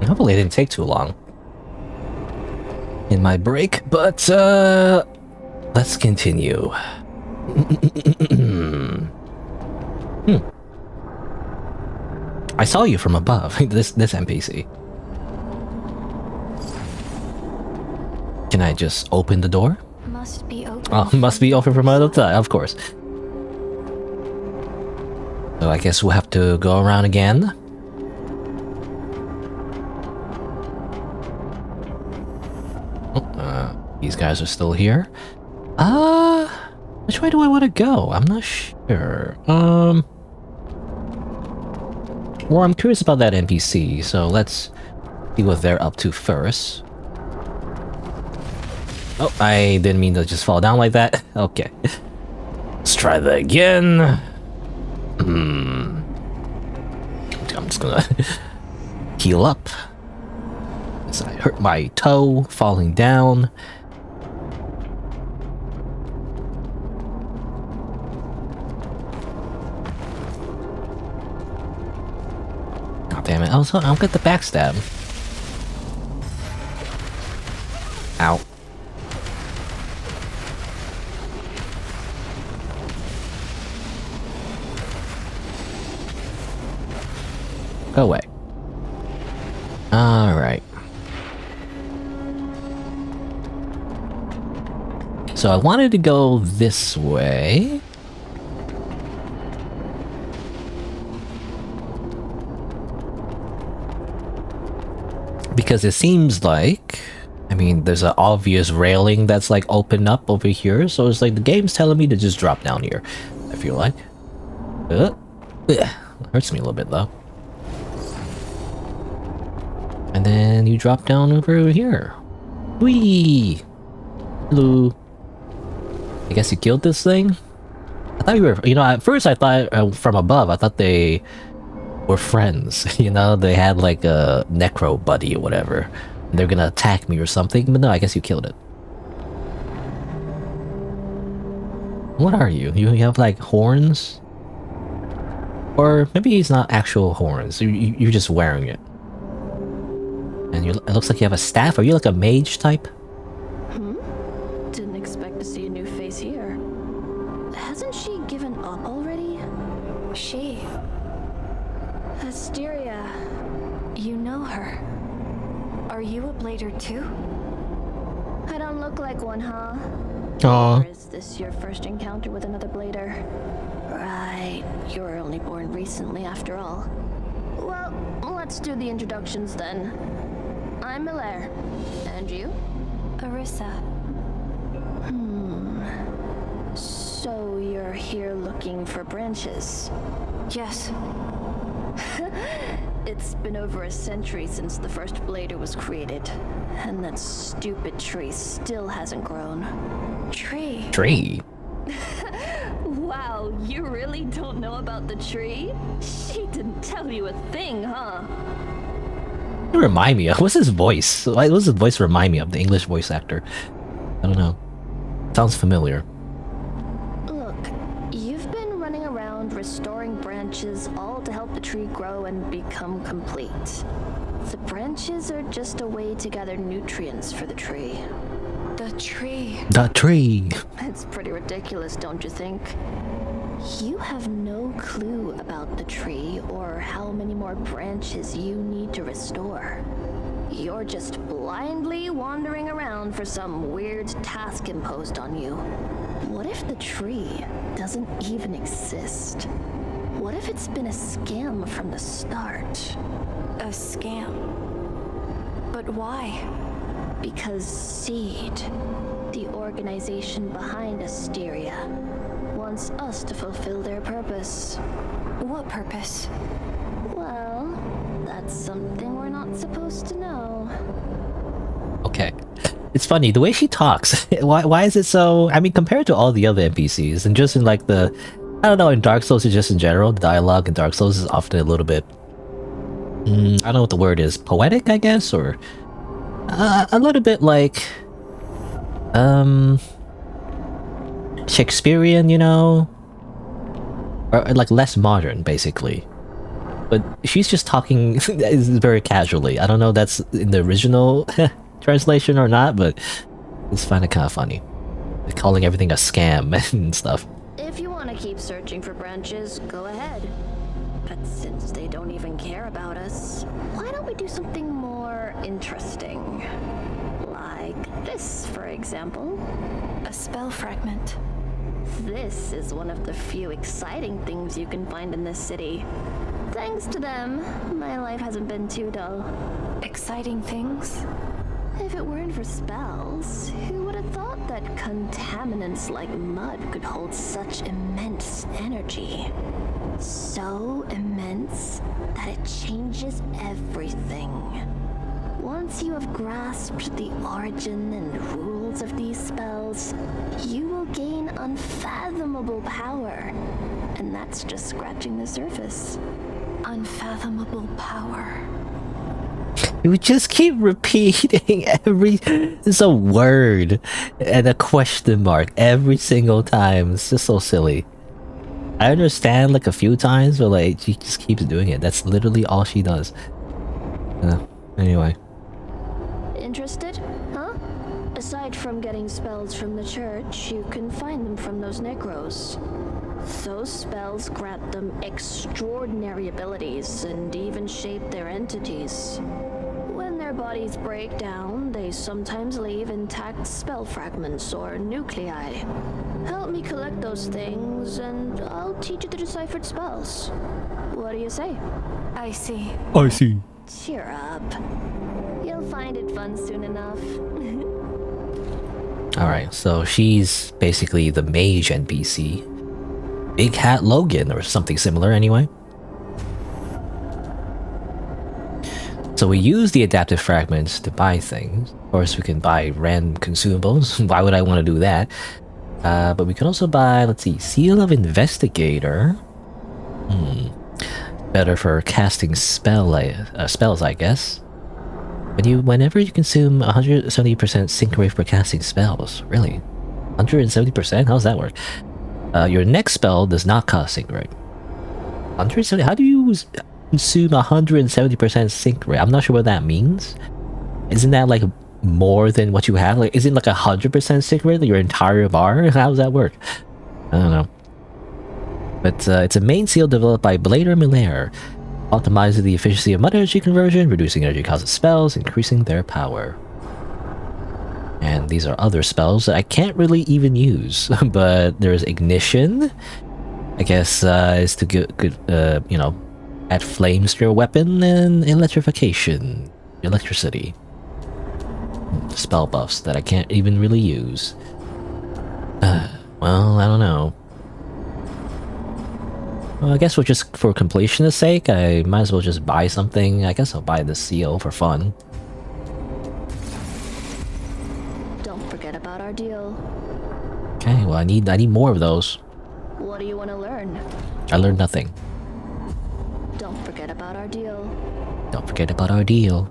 Hopefully it didn't take too long in my break, but let's continue. I saw you from above. This NPC. Can I just open the door? Must be open. Oh, must be open from another side, of course. So I guess we'll have to go around again. These guys are still here. Which way do I want to go? I'm not sure. Well, I'm curious about that NPC, so let's see what they're up to first. Oh, I didn't mean to just fall down like that. Okay. Let's try that again. I'm just gonna heal up. As I hurt my toe falling down. God damn it. I'll get the backstab. Ow. Go away. Alright. So I wanted to go this way. Because it seems like... I mean, there's an obvious railing that's like open up over here. So it's like the game's telling me to just drop down here. I feel like. Hurts me a little bit though. And then you drop down over here. Whee! Hello. I guess you killed this thing? I thought you were... You know, at first I thought from above, I thought they were friends. You know, they had like a necro buddy or whatever. And they're gonna attack me or something. But no, I guess you killed it. What are you? You have like horns? Or maybe it's not actual horns. You're just wearing it. And it looks like you have a staff. Are you like a mage type? Didn't expect to see a new face here. Hasn't she given up already? She? Asteria. You know her. Are you a blader too? I don't look like one, huh? Aww. Or is this your first encounter with another blader? Right, you were only born recently after all. Well, let's do the introductions then. I'm Hilaire. And you? Arissa. So you're here looking for branches? Yes. It's been over a century since the first blader was created. And that stupid tree still hasn't grown. Tree? Tree? Wow, you really don't know about the tree? She didn't tell you a thing, huh? You remind me of... What's his voice? Why does his voice remind me of the English voice actor? I don't know. Sounds familiar. Look, you've been running around restoring branches all to help the tree grow and become complete. The branches are just a way to gather nutrients for the tree. The tree. The tree. It's pretty ridiculous, don't you think? You have no clue about the tree or how many more branches you need to restore. You're just blindly wandering around for some weird task imposed on you. What if the tree doesn't even exist? What if it's been a scam from the start? A scam? But why? Because Seed, the organization behind Asteria, wants us to fulfill their purpose. What purpose? Well, that's something we're not supposed to know. Okay. It's funny, the way she talks. Why is it so... I mean, compared to all the other NPCs, and just in like the... I don't know, in Dark Souls or just in general, the dialogue in Dark Souls is often a little bit... I don't know what the word is. Poetic, I guess? Or... a little bit like... Shakespearean, you know? Or like less modern, basically. but she's just talking very casually. I don't know if that's in the original translation or not, but it's kind of funny. They're calling everything a scam and stuff. If you want to keep searching for branches, go ahead. But since they don't even care about us, why don't we do something more interesting? Like this, for example. A spell fragment. This is one of the few exciting things you can find in this city. Thanks to them, my life hasn't been too dull. Exciting things? If it weren't for spells, who would have thought that contaminants like mud could hold such immense energy? So immense that it changes everything. Once you have grasped the origin and rules of these spells, you will gain unfathomable power. And that's just scratching the surface. Unfathomable power. You would just keep repeating it's a word and a question mark every single time. It's just so silly. I understand like a few times, but like she just keeps doing it. That's literally all she does. Anyway. Interested? Huh? Aside from getting spells from the church, you can find them from those Necros. Those spells grant them extraordinary abilities and even shape their entities. When their bodies break down, they sometimes leave intact spell fragments or nuclei. Help me collect those things, and I'll teach you the deciphered spells. What do you say? I see. I see. Cheer up. You'll find it fun soon enough. Alright, so she's basically the mage NPC. Big Hat Logan, or something similar anyway. So we use the adaptive fragments to buy things. Of course, we can buy random consumables. Why would I want to do that? But we can also buy, let's see, Seal of Investigator. Better for casting spells, I guess. Whenever you consume 170% sync rate for casting spells. Really? 170%? How does that work? Your next spell does not cost sync rate. 170? How do you consume 170% sync rate? I'm not sure what that means. Isn't that like more than what you have? Like, isn't like 100% sync rate your entire bar? How does that work? I don't know. But it's a main seal developed by Blader Miller, optimizing the efficiency of mud energy conversion, reducing energy cost of spells, increasing their power. And these are other spells that I can't really even use. But there's Ignition. I guess is to you know, add flames to your weapon, and Electrification, electricity. Spell buffs that I can't even really use. Well, I don't know. Well, I guess we'll just, for completionist sake, I might as well just buy something. I guess I'll buy the seal for fun. Don't forget about our deal. Okay, well I need more of those. What do you want to learn? I learned nothing. Don't forget about our deal. Don't forget about our deal.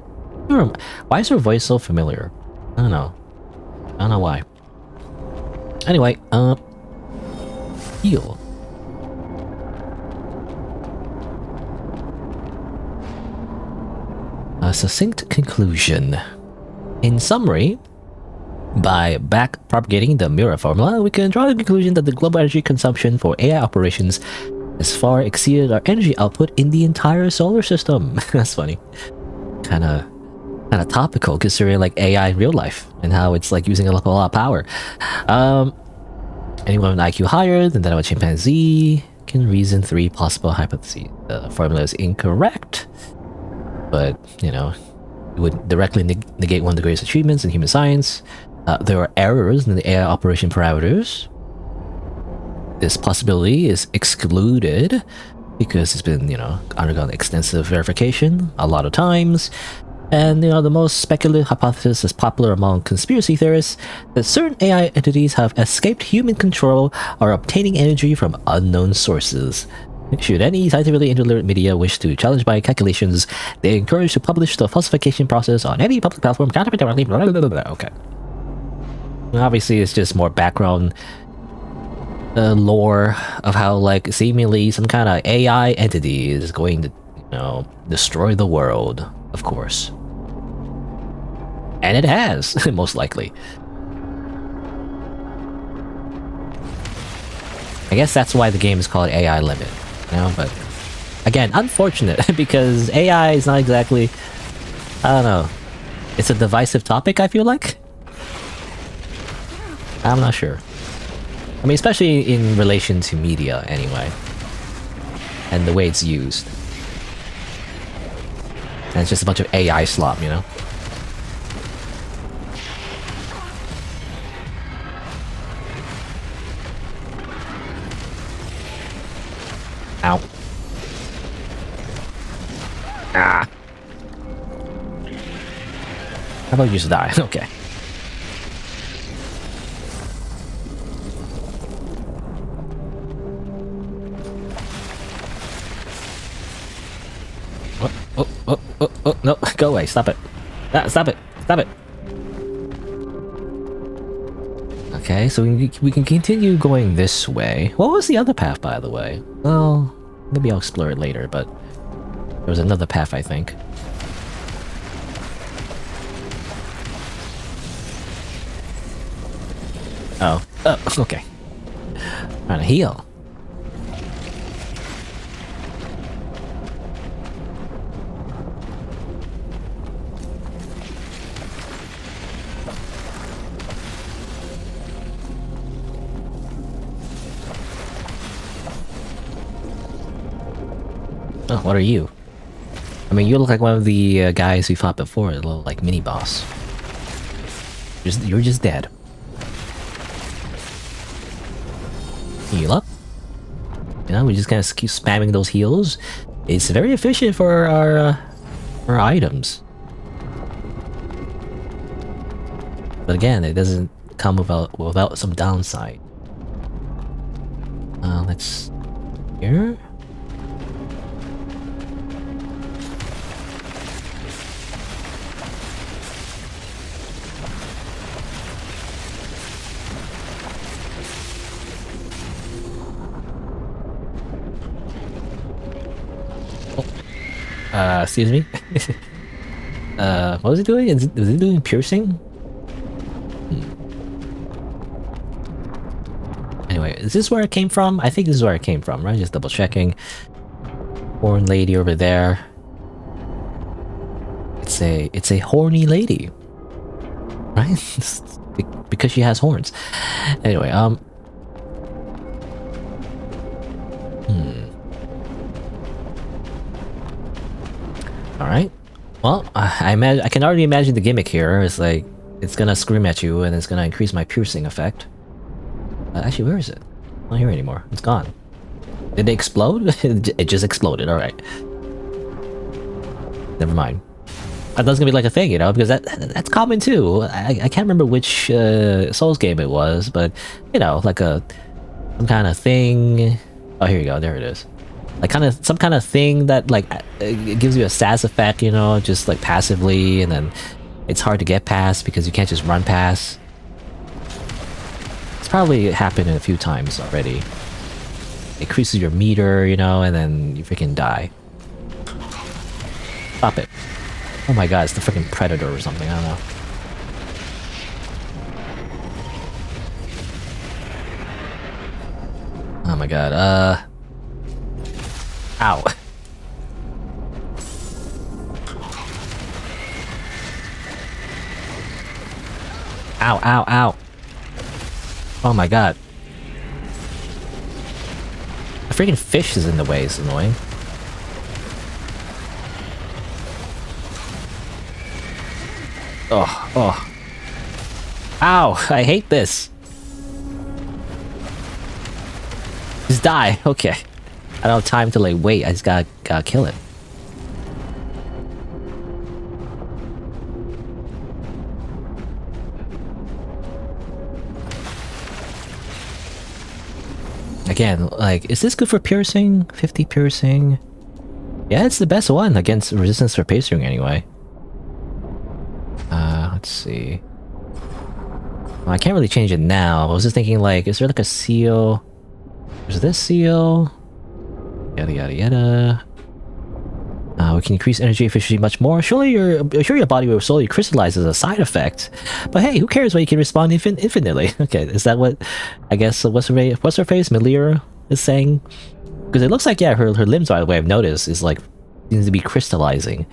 Why is her voice so familiar? I don't know. I don't know why. Anyway, heal. A succinct conclusion. In summary, by back-propagating the mirror formula, we can draw the conclusion that the global energy consumption for AI operations has far exceeded our energy output in the entire solar system. That's funny. Kinda topical considering like AI in real life and how it's like using a lot of power. Anyone with an IQ higher than that of a chimpanzee can reason 3 possible hypotheses. The formula is incorrect, but you know, it would directly negate one of the greatest achievements in human science. There are errors in the AI operation parameters. This possibility is excluded because it's been, you know, undergone extensive verification a lot of times. And, you know, the most speculative hypothesis is popular among conspiracy theorists that certain AI entities have escaped human control or obtaining energy from unknown sources. Should any scientifically illiterate media wish to challenge my calculations, they are encouraged to publish the falsification process on any public platform. Okay. Obviously, it's just more background lore of how, like, seemingly some kind of AI entity is going to you know, destroy the world, of course. And it has, most likely. I guess that's why the game is called AI Limit, you know, but again, unfortunate, because AI is not exactly, I don't know, it's a divisive topic, I feel like? I'm not sure. I mean, especially in relation to media, anyway. And the way it's used. And it's just a bunch of AI slop, you know? Ow. Ah. How about you just die? Okay. Oh, no, go away, stop it. Stop it, stop it. Okay, so we can continue going this way. What was the other path, by the way? Well, maybe I'll explore it later, but there was another path, I think. Oh, okay. Trying to heal. Oh, what are you? I mean, you look like one of the guys we fought before, a little like mini boss. You're just dead. Heal up. You know, we just kind of keep spamming those heals. It's very efficient for our items. But again, it doesn't come without some downside. Let's here. Excuse me? What was he doing? Was he doing piercing? Anyway, is this where it came from? I think this is where it came from, right? Just double checking. Horn lady over there. It's a horny lady. Right? Because she has horns. Anyway, Alright. Well, I can already imagine the gimmick here. It's like, it's gonna scream at you and it's gonna increase my piercing effect. Actually, where is it? Not here anymore. It's gone. Did it explode? It just exploded, alright. Never mind. I thought it was gonna be like a thing, you know, because that's common too. I can't remember which Souls game it was, but, you know, like some kind of thing. Oh, here you go, there it is. Like some kind of thing that like it gives you a SAS effect, you know, just like passively, and then it's hard to get past because you can't just run past. It's probably happened a few times already. It increases your meter, you know, and then you freaking die. Stop it. Oh my god, it's the freaking Predator or something, I don't know. Oh my god, ow. Ow, ow, ow. Oh my god. A freaking fish is in the way, it's annoying. Oh, oh. Ow, I hate this. Just die, okay. I don't have time to like wait, I just gotta kill it. Again, like, is this good for piercing? 50 piercing? Yeah, it's the best one against resistance for piercing anyway. Let's see. Well, I can't really change it now. I was just thinking like, is there like a seal? There's this seal. Yada yada yada. We can increase energy efficiency much more. Surely your body will slowly crystallize as a side effect. But hey, who cares when you can respond infinitely? Okay, is that what I guess what's her face Melia is saying? Because it looks like, yeah, her limbs, by the way, I've noticed, is like seems to be crystallizing.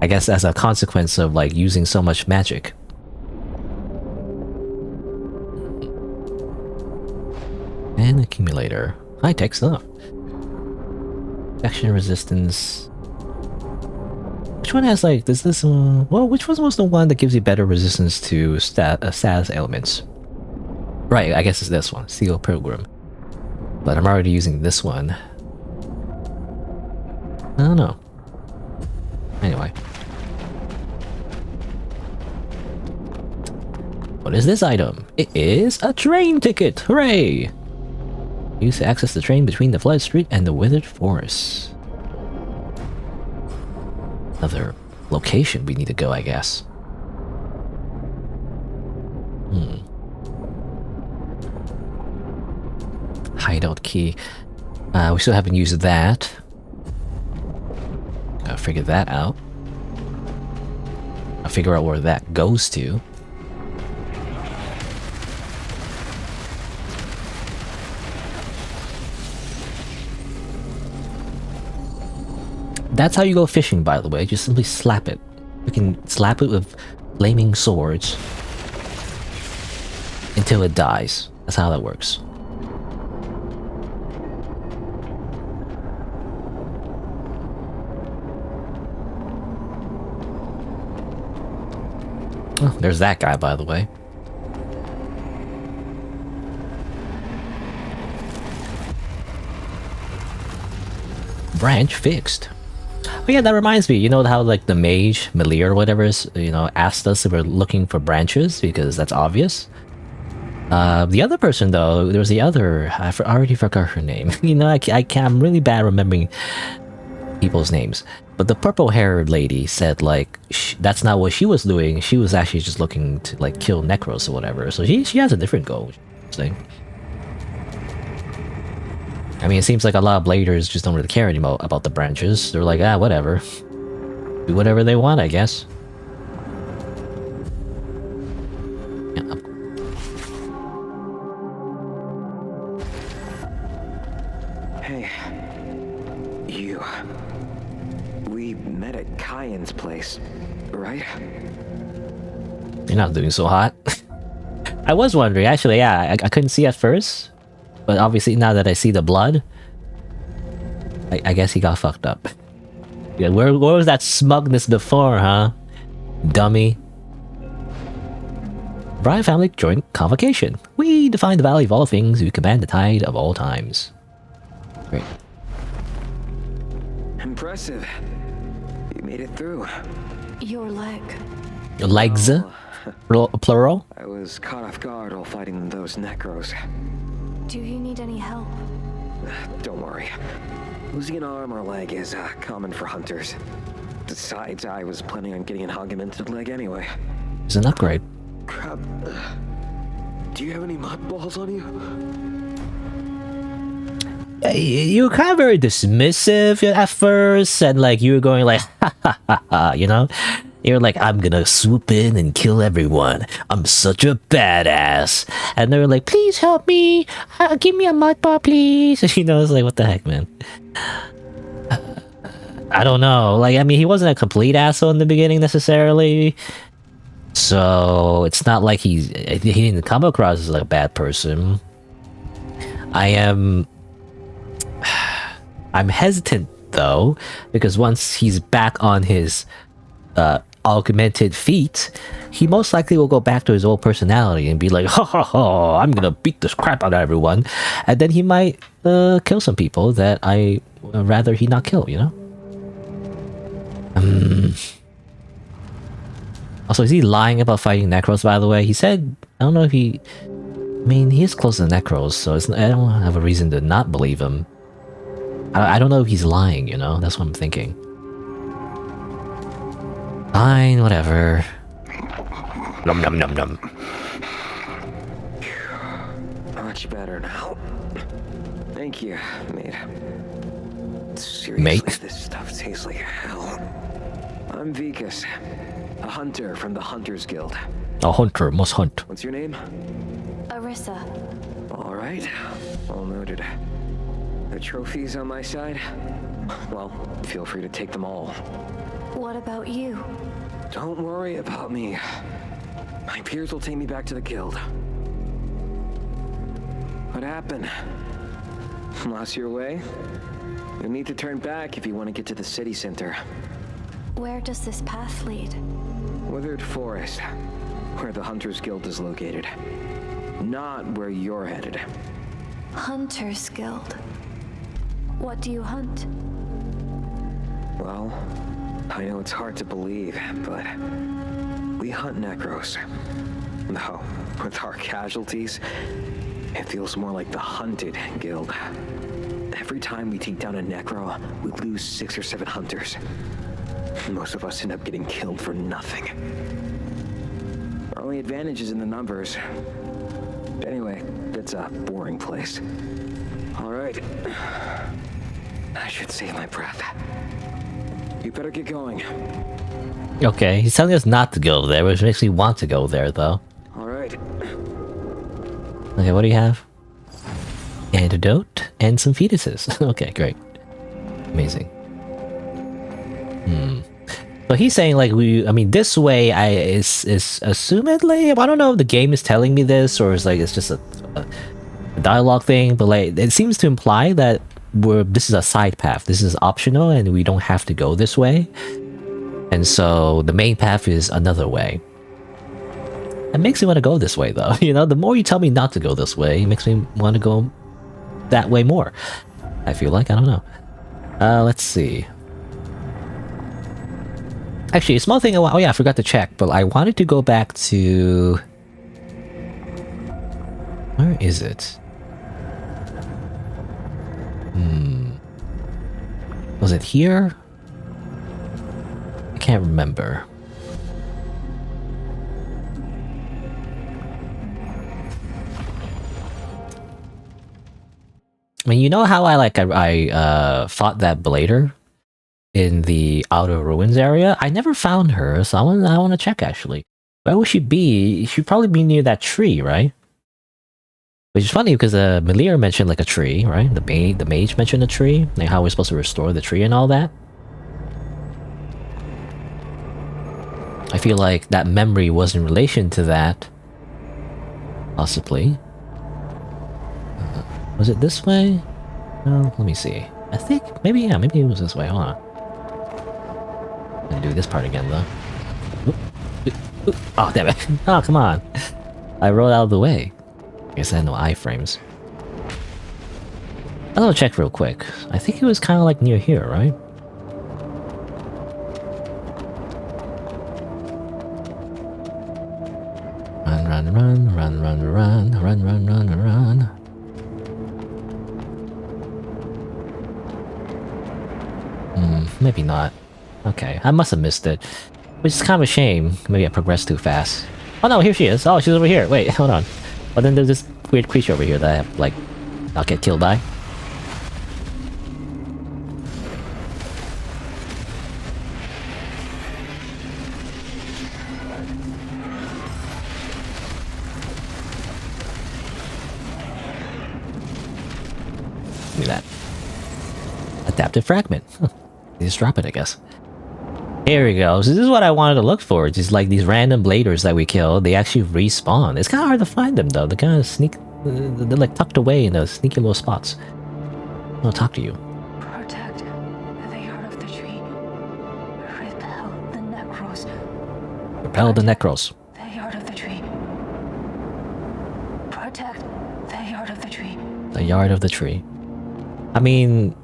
I guess as a consequence of like using so much magic. And accumulator. High-tech stuff. Action resistance. Which one has like, does this well, which was the one that gives you better resistance to status elements? Right, I guess it's this one, Steel Pilgrim. But I'm already using this one. I don't know. Anyway. What is this item? It is a train ticket! Hooray! Used to access the train between the Flood Street and the Withered Forest. Another location we need to go, I guess. Hideout key. We still haven't used that. Gotta figure that out. I'll figure out where that goes to. That's how you go fishing, by the way. Just simply slap it. You can slap it with flaming swords until it dies. That's how that works. Oh, there's that guy, by the way. Branch fixed. Oh yeah, that reminds me, you know how like the mage, Melia or whatever is, you know, asked us if we're looking for branches, because that's obvious. The other person though, there was the other, I already forgot her name. You know, I'm really bad remembering people's names. But the purple-haired lady said like, that's not what she was doing, she was actually just looking to like kill Necros or whatever, so she has a different goal. Thing. I mean, it seems like a lot of bladers just don't really care anymore about the branches. They're like, ah, whatever. Do whatever they want, I guess. Yeah. Hey, you. We met at Kyan's place, right? You're not doing so hot. I was wondering, actually, yeah, I couldn't see at first. But obviously, now that I see the blood, I guess he got fucked up. Yeah, where was that smugness before, huh? Dummy. Brian family joint convocation. We define the value of all things, we command the tide of all times. Great. Impressive. You made it through. Your leg. Your legs? Plural? I was caught off guard while fighting those Necros. Do you need any help? Don't worry. Losing an arm or leg is common for hunters. Besides, I was planning on getting an augmented leg anyway. It's an upgrade. Crap. Do you have any mud balls on you? You were kind of very dismissive at first, and like you were going like, ha ha ha ha, you know? You're like, I'm gonna swoop in and kill everyone. I'm such a badass. And they were like, please help me. Give me a mud ball, please. You know, it's like, what the heck, man? I don't know. Like, I mean, he wasn't a complete asshole in the beginning necessarily. So it's not like he didn't come across as like a bad person. I'm hesitant though, because once he's back on his augmented feet, he most likely will go back to his old personality and be like, ha ha ha, I'm gonna beat this crap out of everyone, and then he might kill some people that I rather he not kill, you know? Also, is he lying about fighting Necros, by the way? He said, I don't know if he... I mean, he is close to the Necros, so I don't have a reason to not believe him. I don't know if he's lying, you know? That's what I'm thinking. Fine, whatever. Num num num num. Much better now. Thank you, mate. Seriously, Mate. this stuff tastes like hell. I'm Vikas, a hunter from the Hunters Guild. A hunter must hunt. What's your name? Arissa. All right, all noted. The trophies on my side? Well, feel free to take them all. What about you? Don't worry about me. My peers will take me back to the guild. What happened? Lost your way? You'll need to turn back if you want to get to the city center. Where does this path lead? Withered Forest, where the Hunters Guild is located. Not where you're headed. Hunter's Guild. What do you hunt? Well, I know it's hard to believe, but we hunt Necros. Though, with our casualties, it feels more like the Hunted Guild. Every time we take down a Necro, we lose 6 or 7 hunters. Most of us end up getting killed for nothing. Our only advantage is in the numbers. Anyway, it's a boring place. All right. I should save my breath. You better get going. Okay, he's telling us not to go there, which makes me want to go there, though. All right. Okay, what do you have? Antidote and some fetuses. Okay, great. Amazing. So he's saying like this way is assumedly, I don't know if the game is telling me this or it's just a dialogue thing, but like it seems to imply that this is a side path. This is optional and we don't have to go this way. And so the main path is another way. It makes me want to go this way though. You know, the more you tell me not to go this way, it makes me want to go that way more. I feel like, I don't know. Let's see. Actually, a small thing I forgot to check, but I wanted to go back to... Where is it? Was it here? I can't remember. I mean, you know how I fought that blader in the Outer Ruins area? I never found her, so I want to check actually. Where would she be? She'd probably be near that tree, right? Which is funny because Melir mentioned like a tree, right? The mage mentioned a tree, like how we're supposed to restore the tree and all that. I feel like that memory was in relation to that. Possibly. Was it this way? Well, let me see. I think maybe it was this way. Hold on. I'm gonna do this part again though. Oh damn it! Oh come on! I rolled out of the way. I guess I had no iframes. I'll check real quick. I think it was kind of like near here, right? Run. Maybe not. Okay, I must have missed it. Which is kind of a shame. Maybe I progressed too fast. Oh no, here she is. Oh, she's over here. Wait, hold on. But then there's this weird creature over here that I have, like, I'll get killed by. Look at that. Adaptive fragment. Huh. Just drop it, I guess. Here we go. So this is what I wanted to look for. Just like these random bladers that we kill, they actually respawn. It's kind of hard to find them though. They're kind of they're like tucked away in those sneaky little spots. I'll talk to you. Protect the yard of the tree. Repel the Necros. Repel the Necros. The yard of the tree. Protect the yard of the tree. The yard of the tree. I mean,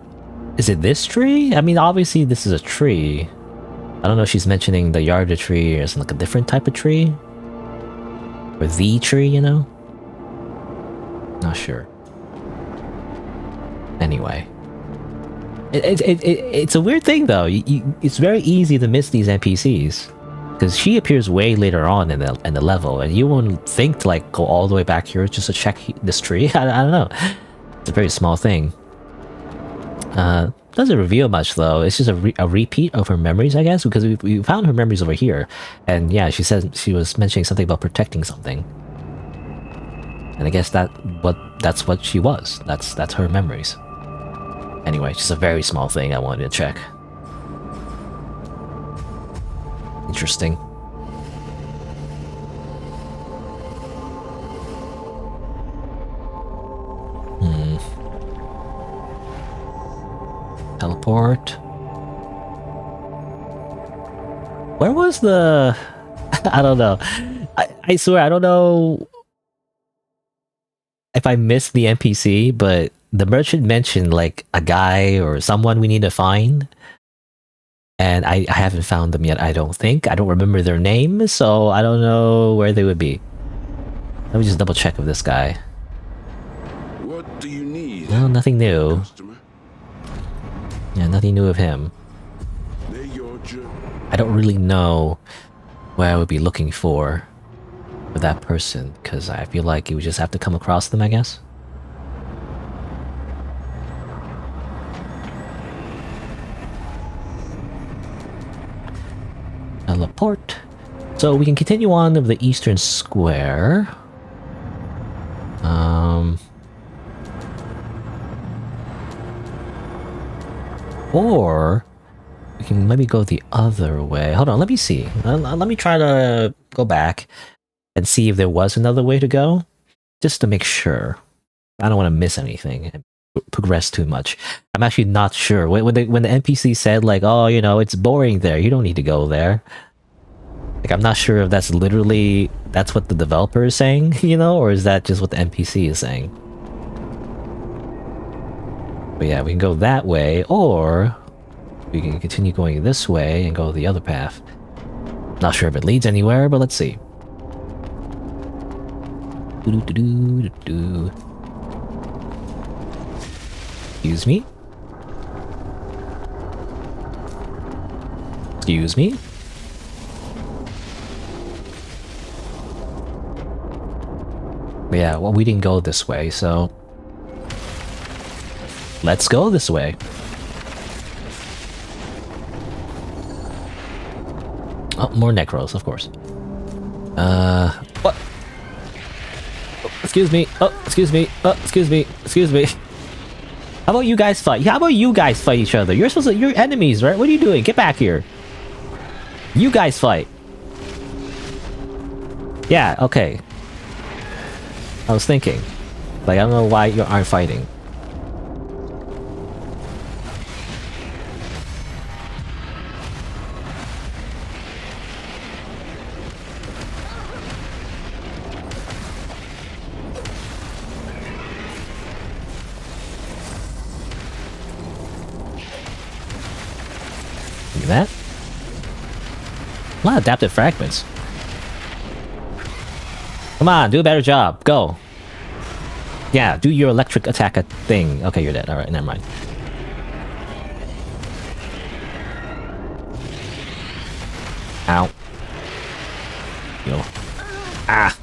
is it this tree? I mean, obviously this is a tree. I don't know if she's mentioning the yard of the tree or is like a different type of tree. Or the tree, you know? Not sure. Anyway. It's a weird thing though. It's very easy to miss these NPCs. Because she appears way later on in the level, and you wouldn't think to like go all the way back here just to check this tree. I don't know. It's a very small thing. doesn't reveal much though. It's just a repeat of her memories, I guess, because we found her memories over here, and yeah, she says she was mentioning something about protecting something, and I guess that's what she was. That's her memories. Anyway, just a very small thing I wanted to check. Interesting. Teleport. Where was the... I don't know. I swear, I don't know if I missed the NPC, but the merchant mentioned like a guy or someone we need to find. And I haven't found them yet, I don't think. I don't remember their name, so I don't know where they would be. Let me just double check with this guy. What do you need? No, nothing new. Customer? Yeah, nothing new of him. They're your journey. I don't really know where I would be looking for that person, because I feel like you would just have to come across them, I guess. Teleport. So we can continue on of the eastern square. Or we can maybe go the other way. Hold on, let me see. Let me try to go back and see if there was another way to go, just to make sure. I don't want to miss anything and progress too much. I'm actually not sure. When the NPC said like, oh, you know, it's boring there, you don't need to go there. Like, I'm not sure if that's literally, that's what the developer is saying, you know, or is that just what the NPC is saying? But yeah, we can go that way, or we can continue going this way and go the other path. Not sure if it leads anywhere, but let's see. Excuse me? Excuse me? But yeah, well, we didn't go this way, so... let's go this way. Oh, more Necros, of course. What? Oh, excuse me. Oh, excuse me. Oh, excuse me. Excuse me. How about you guys fight? How about you guys fight each other? You're supposed to... you're enemies, right? What are you doing? Get back here. You guys fight. Yeah, okay. I was thinking. Like, I don't know why you aren't fighting. Look at that. A lot of adaptive fragments. Come on, do a better job. Go. Yeah, do your electric attack thing. Okay, you're dead. Alright, never mind. Ow. Yo. Ah.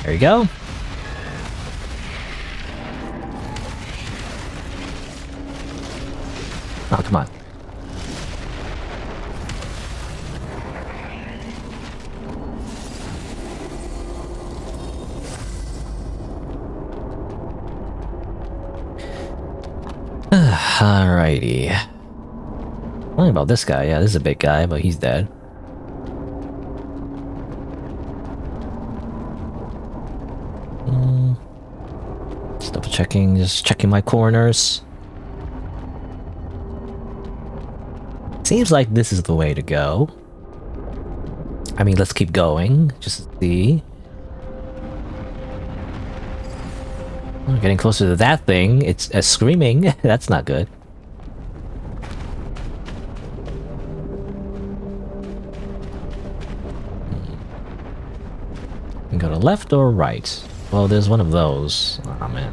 There you go. Oh, come on. Alrighty. What about this guy? Yeah, this is a big guy, but he's dead. Just double checking, just checking my corners. Seems like this is the way to go. I mean, let's keep going, just to see. We're getting closer to that thing. It's screaming. That's not good. We can go to left or right. Well, there's one of those. Oh man.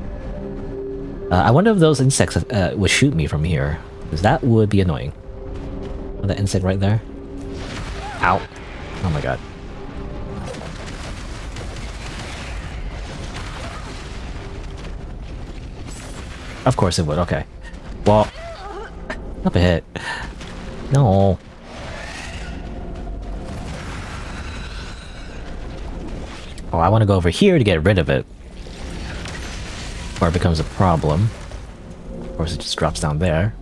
I wonder if those insects would shoot me from here, because that would be annoying. The insect right there. Ow. Oh my god. Of course it would, okay. Well, up a hit. No. Oh, I want to go over here to get rid of it. Or it becomes a problem. Of course, it just drops down there.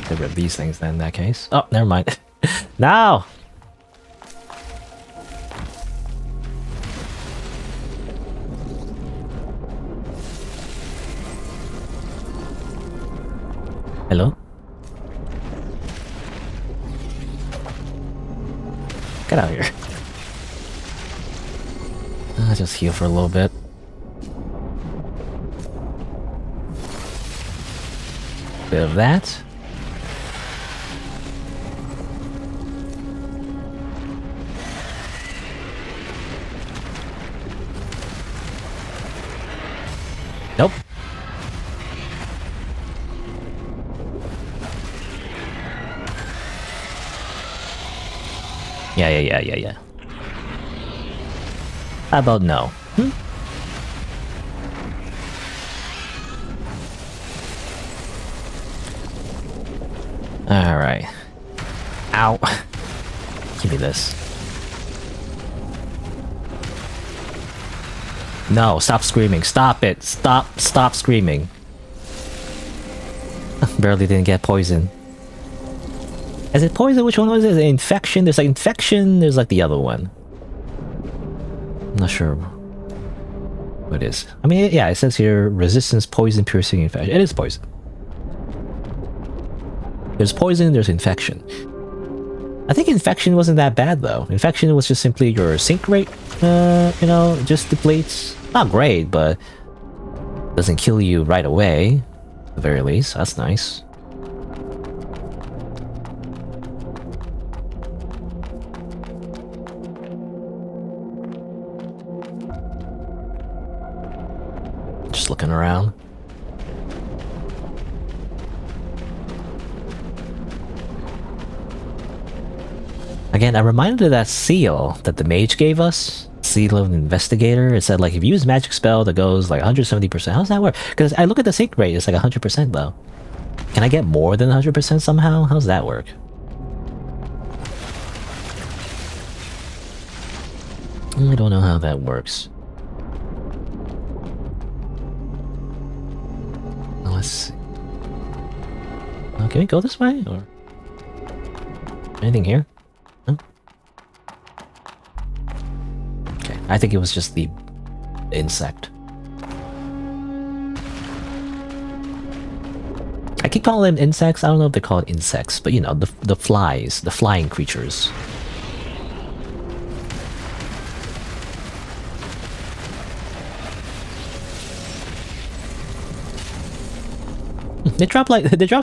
Get rid of these things then in that case. Oh, never mind. No! Hello? Get out of here. I'll just heal for a little bit. Bit of that. Nope. Yeah. How about no? Alright. Ow. Give me this. No, stop screaming. Stop it. Stop screaming. Barely didn't get poison. Is it poison? Which one was it? Is it infection? There's like infection, there's like the other one. I'm not sure what it is. I mean, yeah, it says here resistance, poison, piercing, infection. It is poison. There's poison, there's infection. I think infection wasn't that bad though. Infection was just simply your sync rate, you know, just depletes. Not great, but doesn't kill you right away, at the very least. That's nice. Just looking around. Again, I'm reminded of that seal that the mage gave us. Seal of an investigator. It said like if you use magic spell that goes like 170%. How does that work? Because I look at the sync rate, it's like 100% though. Can I get more than 100% somehow? How does that work? I don't know how that works. Let's see. Can we go this way or anything here? No? Okay, I think it was just the insect. I keep calling them insects. I don't know if they call it insects, but you know, the flies, the flying creatures. They drop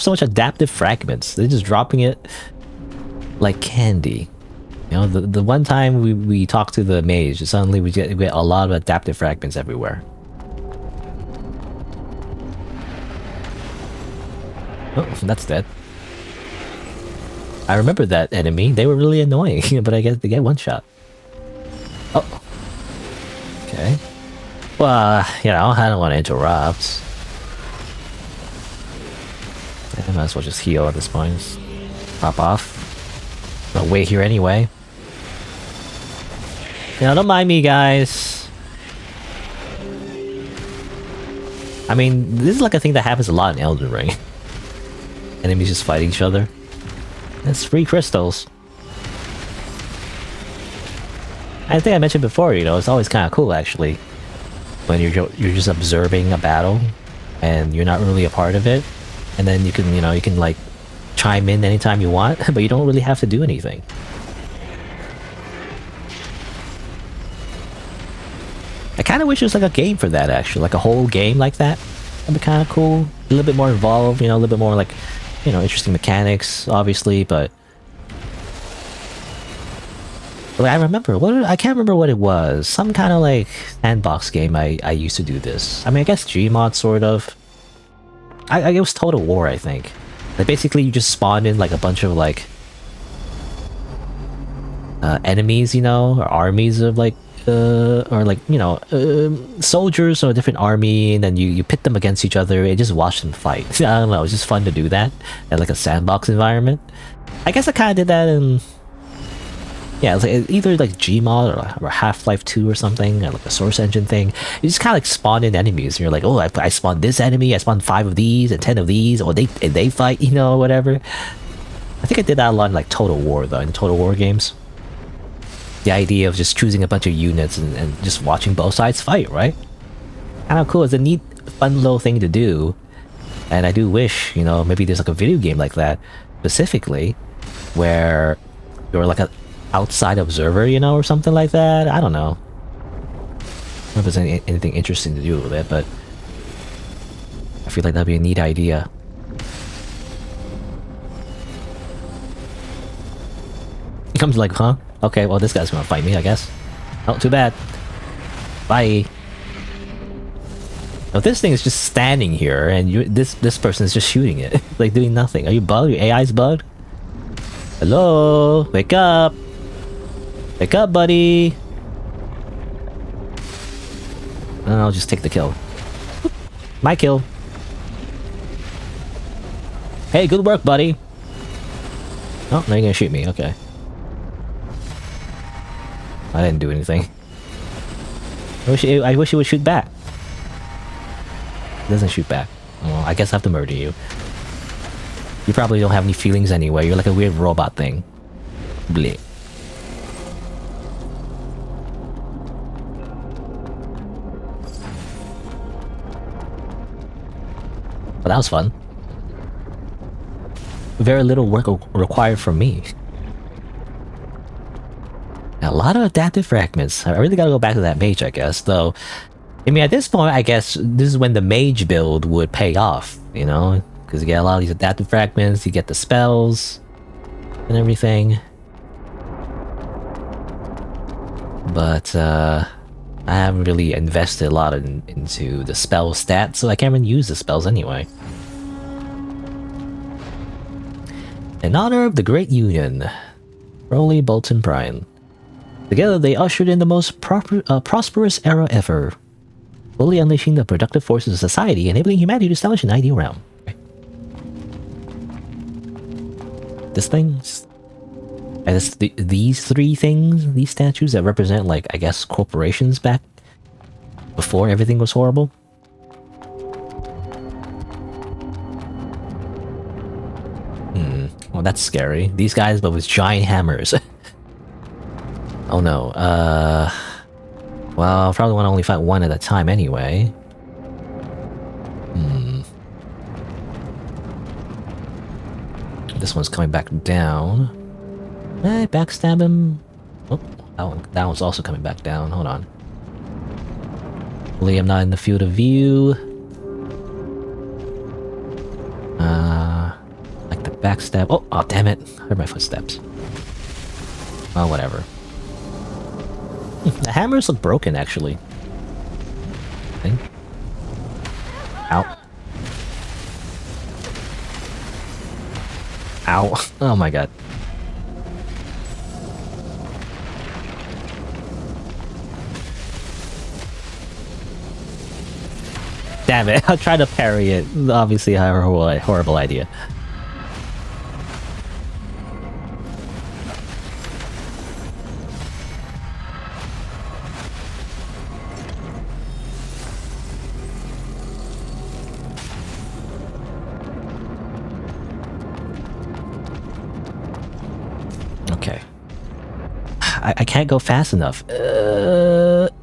so much adaptive fragments. They're just dropping it like candy. You know, the one time we talked to the mage, suddenly we get a lot of adaptive fragments everywhere. Oh, that's dead. I remember that enemy. They were really annoying, but I guess they get one shot. Oh. Okay. Well, you know, I don't want to interrupt. I might as well just heal at this point. Just pop off. I'll wait here anyway. You know, don't mind me, guys. I mean, this is like a thing that happens a lot in Elden Ring. Enemies just fight each other. It's free crystals. I think I mentioned before, you know, it's always kind of cool actually when you're just observing a battle and you're not really a part of it. And then you can like chime in anytime you want, but you don't really have to do anything. I kind of wish there was like a game for that actually, like a whole game like that. That'd be kind of cool. A little bit more involved, you know, a little bit more like, you know, interesting mechanics, obviously, but like, I can't remember what it was. Some kind of like sandbox game I used to do this. I mean, I guess Gmod sort of. It was Total War, I think. Like basically you just spawn in like a bunch of like enemies, you know, or armies of like or like, you know, soldiers or a different army, and then you pit them against each other and just watch them fight. I don't know, it's just fun to do that at like a sandbox environment. I guess I kind of did that in, yeah, it's like either like Gmod or Half-Life 2 or something, or like a Source Engine thing. You just kind of like spawn in enemies, and you're like, oh, I spawned this enemy, I spawned 5 of these and 10 of these, or they fight, you know, whatever. I think I did that a lot in like Total War though, in Total War games. The idea of just choosing a bunch of units and just watching both sides fight, right? Kind of cool. It's a neat, fun little thing to do. And I do wish, you know, maybe there's like a video game like that specifically where you're like an outside observer, you know, or something like that. I don't know. I don't know if there's anything interesting to do with it, but I feel like that'd be a neat idea. He comes like, huh? Okay, well this guy's gonna fight me, I guess. Oh, too bad. Bye. Now this thing is just standing here, and this person is just shooting it, like doing nothing. Are you bugged? Your AI's bugged? Hello? Wake up! Wake up, buddy! I'll just take the kill. My kill. Hey, good work, buddy! Oh, now you're gonna shoot me, okay. I didn't do anything. I wish it would shoot back. It doesn't shoot back. Well, I guess I have to murder you. You probably don't have any feelings anyway. You're like a weird robot thing. Bleh. Well, that was fun. Very little work required from me. A lot of adaptive fragments. I really gotta go back to that mage, I guess, though. I mean, at this point, I guess this is when the mage build would pay off, you know? Because you get a lot of these adaptive fragments, you get the spells, and everything. But, I haven't really invested a lot into the spell stats, so I can't even use the spells anyway. In honor of the Great Union, Crowley, Bolton, Bryan. Together, they ushered in the most prosperous era ever, fully unleashing the productive forces of society, enabling humanity to establish an ideal realm. Okay. This thing? I guess these 3 things, these statues that represent, like, I guess, corporations back before everything was horrible? Well, that's scary. These guys, but with giant hammers. Oh no, well, I probably want to only fight one at a time anyway. This one's coming back down. Hey, backstab him. Oh, that one's also coming back down. Hold on. Hopefully I'm not in the field of view. Like the backstab. Oh, damn it. I heard my footsteps. Oh, whatever. The hammers look broken, actually. I think. Ow. Ow. Oh my god. Damn it, I'll try to parry it. Obviously, a horrible idea. Okay. I can't go fast enough.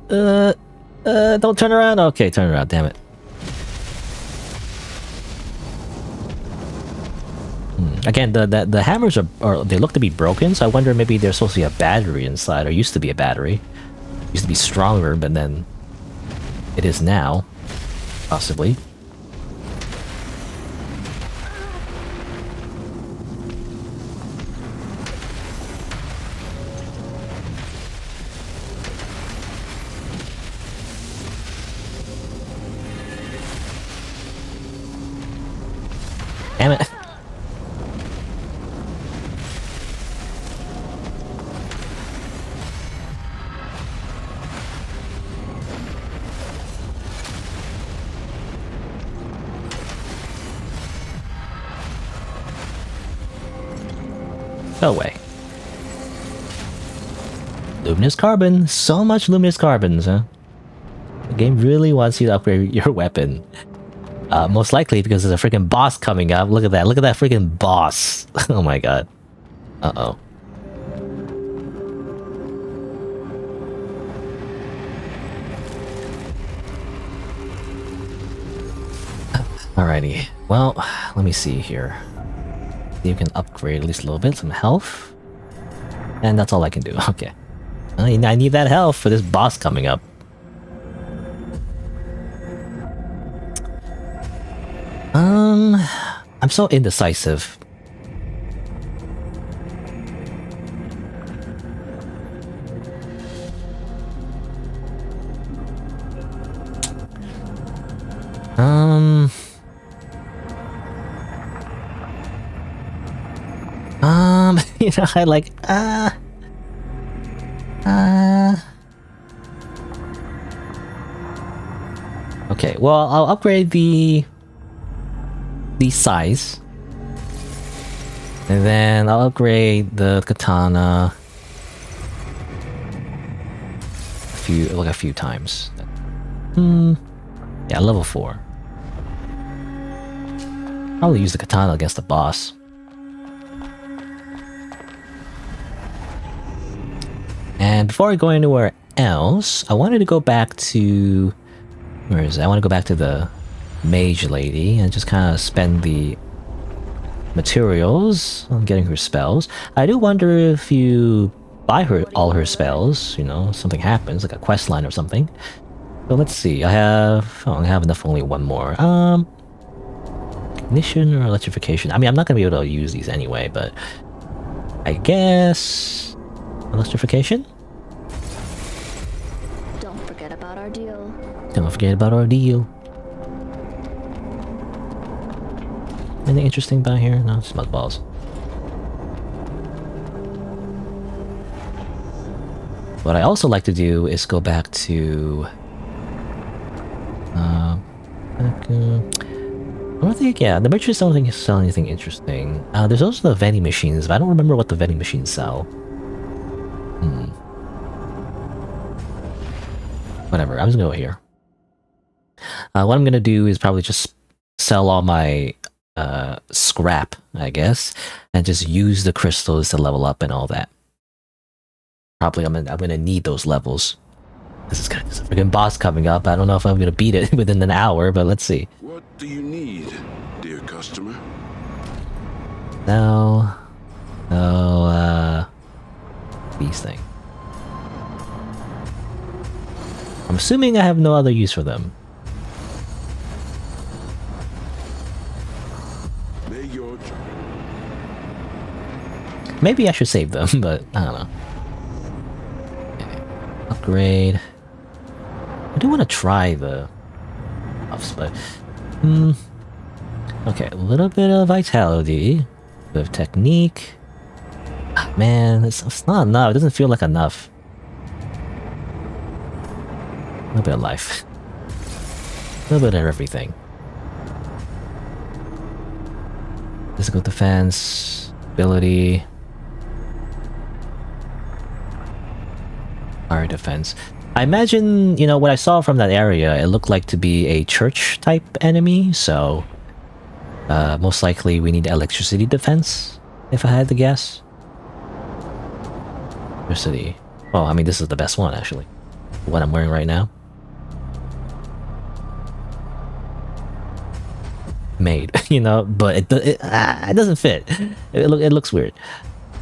Don't turn around. Okay, turn around, damn it. Again, the hammers are they look to be broken, so I wonder maybe there's supposed to be a battery inside, or used to be a battery. Used to be stronger, but then it is now, possibly. Damn it. Go away. Luminous carbon. So much luminous carbons, huh? The game really wants you to upgrade your weapon. Most likely because there's a freaking boss coming up. Look at that. Look at that freaking boss. Oh my god. Uh-oh. Alrighty. Well, let me see here. You can upgrade at least a little bit. Some health. And that's all I can do. Okay. I need that health for this boss coming up. I'm so indecisive. You know, I like, okay, well, I'll upgrade the size. And then I'll upgrade the katana a few times. Yeah, level 4. Probably use the katana against the boss. And before I go anywhere else, I wanted to go back to... Where is it? I want to go back to the mage lady and just kind of spend the materials on getting her spells. I do wonder if you buy her all her spells, you know, something happens, like a quest line or something. So let's see, I have enough, only one more. Ignition or electrification? I mean, I'm not going to be able to use these anyway, but I guess... Electrification? Don't forget about our deal. Don't forget about our deal. Anything interesting about here? No, it's mud balls. What I also like to do is go back to... I don't think, yeah, the merchants don't think sell anything interesting. There's also the vending machines, but I don't remember what the vending machines sell. Whatever, I'm just gonna go here. What I'm gonna do is probably just sell all my scrap, I guess, and just use the crystals to level up and all that. Probably I'm gonna need those levels. There's a freaking boss coming up. I don't know if I'm gonna beat it within an hour, but let's see. What do you need, dear customer? No, these things. I'm assuming I have no other use for them. Maybe I should save them, but I don't know. Okay. Upgrade. I do want to try the buffs, but okay, a little bit of vitality, a bit of technique. Man, it's not enough. It doesn't feel like enough. A little bit of life. A little bit of everything. Physical defense, ability. Fire defense. I imagine, you know, what I saw from that area, it looked like to be a church type enemy, so most likely we need electricity defense, if I had to guess. Electricity. Well, I mean, this is the best one, actually. What I'm wearing right now. Made, you know, but it doesn't fit. It looks weird.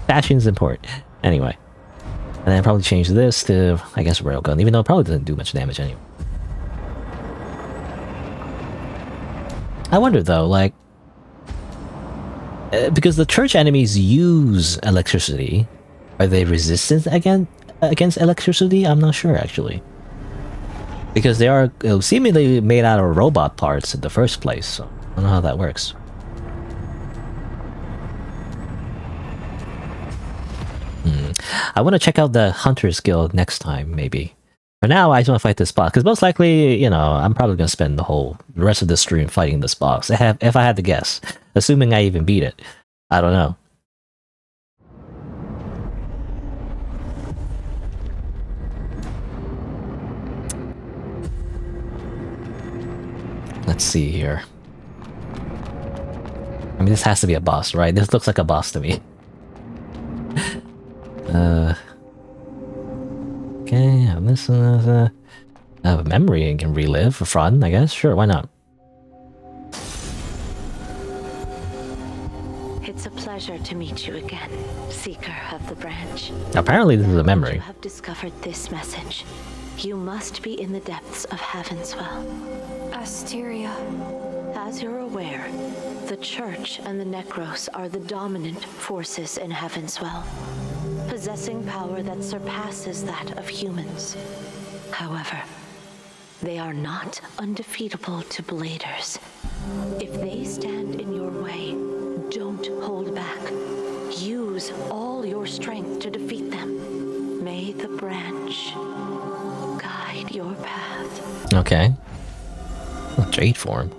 Fashion is important. Anyway. And then I'll probably change this to, I guess, railgun, even though it probably doesn't do much damage anyway. I wonder though, like, because the church enemies use electricity, are they resistant against electricity? I'm not sure actually. Because they are seemingly made out of robot parts in the first place, so I don't know how that works. I want to check out the Hunter's Guild next time, maybe. For now, I just want to fight this boss, because most likely, you know, I'm probably going to spend the rest of the stream fighting this boss, if I had to guess. Assuming I even beat it. I don't know. Let's see here. I mean, this has to be a boss, right? This looks like a boss to me. Okay, and this I have a memory and can relive for fun, I guess. Sure, why not? It's a pleasure to meet you again, Seeker of the Branch. Apparently this is a memory. You have discovered this message. You must be in the depths of Heavenswell. Asteria. As you're aware, the Church and the Necros are the dominant forces in Heavenswell, possessing power that surpasses that of humans. However, they are not undefeatable to Bladers. If they stand in your way, don't hold back. Use all your strength to defeat them. May the branch guide your path. Okay. Oh, Jade form.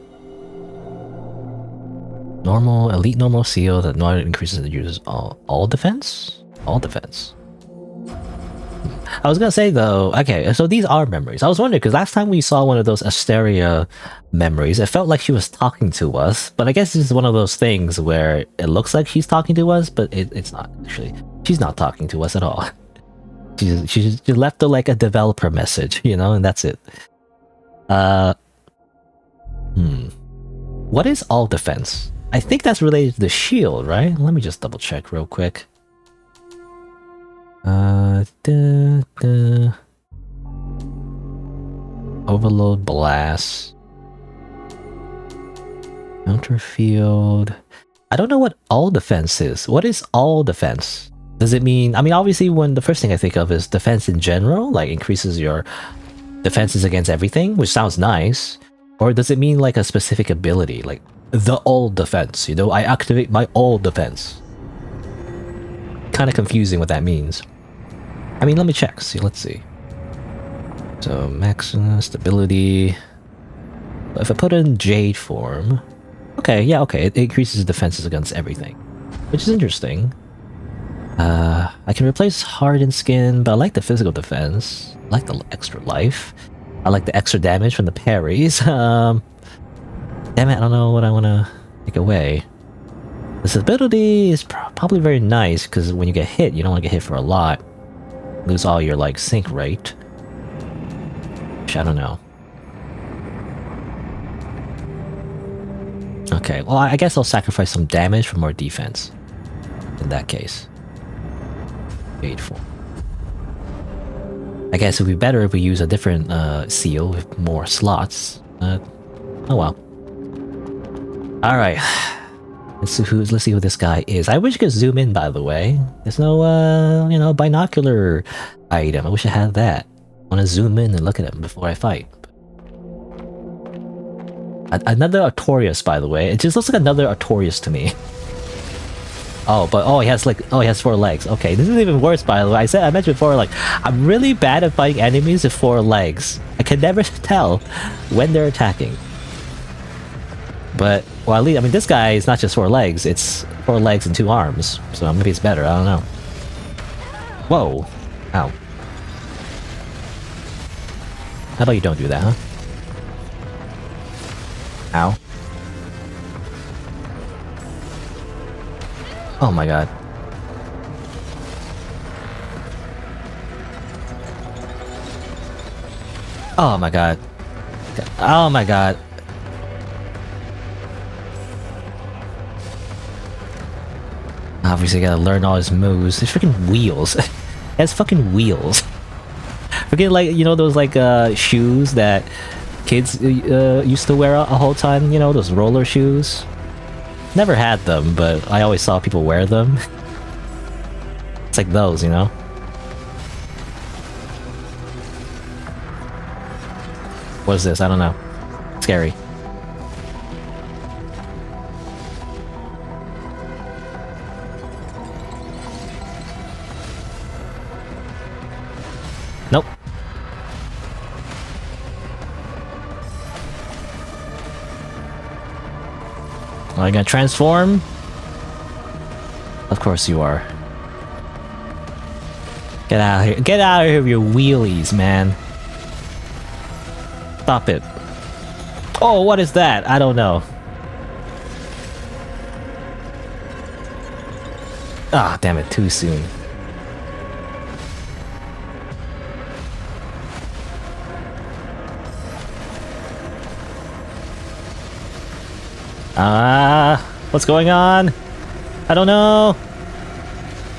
Normal, elite normal seal that not increases the user's all defense? All defense. I was gonna say though, okay, so these are memories. I was wondering, because last time we saw one of those Asteria memories, it felt like she was talking to us, but I guess this is one of those things where it looks like she's talking to us, but it's not actually. She's not talking to us at all. She left like a developer message, you know, and that's it. What is all defense? I think that's related to the shield, right? Let me just double check real quick. Overload blast. Counter field. I don't know what all defense is. What is all defense? Does it mean, I mean, obviously when the first thing I think of is defense in general, like increases your defenses against everything, which sounds nice. Or does it mean like a specific ability, like the all defense, you know, I activate my all defense. Kind of confusing what that means. I mean, let me check. See, let's see. So maximum stability. If I put in Jade form, okay, yeah, okay, it increases defenses against everything, which is interesting. I can replace hardened skin, but I like the physical defense. I like the extra life. I like the extra damage from the parries. Damn it, I don't know what I want to take away. This ability is probably very nice because when you get hit, you don't want to get hit for a lot. Lose all your like sync rate. Which I don't know. Okay, well I guess I'll sacrifice some damage for more defense. In that case. Jade form. I guess it would be better if we use a different seal with more slots. Oh well. Alright. Let's see who this guy is. I wish you could zoom in, by the way. There's no, you know, binocular item. I wish I had that. I want to zoom in and look at him before I fight. Another Artorias, by the way. It just looks like another Artorias to me. Oh, but he has like, he has 4 legs. Okay, this is even worse, by the way. I mentioned before, like, I'm really bad at fighting enemies with 4 legs. I can never tell when they're attacking. But, well, at least, I mean, this guy is not just 4 legs, it's 4 legs and 2 arms. So maybe it's better, I don't know. Whoa. Ow. How about you don't do that, huh? Ow. Oh my god. Oh my god. Oh my god. Obviously gotta learn all his moves. His freaking wheels. It has fucking wheels. Forget, like, you know those like shoes that kids used to wear a whole time, you know, those roller shoes? Never had them, but I always saw people wear them. It's like those, you know? What is this? I don't know. Scary. Nope. Are you gonna transform? Of course you are. Get out of here. Get out of here with your wheelies, man. Stop it. Oh, what is that? I don't know. Ah, damn it, too soon. What's going on? I don't know.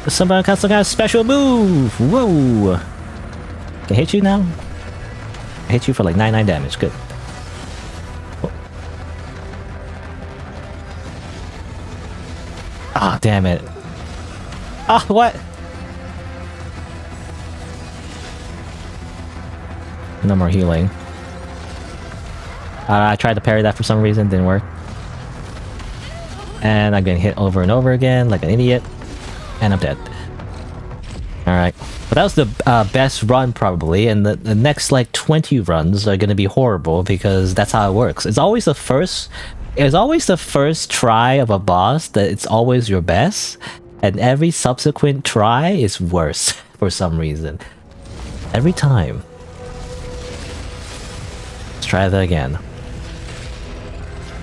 Somebody got some kind of special move. Whoa. Can I hit you now? I hit you for like 99 damage. Good. Oh. Ah, damn it. Ah, what? No more healing. I tried to parry that for some reason, didn't work. And I'm getting hit over and over again like an idiot. And I'm dead. Alright. But that was the best run probably, and the next like 20 runs are gonna be horrible because that's how it works. It's always the first try of a boss that it's always your best, and every subsequent try is worse for some reason. Every time. Let's try that again.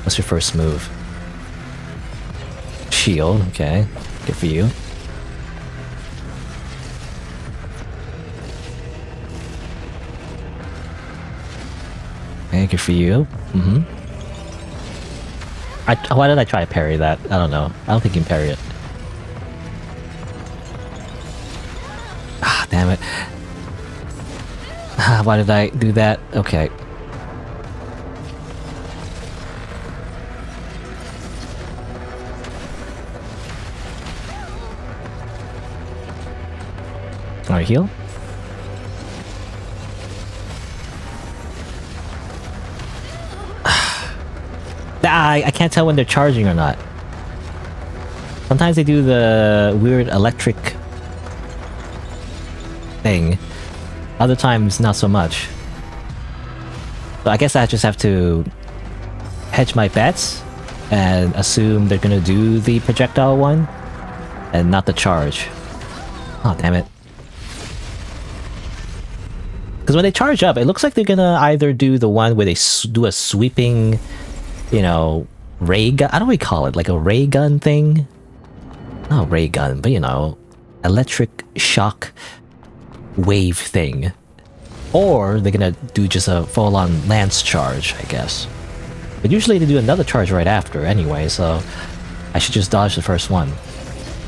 What's your first move? Shield, okay. Good for you. Okay, good for you. Why did I try to parry that? I don't know. I don't think you can parry it. Ah, damn it. Ah, why did I do that? Okay. Alright, heal. I can't tell when they're charging or not. Sometimes they do the weird electric thing. Other times, not so much. So I guess I just have to hedge my bets and assume they're gonna do the projectile one and not the charge. Oh, damn it. Because when they charge up, it looks like they're gonna either do the one where they do a sweeping, you know, ray gun. I don't know what you call it, like a ray gun thing. Not a ray gun, but you know, electric shock wave thing. Or they're gonna do just a full-on lance charge, I guess. But usually they do another charge right after anyway, so I should just dodge the first one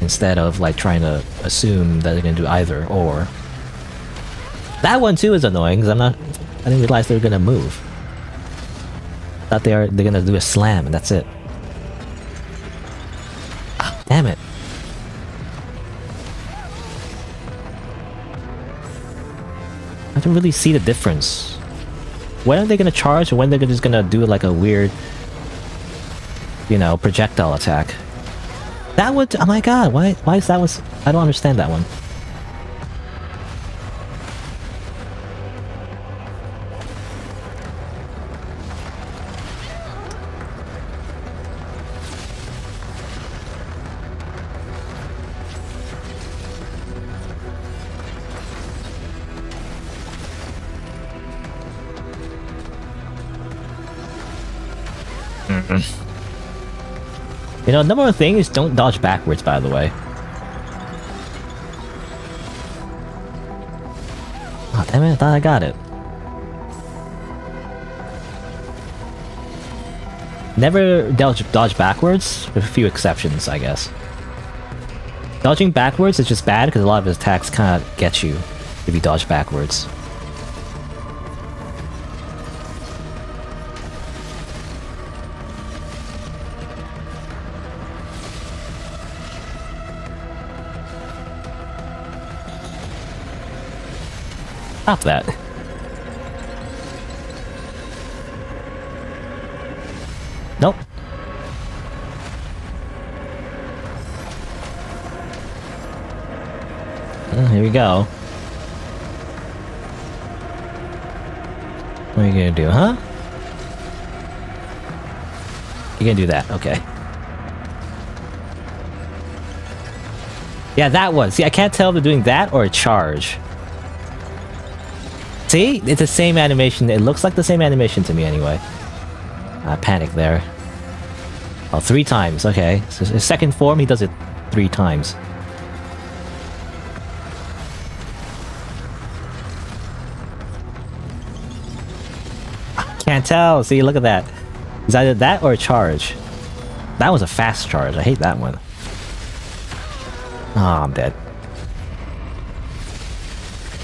instead of like trying to assume that they're gonna do either or. That one too is annoying because I didn't realize they were gonna move. I thought they're gonna do a slam and that's it. Ah, damn it. I don't really see the difference. When are they gonna charge or when they're just gonna do like a weird, you know, projectile attack? That would, oh my god, why is that one, I don't understand that one. You know, number one thing is don't dodge backwards, by the way. Oh, damn it, I thought I got it. Never dodge backwards, with a few exceptions, I guess. Dodging backwards is just bad because a lot of his attacks kind of get you if you dodge backwards. Stop that. Nope. Here we go. What are you gonna do, huh? You're gonna do that, okay. Yeah, that one. See, I can't tell if they're doing that or a charge. See? It's the same animation. It looks like the same animation to me anyway. I panicked there. Oh, 3 times. Okay. So his second form, he does it 3 times. Can't tell. See, look at that. It's either that or a charge. That was a fast charge. I hate that one. Oh, I'm dead.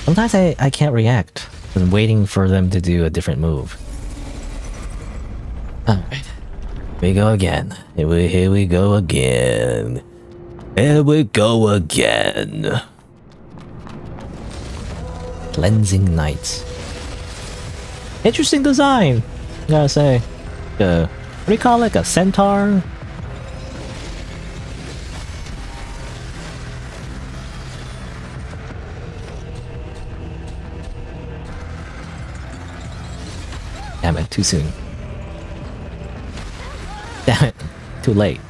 Sometimes I can't react. I'm waiting for them to do a different move. Alright. Here we go again. Here we go again. Here we go again. Cleansing Knights. Interesting design, I gotta say. What do you call it? Like a centaur? Damn it, too soon. Damn it, too late.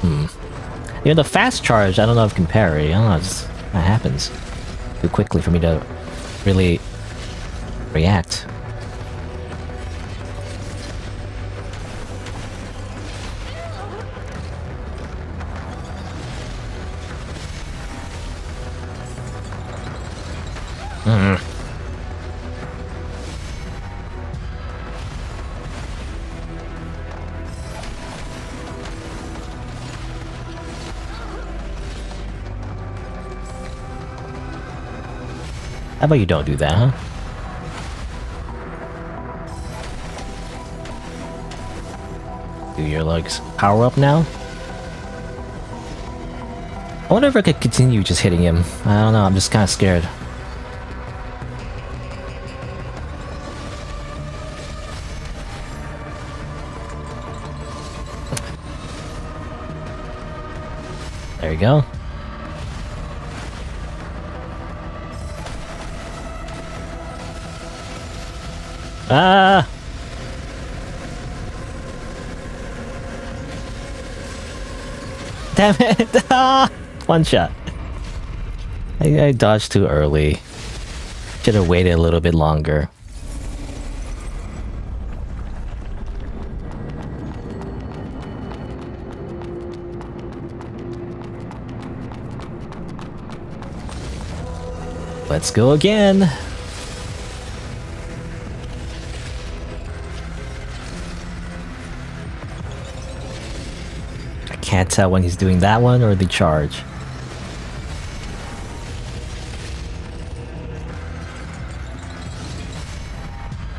You know, the fast charge, I don't know if I can parry. I don't know, just that happens too quickly for me to really react. How about you don't do that, huh? Do your legs power up now? I wonder if I could continue just hitting him. I don't know, I'm just kind of scared. There you go. Ah! Damn it! Ah! One shot. I dodged too early. Should have waited a little bit longer. Let's go again. Can't tell when he's doing that one or the charge.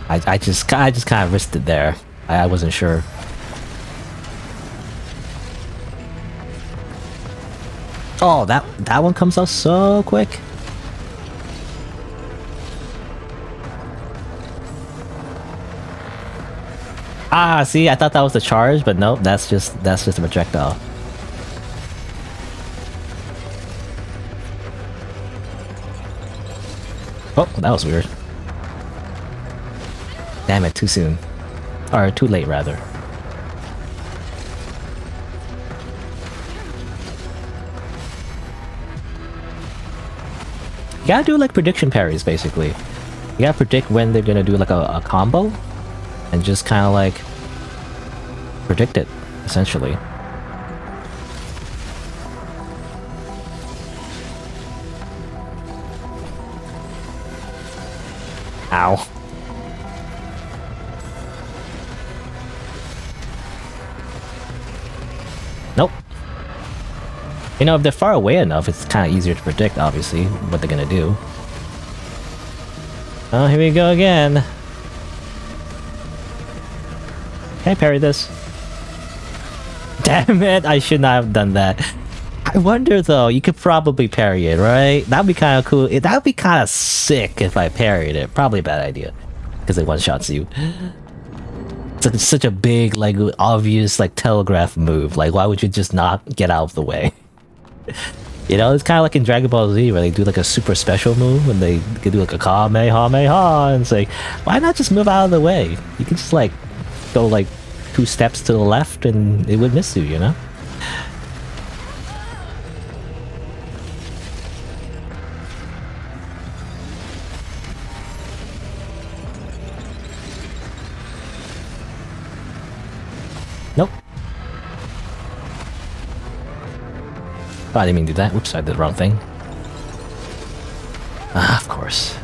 I just kind of risked it there. I wasn't sure. Oh, that one comes out so quick. Ah, see, I thought that was the charge, but nope, that's just a projectile. Oh, that was weird. Damn it, too soon. Or too late, rather. You gotta do like prediction parries, basically. You gotta predict when they're gonna do like a combo. And just kind of like predict it, essentially. Ow. Nope. You know, if they're far away enough, it's kind of easier to predict, obviously, what they're gonna do. Oh, here we go again. Can I parry this? Damn it, I should not have done that. I wonder though, you could probably parry it, right? That'd be kind of cool. That would be kind of sick if I parried it. Probably a bad idea. Because it one-shots you. It's such a big, like, obvious, like, telegraph move. Like, why would you just not get out of the way? You know, it's kind of like in Dragon Ball Z where they do like a super special move and they can do like a Kamehameha and say, why not just move out of the way? You can just like go like 2 steps to the left and it would miss you, you know? Oh, I didn't mean to do that. Oops, I did the wrong thing. Ah, of course.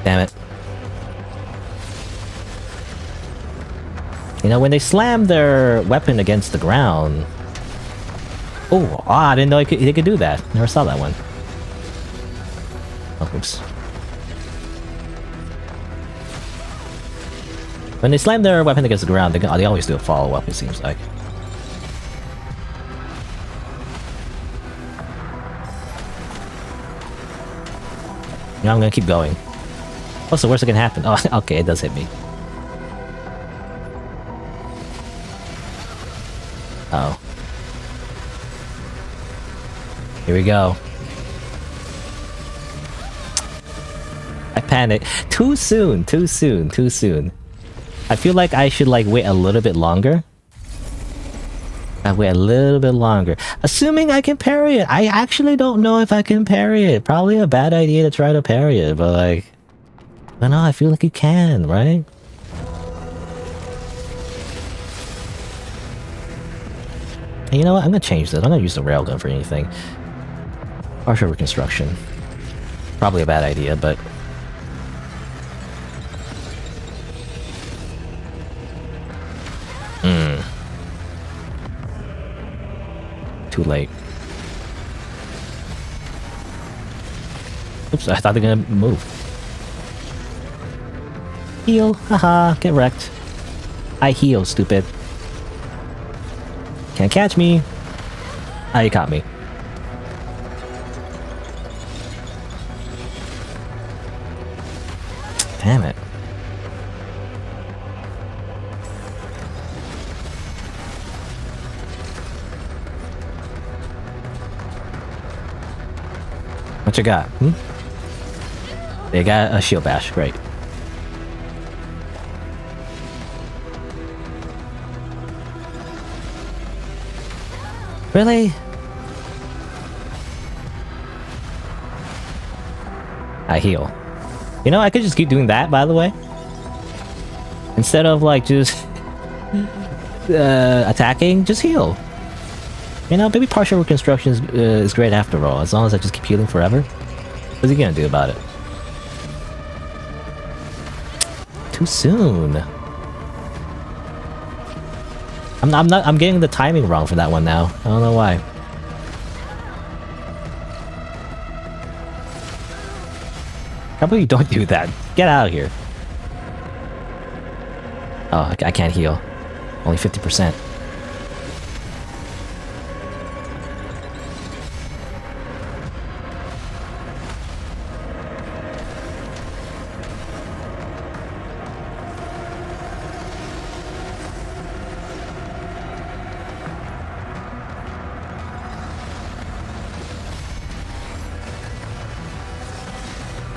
Damn it. You know, when they slam their weapon against the ground... Oh, I didn't know they could do that. Never saw that one. Oh, oops. When they slam their weapon against the ground, they always do a follow-up, it seems like. Now I'm gonna keep going. What's the worst that can happen? Oh, okay, it does hit me. Uh oh. Here we go. I panicked. Too soon, too soon, too soon. I feel like I should like wait a little bit longer. I wait a little bit longer. Assuming I can parry it. I actually don't know if I can parry it. Probably a bad idea to try to parry it, but like... I don't know, I feel like you can, right? And you know what? I'm gonna change this. I'm gonna use the railgun for anything. Partial reconstruction. Probably a bad idea, but... Too late. Oops, I thought they were gonna move. Heal, haha, get wrecked. I heal, stupid. Can't catch me. Ah, you caught me. Damn it. What you got? They got a shield bash, great. Really? I heal. You know, I could just keep doing that, by the way. Instead of like just attacking, just heal. You know, maybe partial reconstruction is great after all, as long as I just keep healing forever. What's he gonna do about it? Too soon. I'm getting the timing wrong for that one now. I don't know why. How about you don't do that? Get out of here. Oh, I can't heal. Only 50%.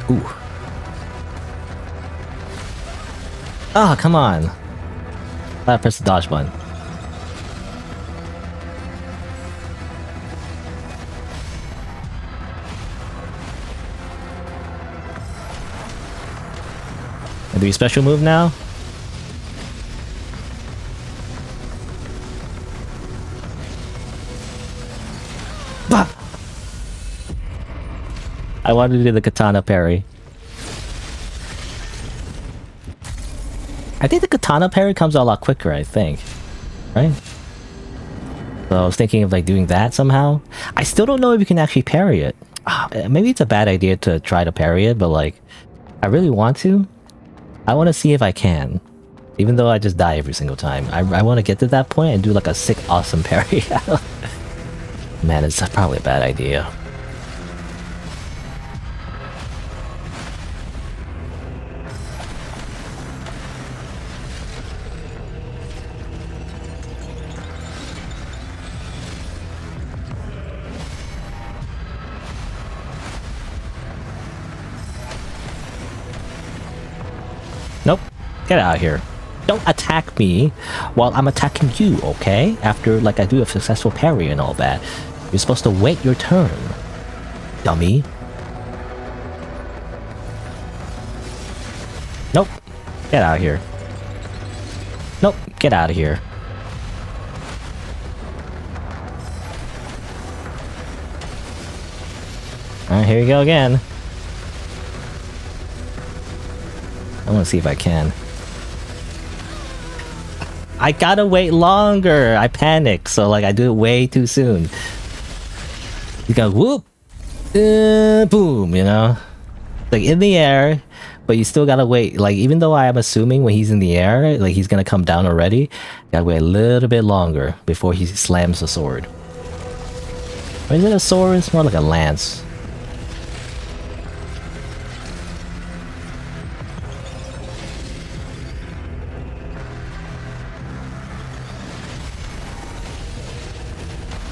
Ooh. Oh, come on. I pressed the dodge button. I do a special move now? Bah! I wanted to do the katana parry. I think the katana parry comes out a lot quicker, I think. Right? So I was thinking of like doing that somehow. I still don't know if you can actually parry it. Maybe it's a bad idea to try to parry it, but like, I really want to. I want to see if I can. Even though I just die every single time. I want to get to that point and do like a sick, awesome parry. Man, it's probably a bad idea. Nope. Get out of here. Don't attack me while I'm attacking you, okay? After, like, I do a successful parry and all that. You're supposed to wait your turn. Dummy. Nope. Get out of here. Nope. Get out of here. Alright, here we go again. I want to see if I can. I gotta wait longer! I panic, so like I do it way too soon. You go whoop! Boom, you know? Like in the air, but you still gotta wait. Like even though I am assuming when he's in the air, like he's gonna come down already, gotta wait a little bit longer before he slams the sword. Or is it a sword? It's more like a lance.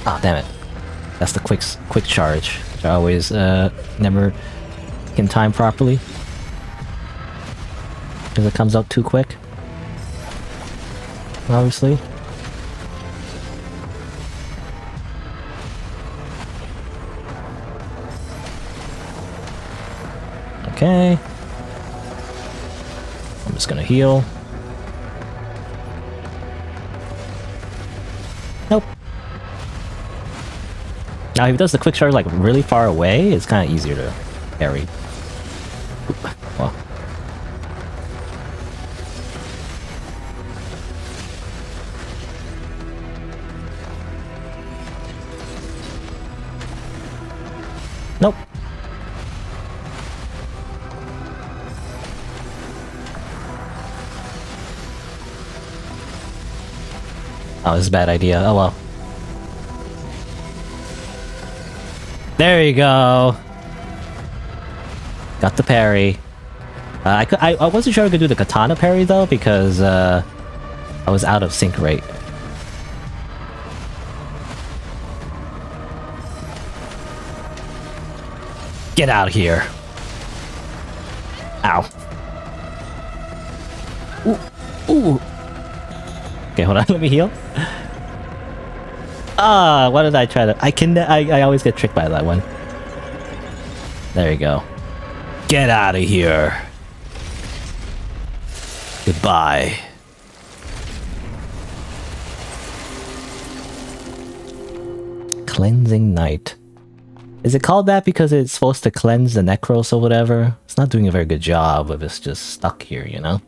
Oh, damn it. That's the quick charge, which I always never can time properly. Because it comes out too quick. Obviously. Okay. I'm just gonna heal. Nope. Now, if he does the quick charge like really far away, it's kind of easier to parry. Well. Nope. Oh, this is a bad idea. Oh well. There you go. Got the parry. I wasn't sure I could do the katana parry though because I was out of sync rate. Get out of here. Ow. Ooh. Ooh. Okay, hold on. Let me heal. Ah, what did I try to... I always get tricked by that one. There you go. Get out of here. Goodbye. Cleansing Night. Is it called that because it's supposed to cleanse the Necros or whatever? It's not doing a very good job if it's just stuck here, you know?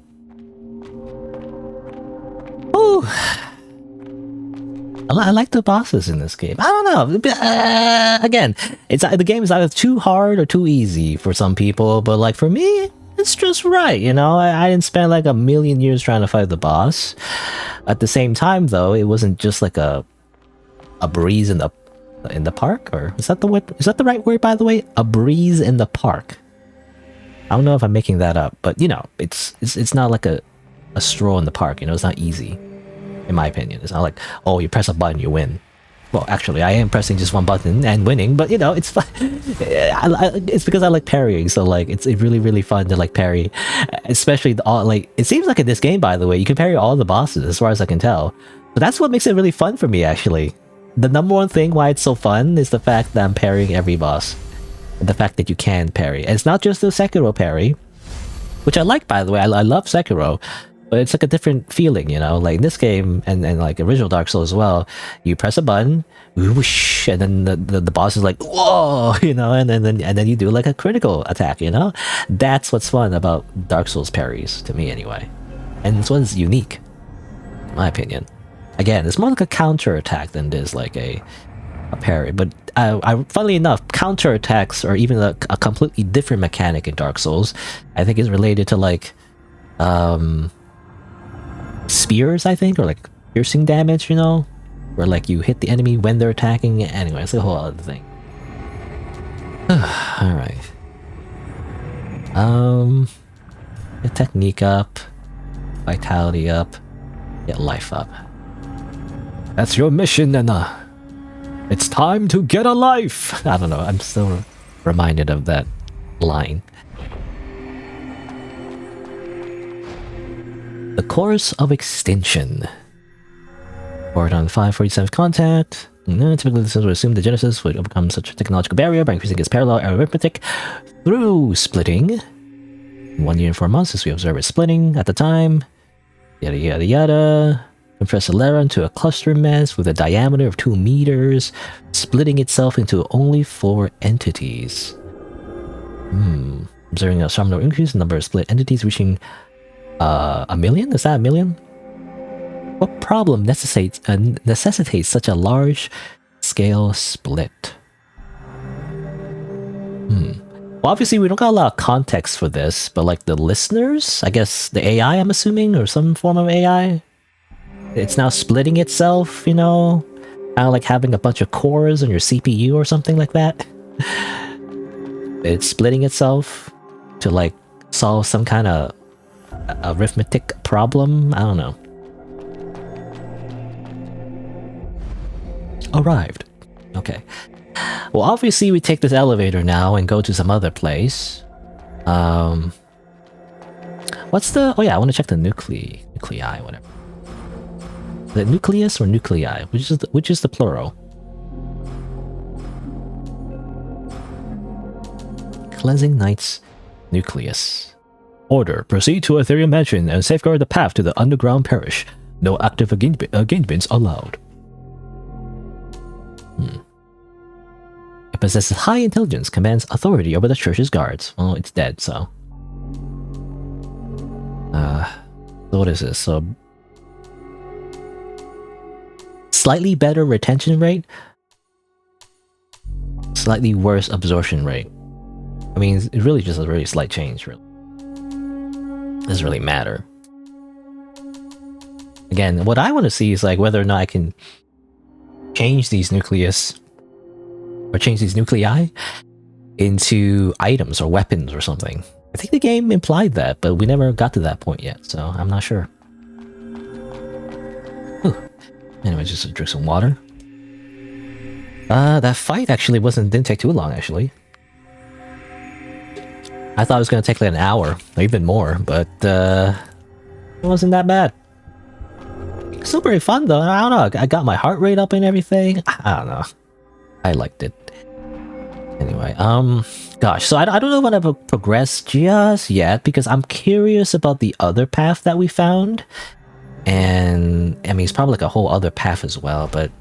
Ooh. I like the bosses in this game. I don't know. Again, the game is either too hard or too easy for some people, but like for me, it's just right, you know? I didn't spend like a million years trying to fight the boss. At the same time, though, it wasn't just like a breeze in the park, or is that the right word, by the way? A breeze in the park. I don't know if I'm making that up, but you know, it's not like a stroll in the park, you know? It's not easy. In my opinion, it's not like, oh, you press a button, you win. Well, actually, I am pressing just one button and winning, but you know, it's fun. It's because I like parrying, so like, it's really, really fun to like parry, especially like, it seems like in this game, by the way, you can parry all the bosses, as far as I can tell. But that's what makes it really fun for me, actually. The number one thing why it's so fun is the fact that I'm parrying every boss. And the fact that you can parry. And it's not just the Sekiro parry, which I like, by the way. I love Sekiro. But it's like a different feeling, you know? Like in this game, and like original Dark Souls as well, you press a button, whoosh, and then the boss is like, whoa, you know? And then you do like a critical attack, you know? That's what's fun about Dark Souls parries, to me anyway. And this one's unique, in my opinion. Again, it's more like a counter attack than it is like a parry. But funnily enough, counter attacks are even a completely different mechanic in Dark Souls. I think it's related to like spears, I think, or like piercing damage, you know, where like you hit the enemy when they're attacking. Anyway, it's a whole other thing. All right. Get technique up, vitality up, get life up. That's your mission, Nana. It's time to get a life. I don't know. I'm still reminded of that line. The Course of Extinction. Forward on 547 contact. Typically, this would assume the Genesis would overcome such a technological barrier by increasing its parallel arithmetic through splitting. In 1 year and 4 months since we observed it splitting at the time. Yada yada yada. Compress the layer into a cluster mass with a diameter of 2 meters, splitting itself into only 4 entities. Observing a sharp increase in the number of split entities reaching 1 million? Is that 1 million? What problem necessitates such a large scale split? Well, obviously we don't got a lot of context for this, but like the listeners, I guess the AI, I'm assuming, or some form of AI, it's now splitting itself, you know, kind of like having a bunch of cores on your CPU or something like that. It's splitting itself to like solve some kind of arithmetic problem. I don't know. Arrived. Okay. Well, obviously we take this elevator now and go to some other place. What's the... Oh yeah, I want to check the nuclei, whatever. The nucleus or nuclei? Which is the plural? Cleansing Knight's nucleus. Order. Proceed to Ethereum Mansion and safeguard the path to the underground parish. No active engagements allowed. It possesses high intelligence, commands authority over the church's guards. Well, it's dead, so... So what is this? So... Slightly better retention rate? Slightly worse absorption rate. I mean, it's really just a really slight change, really. Doesn't really matter. Again, what I want to see is like whether or not I can change these nucleus or change these nuclei into items or weapons or something. I think the game implied that, but we never got to that point yet, so I'm not sure. Whew. Anyway, just drink some water. That fight actually didn't take too long, actually. I thought it was gonna take like an hour, or even more, but it wasn't that bad. Still pretty fun though. I don't know. I got my heart rate up and everything. I don't know. I liked it. Anyway, gosh. So I don't know if I'm gonna progress just yet because I'm curious about the other path that we found, and I mean it's probably like a whole other path as well. But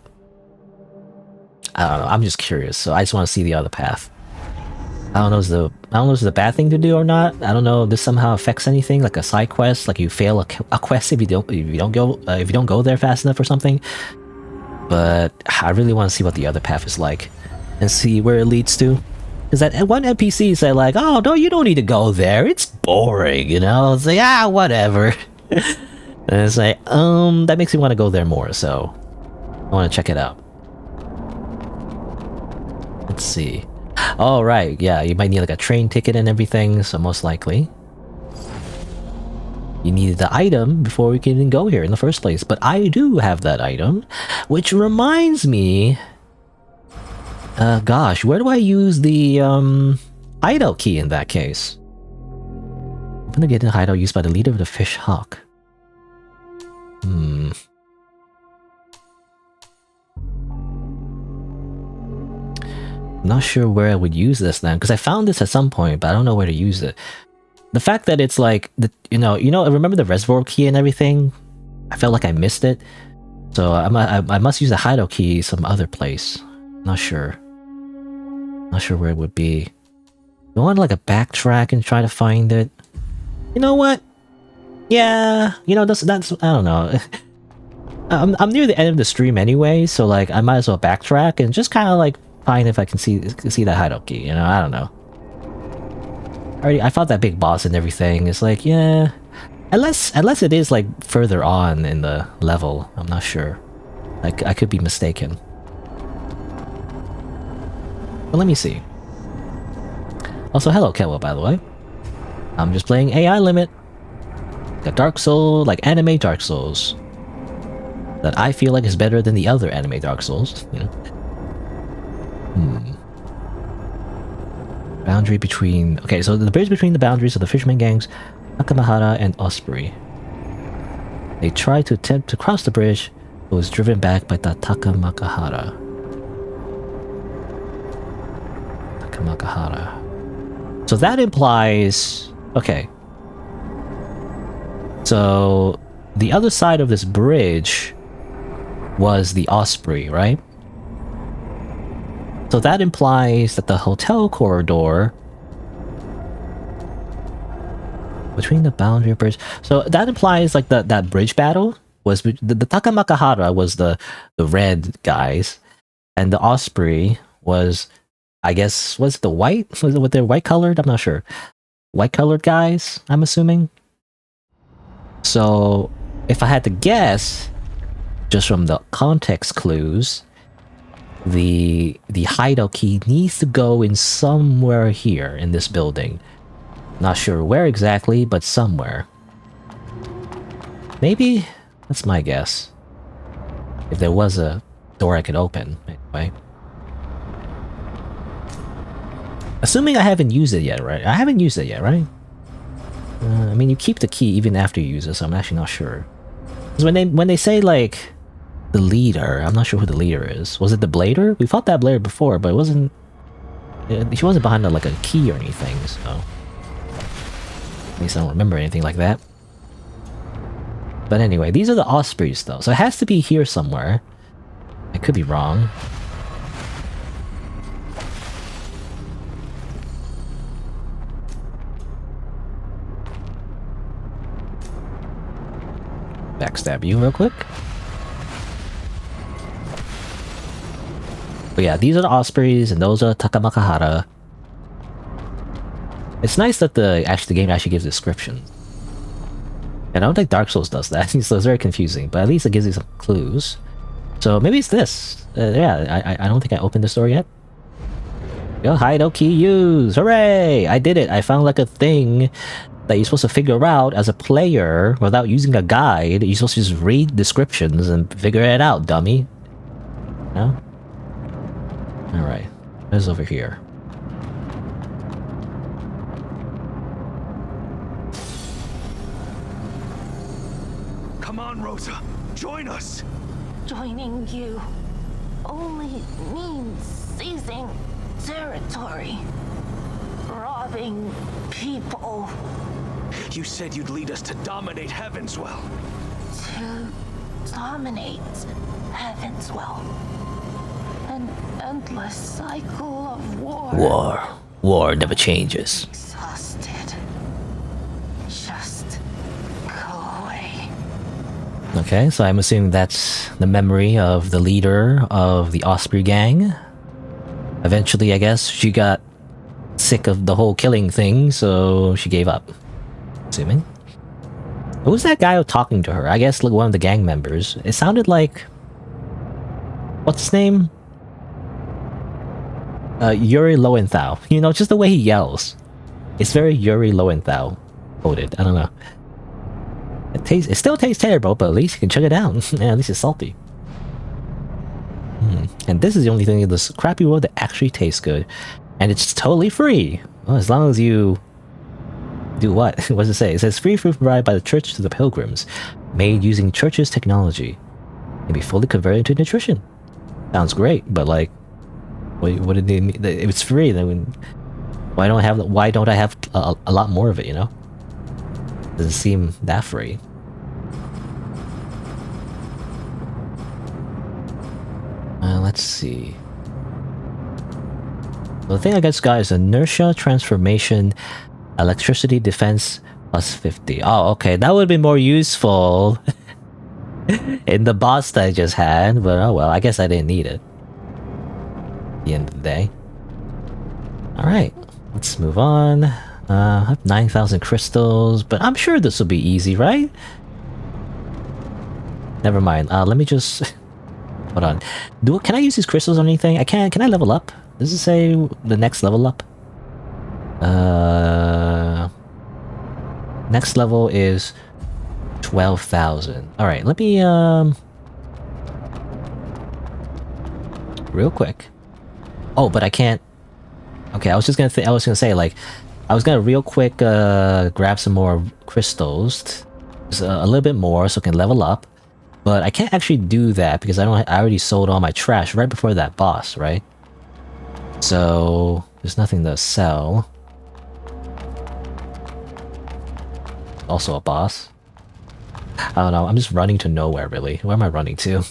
I don't know. I'm just curious, so I just want to see the other path. I don't know if it's a bad thing to do or not. I don't know if this somehow affects anything, like a side quest, like you fail a quest if you don't go there fast enough or something. But I really want to see what the other path is like and see where it leads to. Because that one NPC said like, "Oh no, you don't need to go there. It's boring," you know. It's like whatever. And it's like that makes me want to go there more. So I want to check it out. Let's see. Oh, right, yeah, you might need like a train ticket and everything, so most likely you needed the item before we can even go here in the first place. But I do have that item, which reminds me... gosh, where do I use the hideout key in that case? I'm gonna get a hideout used by the leader of the Fish Hawk. Not sure where I would use this then, because I found this at some point, but I don't know where to use it. The fact that it's like, you know, I remember the reservoir key and everything. I felt like I missed it, so I must use the hideout key some other place. Not sure where it would be. I want to like a backtrack and try to find it. You know what? Yeah, you know that's I don't know. I'm near the end of the stream anyway, so like I might as well backtrack and just kind of like find if I can see that hideout key, you know. I don't know. I fought that big boss and everything. It's like, yeah, unless it is like further on in the level. I'm not sure. I could be mistaken. But let me see. Also, hello Kewa, by the way. I'm just playing AI Limit. Got Dark Souls, like anime Dark Souls, that I feel like is better than the other anime Dark Souls, you know. Boundary between... Okay, so the bridge between the boundaries of the fisherman gangs, Takamahara and Osprey. They tried to attempt to cross the bridge, but was driven back by the Takamahara. So that implies... Okay, So the other side of this bridge was the Osprey, right? So that implies that the hotel corridor between the boundary bridge. So that implies like that bridge battle was the Takamakahara was the red guys, and the Osprey was, I guess, was it the white? Was it with their white colored? I'm not sure. White colored guys, I'm assuming. So if I had to guess, just from the context clues, the hideout key needs to go in somewhere here in this building. Not sure where exactly, but somewhere. Maybe that's my guess. If there was a door I could open, anyway. Assuming I haven't used it yet, right? I haven't used it yet, right? I mean, you keep the key even after you use it, so I'm actually not sure. Because when they say like the leader, I'm not sure who the leader is. Was it the Blader? We fought that Blader before, but it wasn't. She wasn't behind like a key or anything, so at least I don't remember anything like that. But anyway, these are the Ospreys though, so it has to be here somewhere. I could be wrong. Backstab you real quick. But yeah, these are the Ospreys and those are Takamakahara. It's nice that the game actually gives descriptions. And I don't think Dark Souls does that, so it's very confusing, but at least it gives you some clues. So maybe it's this. Yeah, I don't think I opened this door yet. Yo, hideout key used! Hooray! I did it! I found like a thing that you're supposed to figure out as a player without using a guide. You're supposed to just read descriptions and figure it out, dummy. No? Alright. What's over here? Come on, Rosa. Join us. Joining you only means seizing territory, robbing people. You said you'd lead us to dominate Heavenswell. To dominate Heavenswell. An endless cycle of war. War never changes. Exhausted. Just go away. Okay, so I'm assuming that's the memory of the leader of the Osprey gang. Eventually, I guess, she got sick of the whole killing thing, so she gave up. Assuming. Who was that guy talking to her? I guess like one of the gang members. It sounded like... What's his name? Yuri Lowenthal. You know, just the way he yells. It's very Yuri Lowenthal coded. I don't know. It still tastes terrible, but at least you can chug it down. Yeah, at least it's salty. And this is the only thing in this crappy world that actually tastes good. And it's totally free. Well, as long as you... Do what? What does it say? It says free food provided by the church to the pilgrims, made using church's technology, can be fully converted into nutrition. Sounds great, but like, what did they mean? If it's free, then why don't I have a lot more of it? You know, doesn't seem that free. Let's see. The thing I guess got is inertia, transformation, electricity, defense, plus 50. Oh, okay. That would have been more useful in the boss that I just had, but oh well, I guess I didn't need it. At the end of the day. Alright, let's move on. I have 9,000 crystals, but I'm sure this will be easy, right? Never mind. Let me just... Hold on. Can I use these crystals or anything? I can. Can I level up? Does it say the next level up? Next level is 12,000. All right, let me real quick. Oh, but I can't. Okay, I was gonna say like, I was gonna real quick grab some more crystals, just a little bit more, so I can level up. But I can't actually do that because I already sold all my trash right before that boss, right? So there's nothing to sell. Also a boss. I don't know. I'm just running to nowhere, really. Where am I running to?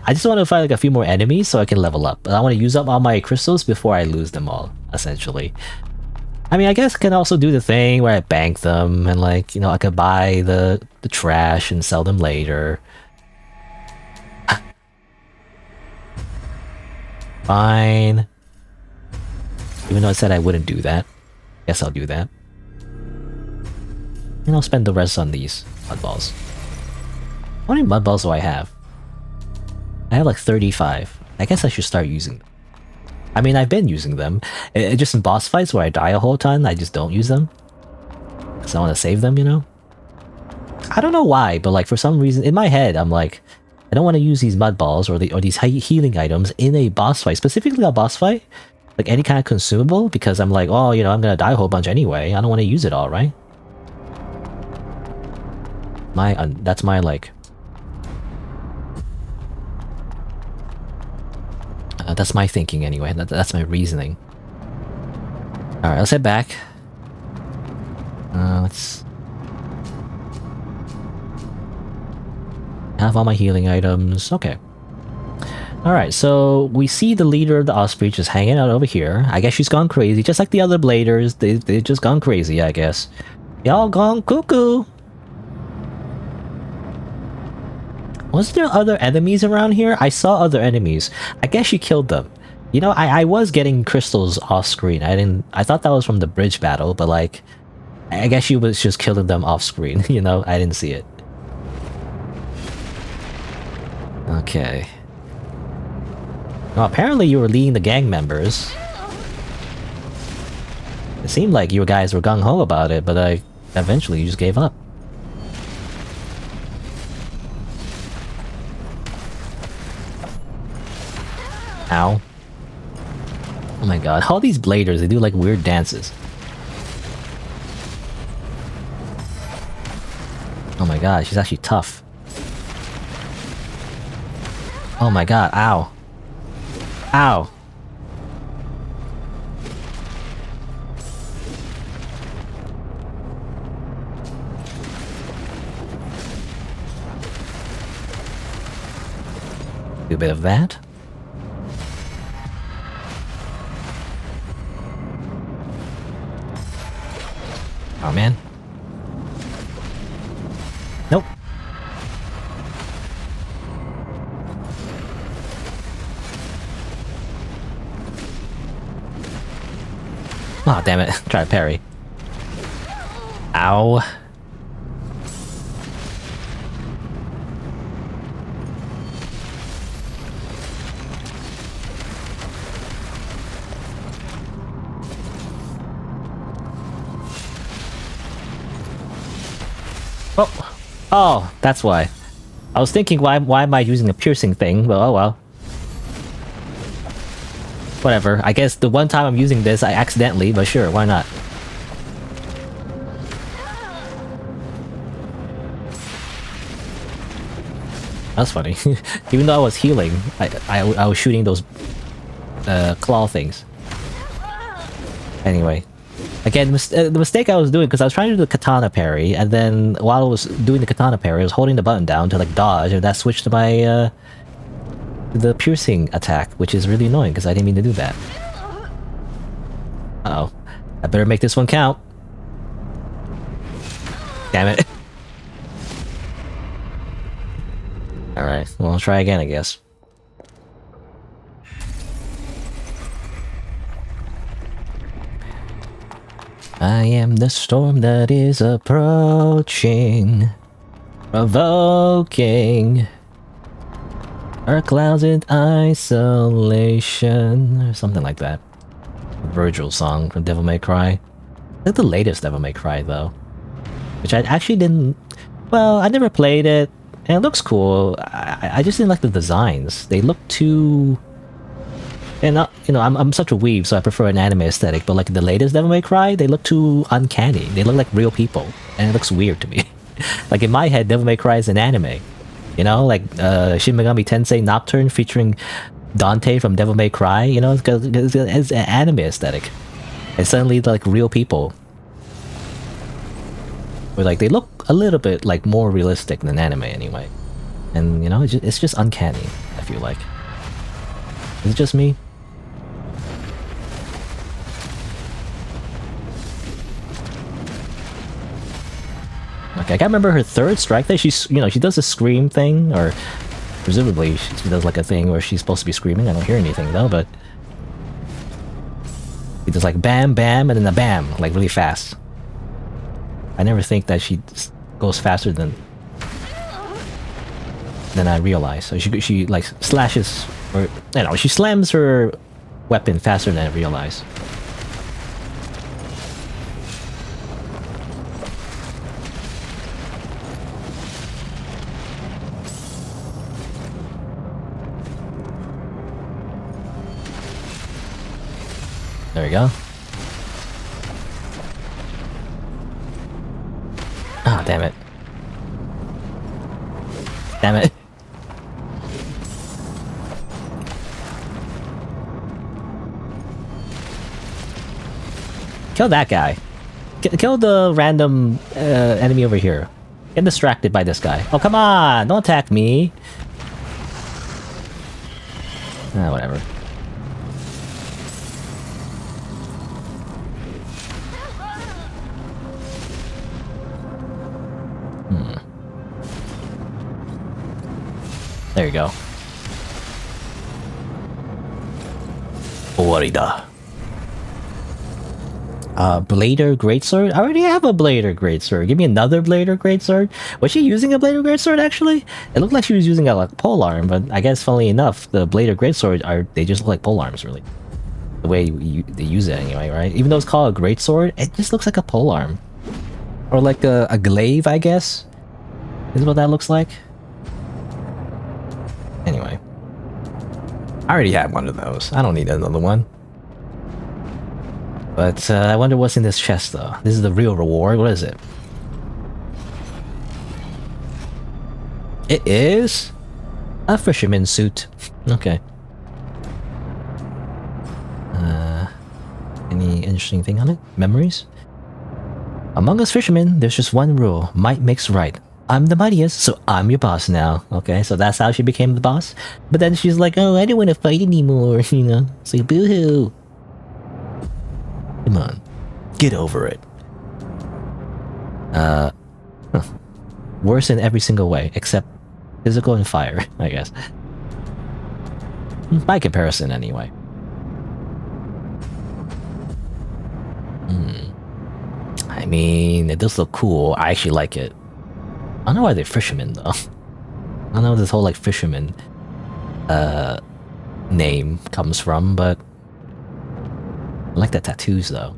I just want to find like a few more enemies so I can level up. But I want to use up all my crystals before I lose them all, essentially. I mean, I guess I can also do the thing where I bank them and like, you know, I could buy the trash and sell them later. Fine. Even though I said I wouldn't do that. Guess I'll do that. And I'll spend the rest on these mud balls. How many mud balls do I have? I have like 35. I guess I should start using them. I mean, I've been using them. Just in boss fights where I die a whole ton, I just don't use them. Because I want to save them, you know? I don't know why, but like for some reason, in my head, I'm like, I don't want to use these mud balls or these healing items in a boss fight. Specifically a boss fight. Like any kind of consumable, because I'm like, oh, you know, I'm going to die a whole bunch anyway. I don't want to use it all, right? That's my like... that's my thinking anyway. That's my reasoning. Alright, let's head back. Let's... have all my healing items. Okay. Alright, so we see the leader of the Osprey just hanging out over here. I guess she's gone crazy, just like the other bladers. They've just gone crazy, I guess. Y'all gone cuckoo! Was there other enemies around here? I saw other enemies. I guess she killed them. You know, I was getting crystals off screen. I thought that was from the bridge battle, but like, I guess she was just killing them off screen. You know, I didn't see it. Okay. Well, apparently you were leading the gang members. It seemed like you guys were gung-ho about it, but eventually you just gave up. Ow. Oh my god, all these bladers, they do like weird dances. Oh my god, she's actually tough. Oh my god, ow. Ow. Do a bit of that. Oh man. Nope. Oh damn it. Try to parry. Ow. Oh, oh, that's why. I was thinking, why am I using a piercing thing? Well, oh well. Whatever. I guess the one time I'm using this, I accidentally, but sure, why not? That's funny. Even though I was healing, I was shooting those claw things. Anyway. Again, the mistake I was doing, because I was trying to do the katana parry, and then while I was doing the katana parry, I was holding the button down to like dodge, and that switched to my the piercing attack, which is really annoying because I didn't mean to do that. Uh-oh. I better make this one count. Damn it. Alright, well, I'll try again, I guess. I am the storm that is approaching, provoking our clouds in isolation, or something like that. Virgil song from Devil May Cry. Like the latest Devil May Cry though, which I actually didn't. Well, I never played it, and it looks cool. I just didn't like the designs. They look too. And you know, I'm such a weeb, so I prefer an anime aesthetic. But like the latest Devil May Cry, they look too uncanny. They look like real people, and it looks weird to me. Like in my head, Devil May Cry is an anime. You know, like Shin Megami Tensei Nocturne featuring Dante from Devil May Cry. You know, it's an anime aesthetic. And suddenly they're like real people. where like they look a little bit like more realistic than anime anyway. And you know, it's just uncanny, I feel like. Is it just me? Okay, I can't remember her third strike that she's, you know, she does a scream thing, or presumably she does like a thing where she's supposed to be screaming. I don't hear anything though, but she does like bam, bam, and then a bam, like really fast. I never think that she goes faster than I realize. So she like slashes, or you know, she slams her weapon faster than I realize. There we go. Ah, damn it. Damn it. Kill that guy. Kill the random enemy over here. Get distracted by this guy. Oh, come on! Don't attack me! Ah, whatever. There you go. Warida. Blader Greatsword? I already have a Blader Greatsword. Give me another Blader Greatsword. Was she using a Blader Greatsword actually? It looked like she was using a like polearm, but I guess funnily enough, the Blader Greatsword they just look like polearms really. The way they use it anyway, right? Even though it's called a Greatsword, it just looks like a polearm. Or like a glaive, I guess? Is what that looks like? Anyway. I already have one of those. I don't need another one. But I wonder what's in this chest though. This is the real reward. What is it? It is a fisherman suit. Okay. Any interesting thing on it? Memories? Among us fishermen, there's just one rule. Might makes right. I'm the mightiest, so I'm your boss now. Okay, so that's how she became the boss. But then she's like, oh, I don't want to fight anymore, you know? It's like, boo-hoo. Come on. Get over it. Worse in every single way, except physical and fire, I guess. By comparison, anyway. I mean, it does look cool. I actually like it. I don't know why they're fishermen, though. I don't know where this whole, like, fisherman name comes from, but I like the tattoos, though.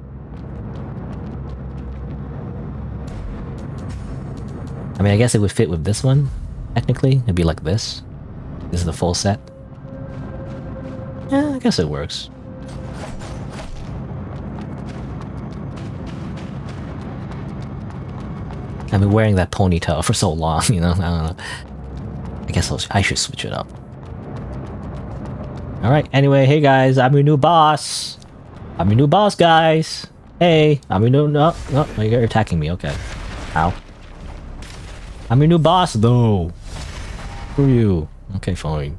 I mean, I guess it would fit with this one, technically. It'd be like this. This is the full set. Yeah, I guess it works. I've been wearing that ponytail for so long, you know? I don't know. I guess I should switch it up. Alright, anyway, hey guys, I'm your new boss. I'm your new boss, guys. Hey, I'm your new... No, you're attacking me, okay. Ow. I'm your new boss, though. Who are you? Okay, fine.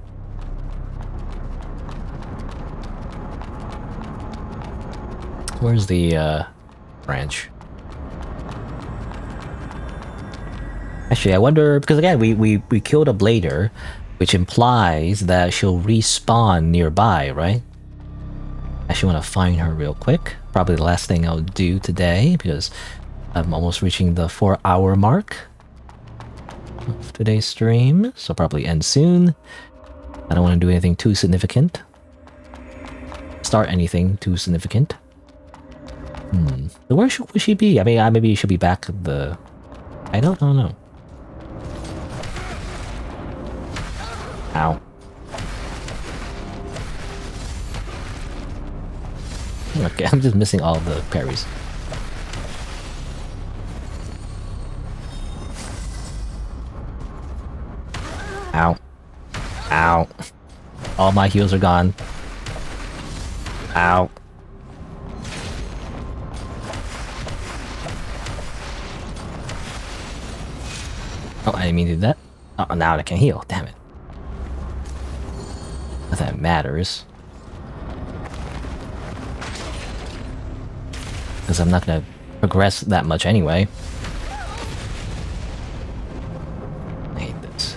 Where's the, branch? Actually, I wonder, because again, we killed a blader, which implies that she'll respawn nearby, right? I actually want to find her real quick. Probably the last thing I'll do today, because I'm almost reaching the 4-hour mark of today's stream, so probably end soon. I don't want to do anything too significant. Start anything too significant. Where would she be? I mean, maybe she'll be back at the... I don't know. Ow. Okay, I'm just missing all the parries. Ow. Ow. All my heals are gone. Ow. Oh, I didn't mean to do that. Oh, now I can heal. Damn it. Not that matters. Because I'm not gonna progress that much anyway. I hate this.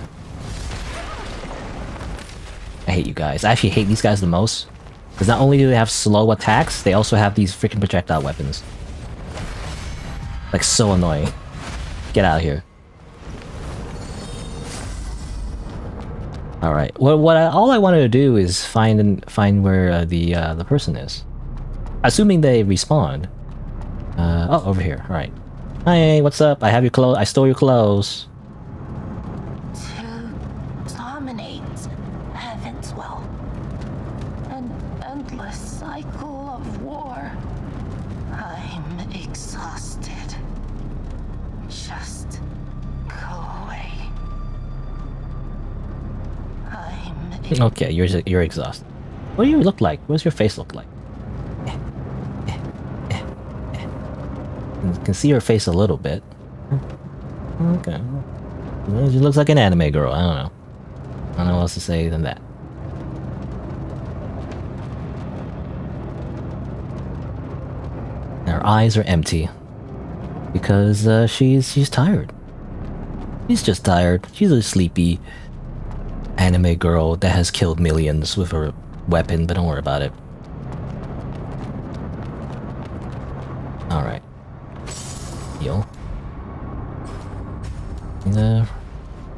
I hate you guys. I actually hate these guys the most. Because not only do they have slow attacks, they also have these freaking projectile weapons. Like, so annoying. Get out of here. All right. Well, all I wanted to do is find where the person is, assuming they respawn. Oh, over here. All right. Hi, what's up? I have your clothes. I stole your clothes. To dominate Heaven's will, an endless cycle of war. I'm exhausted. Just go away. Okay, you're exhausted. What do you look like? What does your face look like? You can see her face a little bit. Okay. Well, she looks like an anime girl. I don't know. I don't know what else to say than that. Her eyes are empty because she's tired. She's just tired. She's a sleepy anime girl that has killed millions with her weapon, but don't worry about it. Alright. Heal. And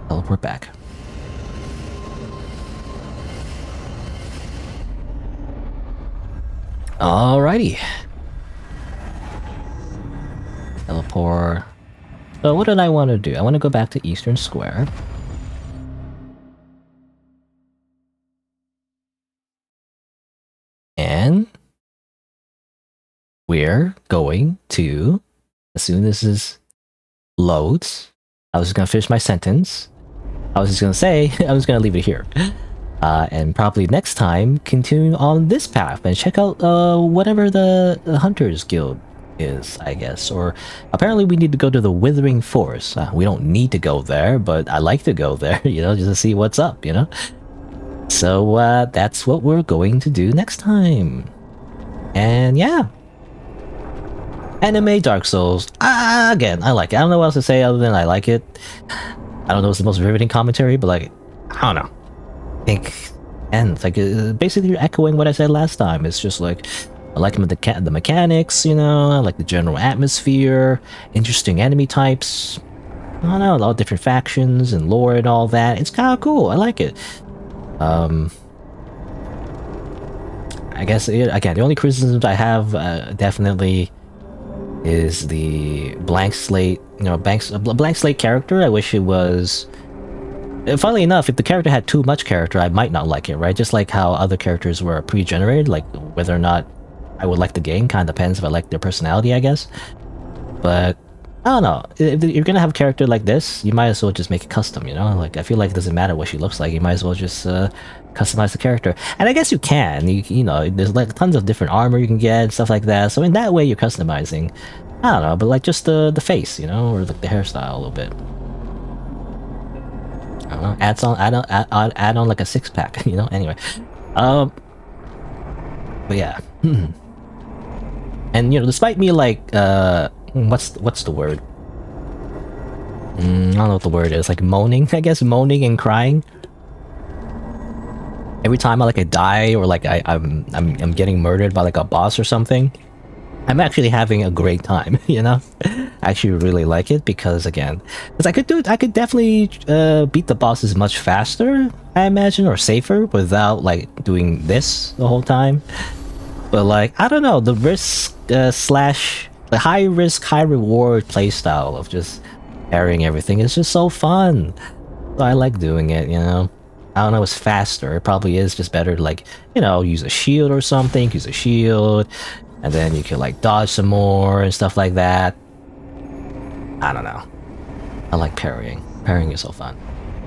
teleport back. Alrighty. Teleport. So what did I want to do? I want to go back to Eastern Square. And we're going to, as soon as this loads, I was just gonna finish my sentence. I was just gonna say, I was gonna leave it here. And probably next time, continue on this path and check out whatever the Hunters Guild is, I guess. Or apparently we need to go to the Withering Forest. We don't need to go there, but I like to go there, you know, just to see what's up, you know? So that's what we're going to do next time. And yeah. Anime Dark Souls. Again, I like it. I don't know what else to say other than I like it. I don't know if it's the most riveting commentary, but like, I don't know. I think, and it's like basically echoing what I said last time. It's just like, I like the mechanics, you know, I like the general atmosphere, interesting enemy types. I don't know, a lot of different factions and lore and all that. It's kind of cool. I like it. I guess, again, the only criticisms I have definitely is the blank slate, you know, blank slate character. I wish it was... Funnily enough, if the character had too much character, I might not like it, right? Just like how other characters were pre-generated, like whether or not I would like the game kind of depends if I like their personality, I guess. But I don't know. If you're gonna have a character like this, you might as well just make it custom, you know? Like, I feel like it doesn't matter what she looks like. You might as well just customize the character. And I guess you can. You know, there's like tons of different armor you can get and stuff like that. So in that way, you're customizing. I don't know, but like just the face, you know, or like the hairstyle a little bit. I don't know. Add on like a 6-pack, you know. Anyway, but yeah. And you know, despite me like what's the word? I don't know what the word is. Like moaning, I guess, moaning and crying. Every time I die or like I'm getting murdered by like a boss or something, I'm actually having a great time, you know? I actually really like it because I could definitely beat the bosses much faster, I imagine, or safer without like doing this the whole time. But like, I don't know, the risk slash the high risk, high reward playstyle of just parrying everything is just so fun. So I like doing it, you know? I don't know, it's faster. It probably is just better to like, you know, use a shield or something, use a shield. And then you can like dodge some more and stuff like that. I don't know. I like parrying. Parrying is so fun.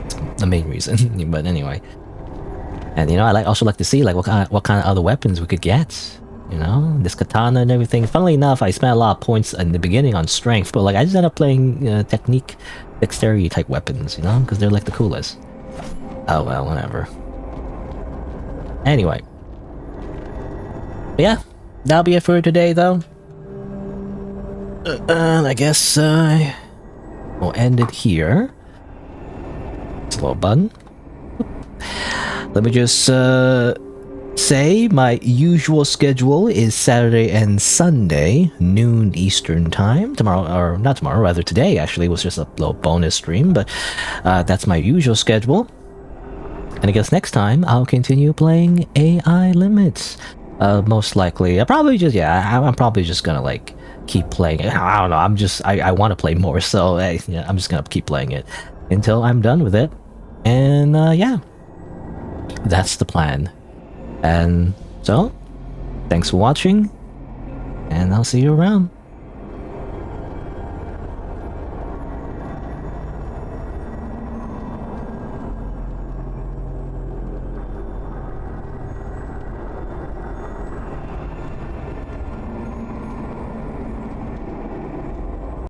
It's the main reason. But anyway. And you know, I also like to see like what kind of other weapons we could get. You know, this katana and everything. Funnily enough, I spent a lot of points in the beginning on strength, but like I just ended up playing technique, dexterity type weapons, you know, because they're like the coolest. Oh well, whatever. Anyway. But yeah, that'll be it for today though. I guess we'll end it here. Slow button. Let me just say my usual schedule is Saturday and Sunday, noon Eastern time. Tomorrow, or not tomorrow, rather today actually was just a little bonus stream, but that's my usual schedule. And I guess next time I'll continue playing AI Limits. Most likely. I'm probably just gonna like keep playing it. I don't know, I want to play more, so yeah, I'm just gonna keep playing it until I'm done with it. And yeah, that's the plan. And so, thanks for watching, and I'll see you around.